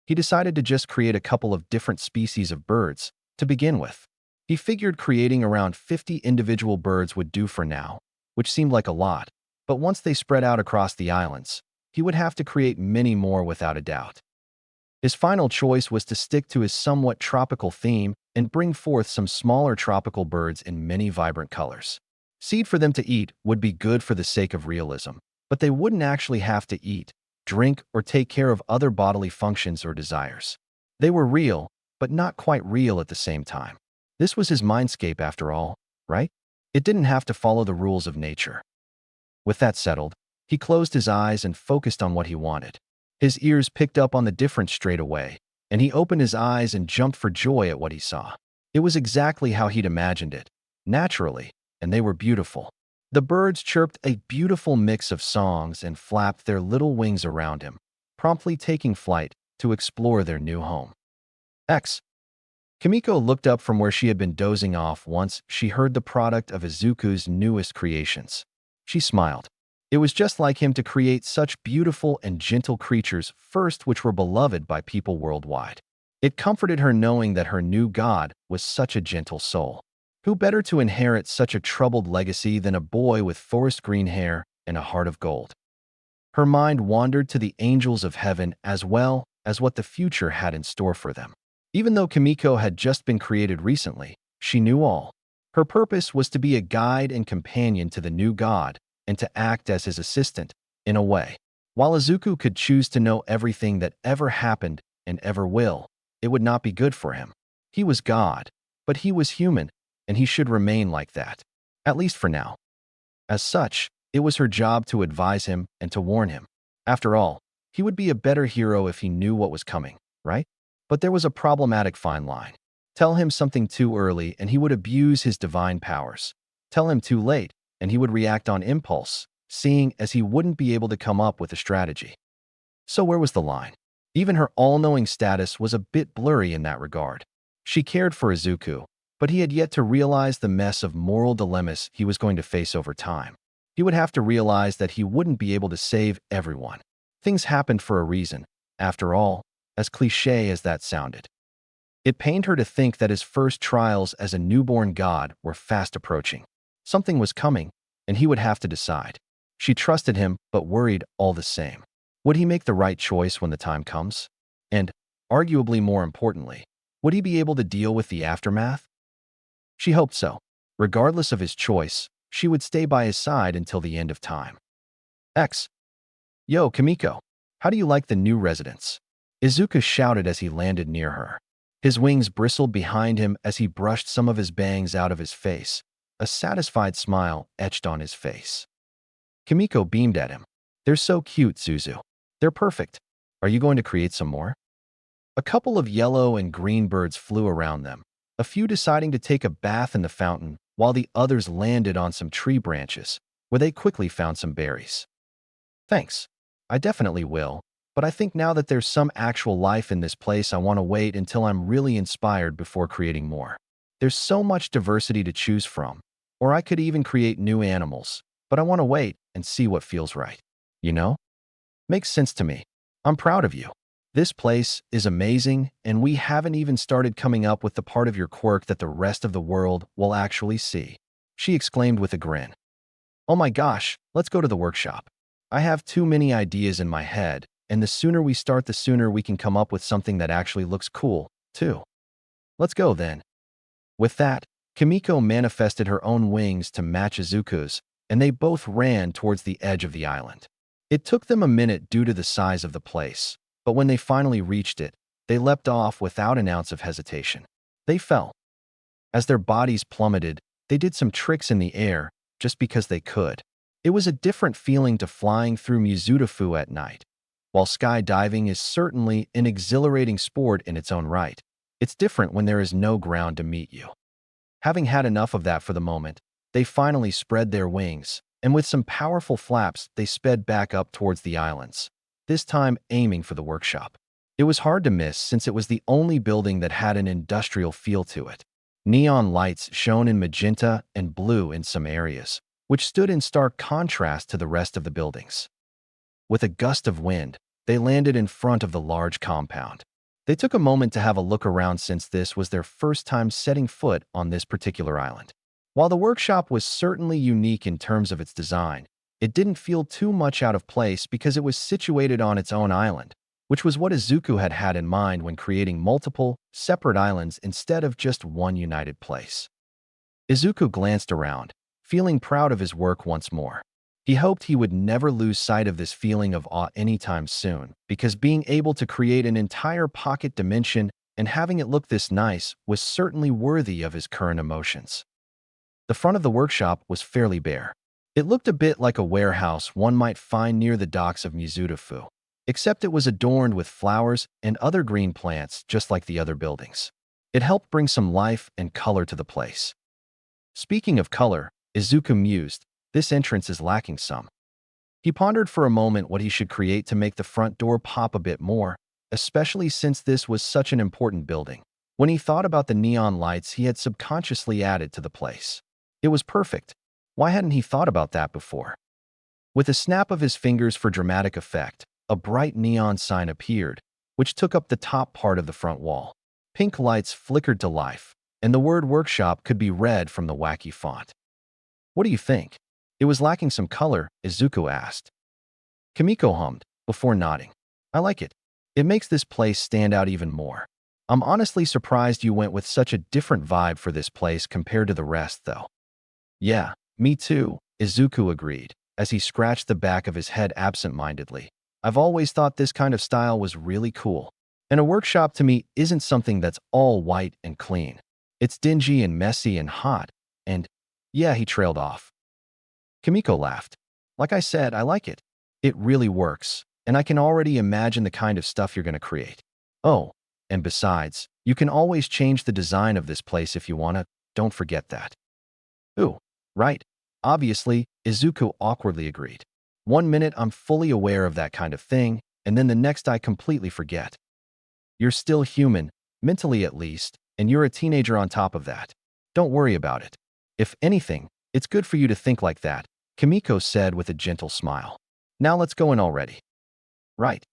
He decided to just create a couple of different species of birds to begin with. He figured creating around 50 individual birds would do for now, which seemed like a lot, but once they spread out across the islands, he would have to create many more without a doubt. His final choice was to stick to his somewhat tropical theme and bring forth some smaller tropical birds in many vibrant colors. Seed for them to eat would be good for the sake of realism, but they wouldn't actually have to eat, drink, or take care of other bodily functions or desires. They were real, but not quite real at the same time. This was his mindscape after all, right? It didn't have to follow the rules of nature. With that settled, he closed his eyes and focused on what he wanted. His ears picked up on the difference straight away, and he opened his eyes and jumped for joy at what he saw. It was exactly how he'd imagined it, naturally, and they were beautiful. The birds chirped a beautiful mix of songs and flapped their little wings around him, promptly taking flight to explore their new home. Kimiko looked up from where she had been dozing off once she heard the product of Izuku's newest creations. She smiled. It was just like him to create such beautiful and gentle creatures first which were beloved by people worldwide. It comforted her knowing that her new god was such a gentle soul. Who better to inherit such a troubled legacy than a boy with forest green hair and a heart of gold? Her mind wandered to the angels of heaven as well as what the future had in store for them. Even though Kimiko had just been created recently, she knew all. Her purpose was to be a guide and companion to the new god and to act as his assistant, in a way. While Izuku could choose to know everything that ever happened and ever will, it would not be good for him. He was God, but he was human, and he should remain like that, at least for now. As such, it was her job to advise him and to warn him. After all, he would be a better hero if he knew what was coming, right? But there was a problematic fine line. Tell him something too early and he would abuse his divine powers. Tell him too late and he would react on impulse, seeing as he wouldn't be able to come up with a strategy. So where was the line? Even her all-knowing status was a bit blurry in that regard. She cared for Izuku, but he had yet to realize the mess of moral dilemmas he was going to face over time. He would have to realize that he wouldn't be able to save everyone. Things happened for a reason, after all, as cliché as that sounded. It pained her to think that his first trials as a newborn god were fast approaching. Something was coming, and he would have to decide. She trusted him, but worried all the same. Would he make the right choice when the time comes? And, arguably more importantly, would he be able to deal with the aftermath? She hoped so. Regardless of his choice, she would stay by his side until the end of time. Yo, Kimiko. How do you like the new residence? Izuku shouted as he landed near her. His wings bristled behind him as he brushed some of his bangs out of his face. A satisfied smile etched on his face. Kimiko beamed at him. They're so cute, Zuzu. They're perfect. Are you going to create some more? A couple of yellow and green birds flew around them, a few deciding to take a bath in the fountain, while the others landed on some tree branches, where they quickly found some berries. Thanks. I definitely will, but I think now that there's some actual life in this place, I want to wait until I'm really inspired before creating more. There's so much diversity to choose from, or I could even create new animals, but I want to wait and see what feels right. You know? Makes sense to me. I'm proud of you. This place is amazing, and we haven't even started coming up with the part of your quirk that the rest of the world will actually see. She exclaimed with a grin. Oh my gosh, let's go to the workshop. I have too many ideas in my head, and the sooner we start, the sooner we can come up with something that actually looks cool, too. Let's go then. With that, Kimiko manifested her own wings to match Izuku's, and they both ran towards the edge of the island. It took them a minute due to the size of the place, but when they finally reached it, they leapt off without an ounce of hesitation. They fell. As their bodies plummeted, they did some tricks in the air just because they could. It was a different feeling to flying through Mizutofu at night. While skydiving is certainly an exhilarating sport in its own right, it's different when there is no ground to meet you. Having had enough of that for the moment, they finally spread their wings, and with some powerful flaps, they sped back up towards the islands, this time aiming for the workshop. It was hard to miss since it was the only building that had an industrial feel to it. Neon lights shone in magenta and blue in some areas, which stood in stark contrast to the rest of the buildings. With a gust of wind, they landed in front of the large compound. They took a moment to have a look around since this was their first time setting foot on this particular island. While the workshop was certainly unique in terms of its design, it didn't feel too much out of place because it was situated on its own island, which was what Izuku had had in mind when creating multiple, separate islands instead of just one united place. Izuku glanced around, feeling proud of his work once more. He hoped he would never lose sight of this feeling of awe anytime soon, because being able to create an entire pocket dimension and having it look this nice was certainly worthy of his current emotions. The front of the workshop was fairly bare. It looked a bit like a warehouse one might find near the docks of Mizutofu, except it was adorned with flowers and other green plants just like the other buildings. It helped bring some life and color to the place. Speaking of color, Izuku mused, this entrance is lacking some. He pondered for a moment what he should create to make the front door pop a bit more, especially since this was such an important building. When he thought about the neon lights he had subconsciously added to the place, it was perfect. Why hadn't he thought about that before? With a snap of his fingers for dramatic effect, a bright neon sign appeared, which took up the top part of the front wall. Pink lights flickered to life, and the word workshop could be read from the wacky font. What do you think? It was lacking some color, Izuku asked. Kimiko hummed, before nodding. I like it. It makes this place stand out even more. I'm honestly surprised you went with such a different vibe for this place compared to the rest, though. Yeah, me too, Izuku agreed, as he scratched the back of his head absent-mindedly. I've always thought this kind of style was really cool. And a workshop to me isn't something that's all white and clean. It's dingy and messy and hot, and yeah, he trailed off. Kimiko laughed. Like I said, I like it. It really works, and I can already imagine the kind of stuff you're going to create. Oh, and besides, you can always change the design of this place if you wanna, don't forget that. Ooh, right. Obviously, Izuku awkwardly agreed. 1 minute I'm fully aware of that kind of thing, and then the next I completely forget. You're still human, mentally at least, and you're a teenager on top of that. Don't worry about it. If anything, it's good for you to think like that, Kimiko said with a gentle smile. Now let's go in already. Right.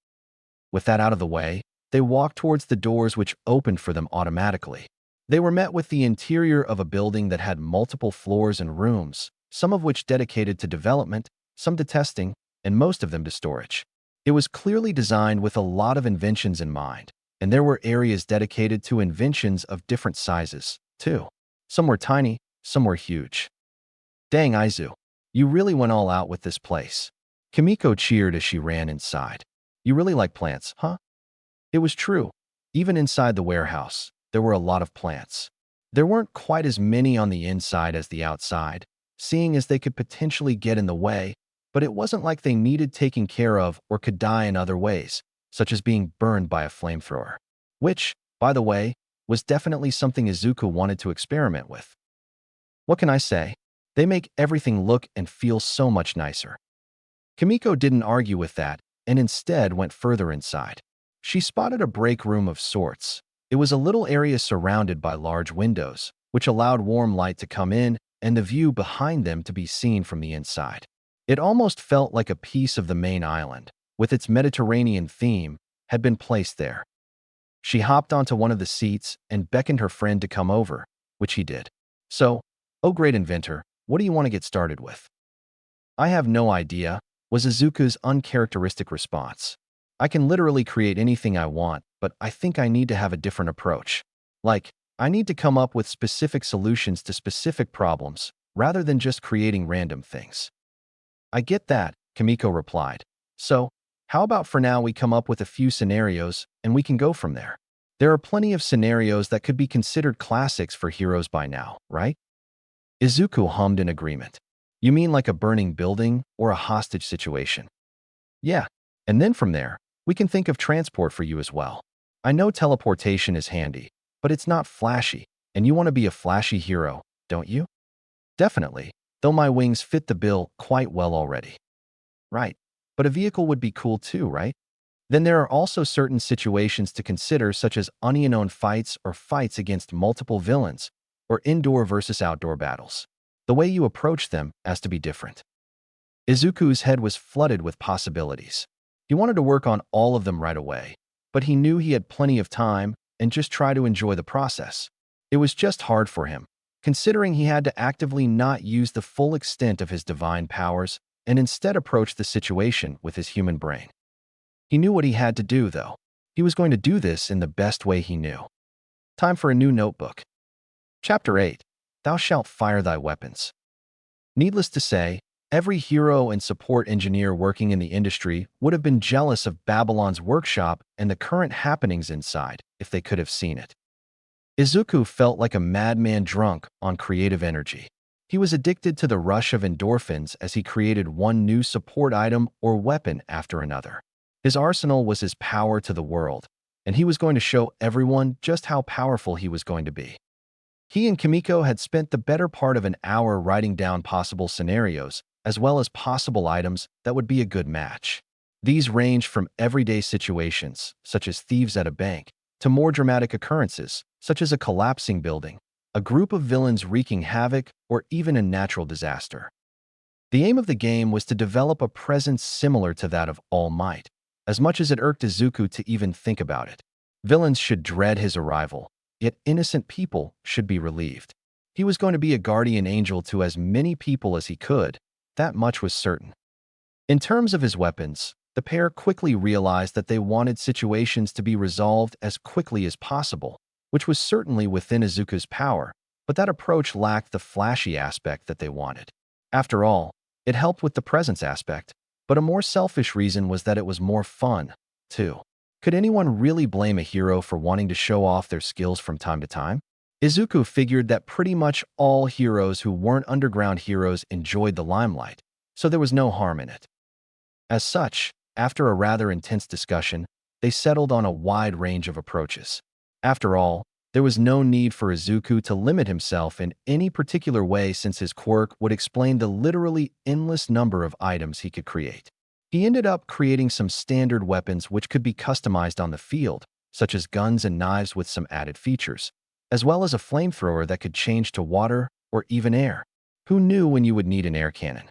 With that out of the way, they walked towards the doors which opened for them automatically. They were met with the interior of a building that had multiple floors and rooms, some of which dedicated to development, some to testing, and most of them to storage. It was clearly designed with a lot of inventions in mind, and there were areas dedicated to inventions of different sizes, too. Some were tiny, some were huge. Dang, Izu, you really went all out with this place. Kimiko cheered as she ran inside. You really like plants, huh? It was true. Even inside the warehouse, there were a lot of plants. There weren't quite as many on the inside as the outside, seeing as they could potentially get in the way, but it wasn't like they needed taking care of or could die in other ways, such as being burned by a flamethrower. Which, by the way, was definitely something Izuku wanted to experiment with. What can I say? They make everything look and feel so much nicer. Kimiko didn't argue with that and instead went further inside. She spotted a break room of sorts. It was a little area surrounded by large windows, which allowed warm light to come in and the view behind them to be seen from the inside. It almost felt like a piece of the main island, with its Mediterranean theme, had been placed there. She hopped onto one of the seats and beckoned her friend to come over, which he did. So, oh great inventor, what do you want to get started with? I have no idea, was Izuku's uncharacteristic response. I can literally create anything I want, but I think I need to have a different approach. Like, I need to come up with specific solutions to specific problems, rather than just creating random things. I get that, Kimiko replied. So, how about for now we come up with a few scenarios, and we can go from there. There are plenty of scenarios that could be considered classics for heroes by now, right? Izuku hummed in agreement. You mean like a burning building or a hostage situation? Yeah, and then from there, we can think of transport for you as well. I know teleportation is handy, but it's not flashy, and you want to be a flashy hero, don't you? Definitely, though my wings fit the bill quite well already. Right, but a vehicle would be cool too, right? Then there are also certain situations to consider such as unknown fights or fights against multiple villains, or indoor versus outdoor battles. The way you approach them has to be different. Izuku's head was flooded with possibilities. He wanted to work on all of them right away, but he knew he had plenty of time and just try to enjoy the process. It was just hard for him, considering he had to actively not use the full extent of his divine powers and instead approach the situation with his human brain. He knew what he had to do, though. He was going to do this in the best way he knew. Time for a new notebook. Chapter 8. Thou shalt fire thy weapons. Needless to say, every hero and support engineer working in the industry would have been jealous of Babylon's workshop and the current happenings inside if they could have seen it. Izuku felt like a madman drunk on creative energy. He was addicted to the rush of endorphins as he created one new support item or weapon after another. His arsenal was his power to the world, and he was going to show everyone just how powerful he was going to be. He and Kimiko had spent the better part of an hour writing down possible scenarios, as well as possible items that would be a good match. These ranged from everyday situations, such as thieves at a bank, to more dramatic occurrences, such as a collapsing building, a group of villains wreaking havoc, or even a natural disaster. The aim of the game was to develop a presence similar to that of All Might, as much as it irked Izuku to even think about it. Villains should dread his arrival, yet innocent people should be relieved. He was going to be a guardian angel to as many people as he could, that much was certain. In terms of his weapons, the pair quickly realized that they wanted situations to be resolved as quickly as possible, which was certainly within Izuku's power, but that approach lacked the flashy aspect that they wanted. After all, it helped with the presence aspect, but a more selfish reason was that it was more fun, too. Could anyone really blame a hero for wanting to show off their skills from time to time? Izuku figured that pretty much all heroes who weren't underground heroes enjoyed the limelight, so there was no harm in it. As such, after a rather intense discussion, they settled on a wide range of approaches. After all, there was no need for Izuku to limit himself in any particular way since his quirk would explain the literally endless number of items he could create. He ended up creating some standard weapons which could be customized on the field, such as guns and knives with some added features, as well as a flamethrower that could change to water or even air. Who knew when you would need an air cannon?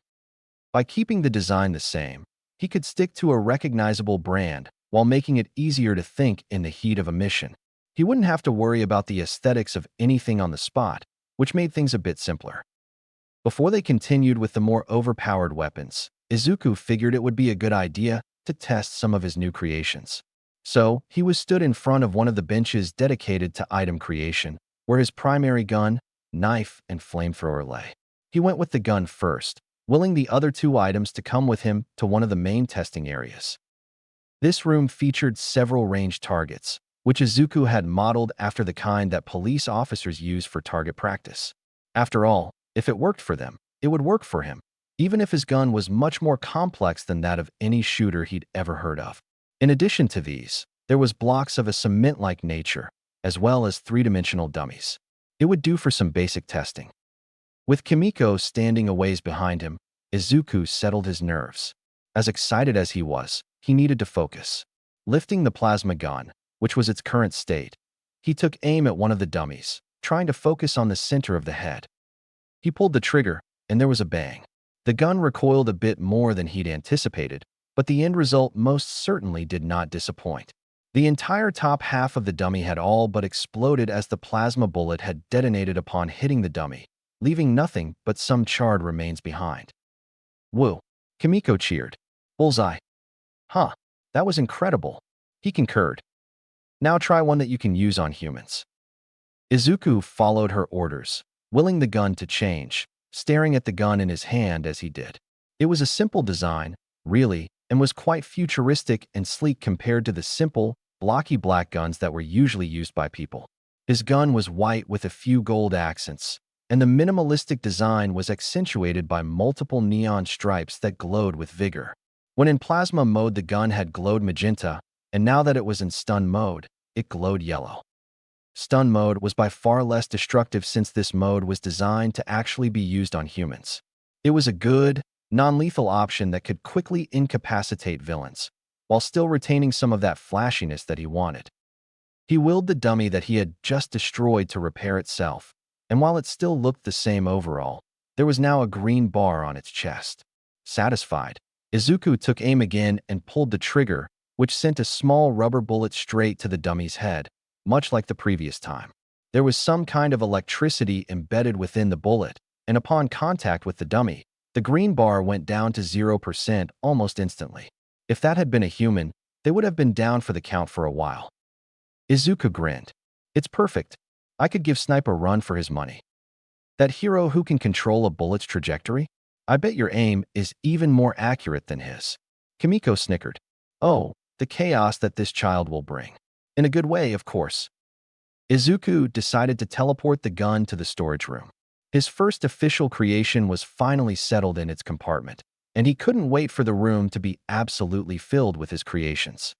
By keeping the design the same, he could stick to a recognizable brand while making it easier to think in the heat of a mission. He wouldn't have to worry about the aesthetics of anything on the spot, which made things a bit simpler. Before they continued with the more overpowered weapons, Izuku figured it would be a good idea to test some of his new creations. So, he was stood in front of one of the benches dedicated to item creation, where his primary gun, knife, and flamethrower lay. He went with the gun first, willing the other two items to come with him to one of the main testing areas. This room featured several ranged targets, which Izuku had modeled after the kind that police officers use for target practice. After all, if it worked for them, it would work for him, even if his gun was much more complex than that of any shooter he'd ever heard of. In addition to these, there was blocks of a cement-like nature, as well as three-dimensional dummies. It would do for some basic testing. With Kimiko standing a ways behind him, Izuku settled his nerves. As excited as he was, he needed to focus. Lifting the plasma gun, which was its current state, he took aim at one of the dummies, trying to focus on the center of the head. He pulled the trigger, and there was a bang. The gun recoiled a bit more than he'd anticipated, but the end result most certainly did not disappoint. The entire top half of the dummy had all but exploded as the plasma bullet had detonated upon hitting the dummy, leaving nothing but some charred remains behind. Woo! Kimiko cheered. Bullseye. Huh, that was incredible, he concurred. Now try one that you can use on humans. Izuku followed her orders, willing the gun to change, staring at the gun in his hand as he did. It was a simple design, really, and was quite futuristic and sleek compared to the simple, blocky black guns that were usually used by people. His gun was white with a few gold accents, and the minimalistic design was accentuated by multiple neon stripes that glowed with vigor. When in plasma mode, the gun had glowed magenta, and now that it was in stun mode, it glowed yellow. Stun mode was by far less destructive since this mode was designed to actually be used on humans. It was a good, non-lethal option that could quickly incapacitate villains, while still retaining some of that flashiness that he wanted. He willed the dummy that he had just destroyed to repair itself, and while it still looked the same overall, there was now a green bar on its chest. Satisfied, Izuku took aim again and pulled the trigger, which sent a small rubber bullet straight to the dummy's head, much like the previous time. There was some kind of electricity embedded within the bullet, and upon contact with the dummy, the green bar went down to 0% almost instantly. If that had been a human, they would have been down for the count for a while. Izuku grinned. It's perfect. I could give Snipe a run for his money. That hero who can control a bullet's trajectory? I bet your aim is even more accurate than his. Kimiko snickered. Oh, the chaos that this child will bring. In a good way, of course. Izuku decided to teleport the gun to the storage room. His first official creation was finally settled in its compartment, and he couldn't wait for the room to be absolutely filled with his creations.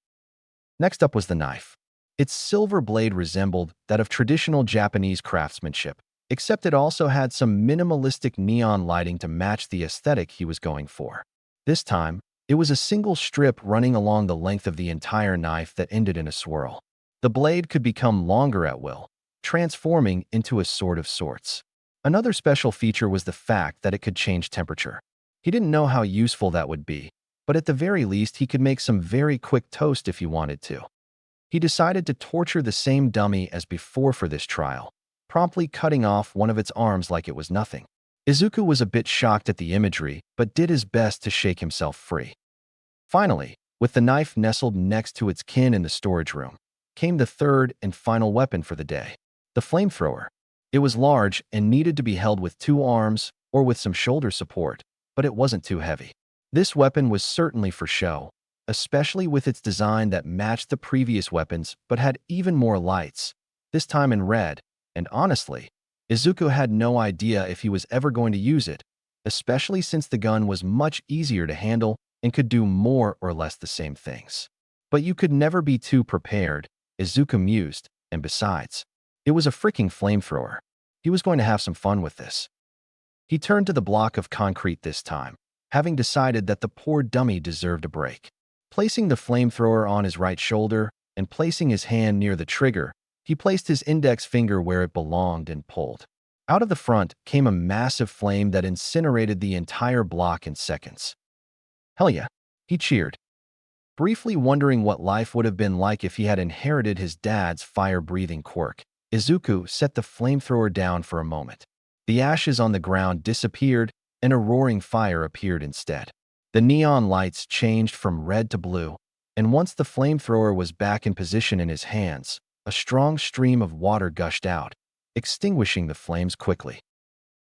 Next up was the knife. Its silver blade resembled that of traditional Japanese craftsmanship, except it also had some minimalistic neon lighting to match the aesthetic he was going for. This time, it was a single strip running along the length of the entire knife that ended in a swirl. The blade could become longer at will, transforming into a sword of sorts. Another special feature was the fact that it could change temperature. He didn't know how useful that would be, but at the very least he could make some very quick toast if he wanted to. He decided to torture the same dummy as before for this trial, promptly cutting off one of its arms like it was nothing. Izuku was a bit shocked at the imagery, but did his best to shake himself free. Finally, with the knife nestled next to its kin in the storage room, came the third and final weapon for the day, the flamethrower. It was large and needed to be held with two arms or with some shoulder support, but it wasn't too heavy. This weapon was certainly for show, especially with its design that matched the previous weapons but had even more lights, this time in red, and honestly, Izuku had no idea if he was ever going to use it, especially since the gun was much easier to handle and could do more or less the same things. But you could never be too prepared, Izuku mused, and besides, it was a freaking flamethrower. He was going to have some fun with this. He turned to the block of concrete this time, having decided that the poor dummy deserved a break. Placing the flamethrower on his right shoulder and placing his hand near the trigger, he placed his index finger where it belonged and pulled. Out of the front came a massive flame that incinerated the entire block in seconds. Hell yeah, he cheered. Briefly wondering what life would have been like if he had inherited his dad's fire-breathing quirk, Izuku set the flamethrower down for a moment. The ashes on the ground disappeared and a roaring fire appeared instead. The neon lights changed from red to blue, and once the flamethrower was back in position in his hands, a strong stream of water gushed out, extinguishing the flames quickly.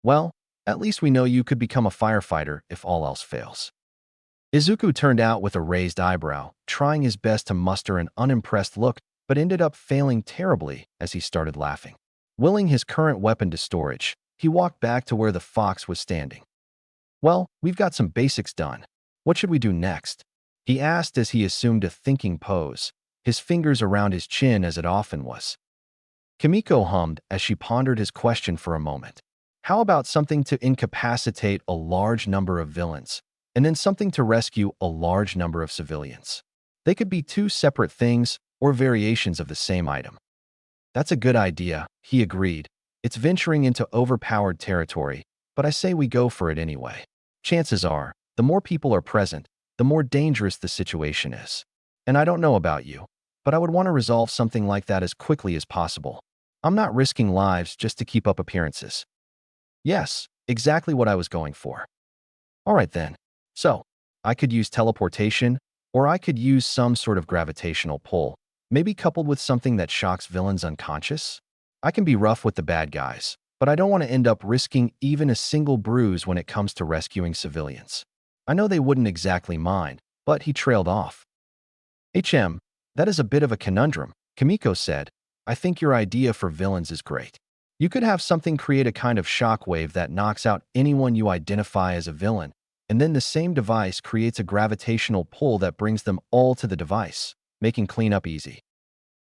Well, at least we know you could become a firefighter if all else fails. Izuku turned out with a raised eyebrow, trying his best to muster an unimpressed look, but ended up failing terribly as he started laughing. Willing his current weapon to storage, he walked back to where the fox was standing. Well, we've got some basics done. What should we do next? He asked as he assumed a thinking pose, his fingers around his chin as it often was. Kimiko hummed as she pondered his question for a moment. How about something to incapacitate a large number of villains, and then something to rescue a large number of civilians? They could be two separate things or variations of the same item. That's a good idea, he agreed. It's venturing into overpowered territory, but I say we go for it anyway. Chances are, the more people are present, the more dangerous the situation is. And I don't know about you, but I would want to resolve something like that as quickly as possible. I'm not risking lives just to keep up appearances. Yes, exactly what I was going for. All right then. So, I could use teleportation, or I could use some sort of gravitational pull, maybe coupled with something that shocks villains unconscious? I can be rough with the bad guys, but I don't want to end up risking even a single bruise when it comes to rescuing civilians. I know they wouldn't exactly mind, but he trailed off. That is a bit of a conundrum, Kimiko said. I think your idea for villains is great. You could have something create a kind of shockwave that knocks out anyone you identify as a villain, and then the same device creates a gravitational pull that brings them all to the device, making cleanup easy.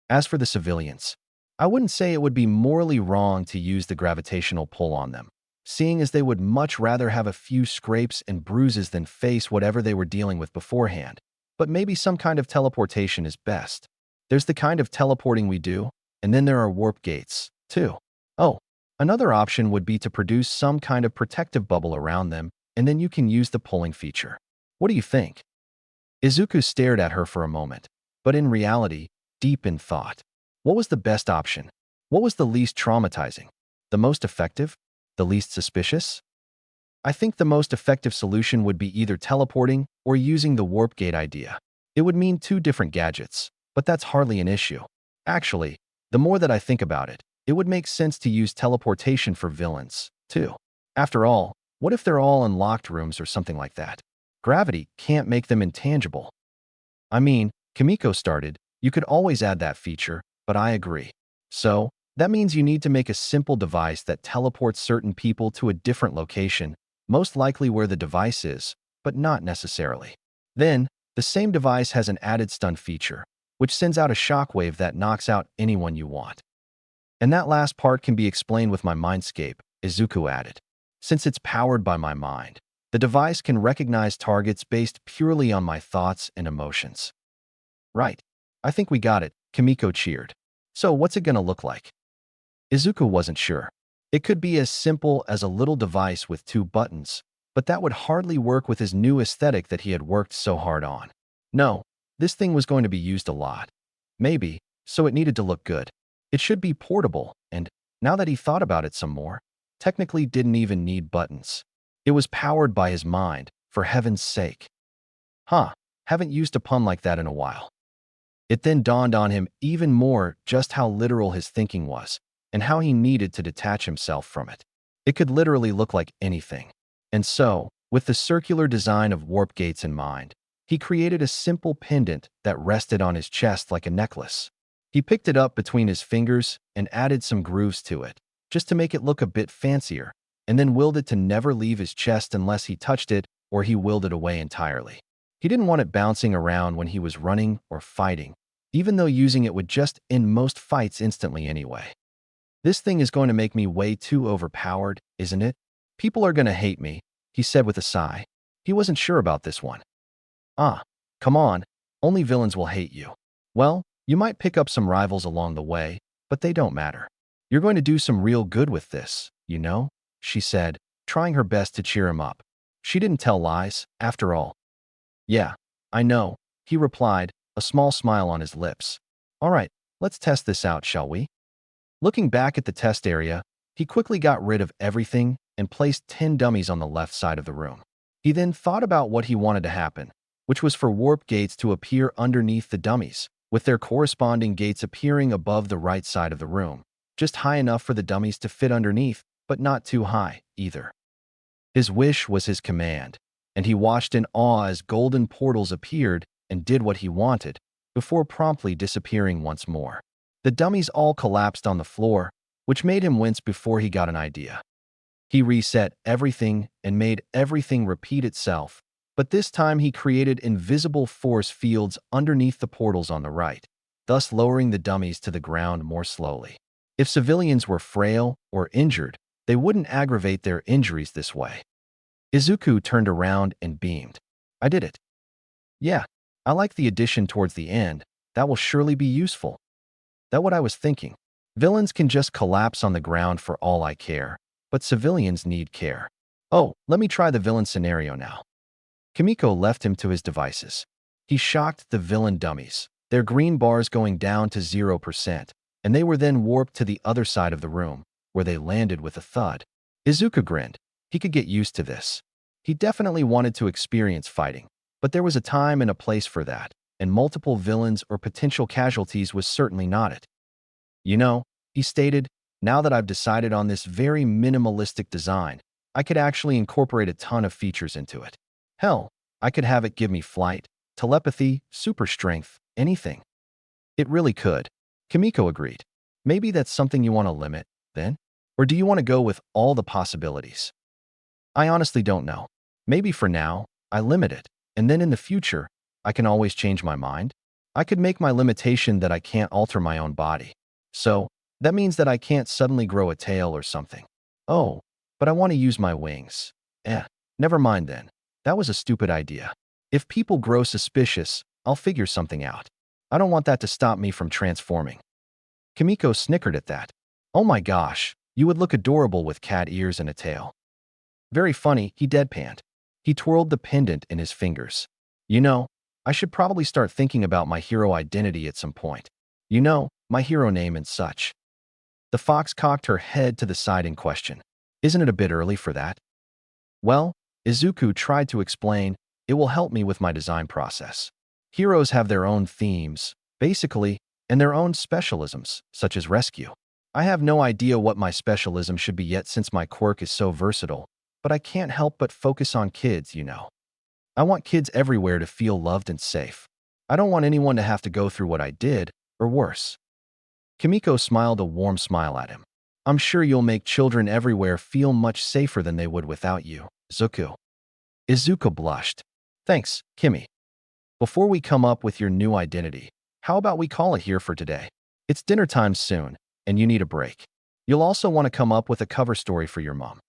As for the civilians, I wouldn't say it would be morally wrong to use the gravitational pull on them, seeing as they would much rather have a few scrapes and bruises than face whatever they were dealing with beforehand. But maybe some kind of teleportation is best. There's the kind of teleporting we do, and then there are warp gates, too. Oh, another option would be to produce some kind of protective bubble around them, and then you can use the pulling feature. What do you think? Izuku stared at her for a moment, but in reality, deep in thought. What was the best option? What was the least traumatizing? The most effective? The least suspicious? I think the most effective solution would be either teleporting or using the warp gate idea. It would mean two different gadgets, but that's hardly an issue. Actually, the more that I think about it, it would make sense to use teleportation for villains, too. After all, what if they're all in locked rooms or something like that? Gravity can't make them intangible. I mean, Kimiko started, you could always add that feature, but I agree. So, that means you need to make a simple device that teleports certain people to a different location, most likely where the device is, but not necessarily. Then, the same device has an added stun feature, which sends out a shockwave that knocks out anyone you want. And that last part can be explained with my mindscape, Izuku added. Since it's powered by my mind, the device can recognize targets based purely on my thoughts and emotions. Right. I think we got it, Kimiko cheered. So what's it gonna look like? Izuku wasn't sure. It could be as simple as a little device with two buttons, but that would hardly work with his new aesthetic that he had worked so hard on. No, this thing was going to be used a lot. Maybe, so it needed to look good. It should be portable, and, now that he thought about it some more, technically didn't even need buttons. It was powered by his mind, for heaven's sake. Haven't used a pun like that in a while. It then dawned on him even more just how literal his thinking was, and how he needed to detach himself from it. It could literally look like anything. And so, with the circular design of warp gates in mind, he created a simple pendant that rested on his chest like a necklace. He picked it up between his fingers and added some grooves to it, just to make it look a bit fancier, and then willed it to never leave his chest unless he touched it or he willed it away entirely. He didn't want it bouncing around when he was running or fighting, even though using it would just end most fights instantly anyway. This thing is going to make me way too overpowered, isn't it? People are going to hate me, he said with a sigh. He wasn't sure about this one. Come on, only villains will hate you. Well, you might pick up some rivals along the way, but they don't matter. You're going to do some real good with this, you know? She said, trying her best to cheer him up. She didn't tell lies, after all. Yeah, I know, he replied, a small smile on his lips. All right, let's test this out, shall we? Looking back at the test area, he quickly got rid of everything and placed 10 dummies on the left side of the room. He then thought about what he wanted to happen, which was for warp gates to appear underneath the dummies, with their corresponding gates appearing above the right side of the room, just high enough for the dummies to fit underneath, but not too high, either. His wish was his command, and he watched in awe as golden portals appeared and did what he wanted, before promptly disappearing once more. The dummies all collapsed on the floor, which made him wince before he got an idea. He reset everything and made everything repeat itself, but this time he created invisible force fields underneath the portals on the right, thus lowering the dummies to the ground more slowly. If civilians were frail or injured, they wouldn't aggravate their injuries this way. Izuku turned around and beamed. I did it. Yeah, I like the addition towards the end. That will surely be useful. That's what I was thinking. Villains can just collapse on the ground for all I care, but civilians need care. Oh, let me try the villain scenario now. Kimiko left him to his devices. He shocked the villain dummies, their green bars going down to 0%, and they were then warped to the other side of the room, where they landed with a thud. Izuku grinned. He could get used to this. He definitely wanted to experience fighting, but there was a time and a place for that, and multiple villains or potential casualties was certainly not it. You know, he stated, now that I've decided on this very minimalistic design, I could actually incorporate a ton of features into it. Hell, I could have it give me flight, telepathy, super strength, anything. It really could. Kimiko agreed. Maybe that's something you want to limit, then? Or do you want to go with all the possibilities? I honestly don't know. Maybe for now, I limit it, and then in the future, I can always change my mind. I could make my limitation that I can't alter my own body. So, that means that I can't suddenly grow a tail or something. Oh, but I want to use my wings. Never mind then. That was a stupid idea. If people grow suspicious, I'll figure something out. I don't want that to stop me from transforming. Kimiko snickered at that. Oh my gosh, you would look adorable with cat ears and a tail. Very funny, he deadpanned. He twirled the pendant in his fingers. You know, I should probably start thinking about my hero identity at some point. You know, my hero name and such. The fox cocked her head to the side in question. Isn't it a bit early for that? Well, Izuku tried to explain, it will help me with my design process. Heroes have their own themes, basically, and their own specialisms, such as rescue. I have no idea what my specialism should be yet since my quirk is so versatile, but I can't help but focus on kids, you know. I want kids everywhere to feel loved and safe. I don't want anyone to have to go through what I did, or worse. Kimiko smiled a warm smile at him. I'm sure you'll make children everywhere feel much safer than they would without you, Izuku. Izuku blushed. Thanks, Kimi. Before we come up with your new identity, how about we call it here for today? It's dinner time soon, and you need a break. You'll also want to come up with a cover story for your mom.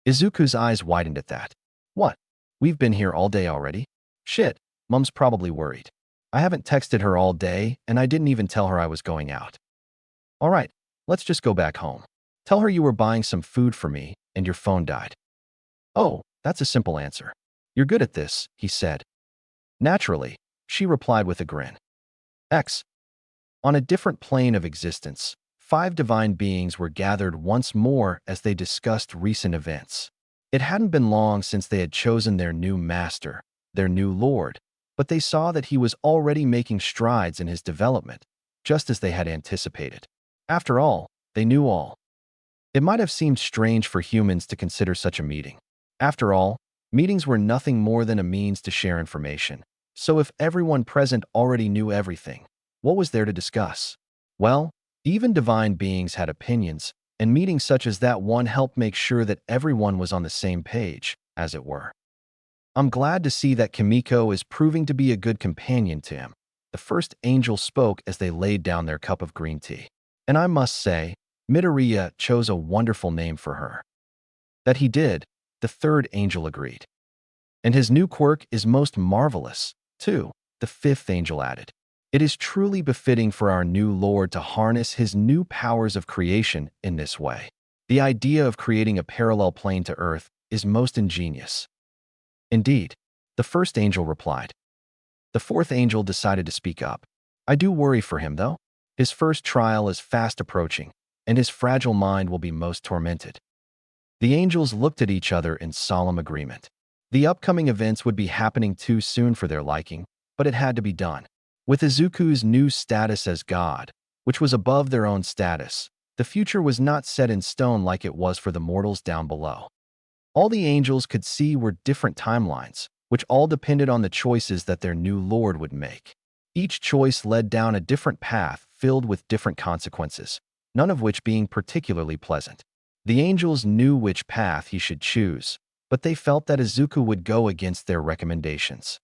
Izuku's eyes widened at that. What? We've been here all day already? Shit, Mom's probably worried. I haven't texted her all day, and I didn't even tell her I was going out. All right, let's just go back home. Tell her you were buying some food for me, and your phone died. Oh, that's a simple answer. You're good at this, he said. Naturally, she replied with a grin. X. On a different plane of existence, 5 divine beings were gathered once more as they discussed recent events. It hadn't been long since they had chosen their new master, their new lord, but they saw that he was already making strides in his development, just as they had anticipated. After all, they knew all. It might have seemed strange for humans to consider such a meeting. After all, meetings were nothing more than a means to share information. So if everyone present already knew everything, what was there to discuss? Well, even divine beings had opinions, and meetings such as that one helped make sure that everyone was on the same page, as it were. I'm glad to see that Kimiko is proving to be a good companion to him. The first angel spoke as they laid down their cup of green tea. And I must say, Midoriya chose a wonderful name for her. That he did, the third angel agreed. And his new quirk is most marvelous, too, the fifth angel added. It is truly befitting for our new lord to harness his new powers of creation in this way. The idea of creating a parallel plane to Earth is most ingenious. Indeed, the first angel replied. The fourth angel decided to speak up. I do worry for him, though. His first trial is fast approaching, and his fragile mind will be most tormented. The angels looked at each other in solemn agreement. The upcoming events would be happening too soon for their liking, but it had to be done. With Izuku's new status as god, which was above their own status, the future was not set in stone like it was for the mortals down below. All the angels could see were different timelines, which all depended on the choices that their new lord would make. Each choice led down a different path filled with different consequences, none of which being particularly pleasant. The angels knew which path he should choose, but they felt that Izuku would go against their recommendations.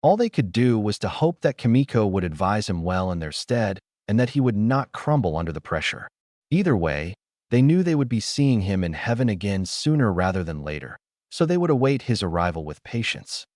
All they could do was to hope that Kimiko would advise him well in their stead and that he would not crumble under the pressure. Either way, they knew they would be seeing him in heaven again sooner rather than later, so they would await his arrival with patience.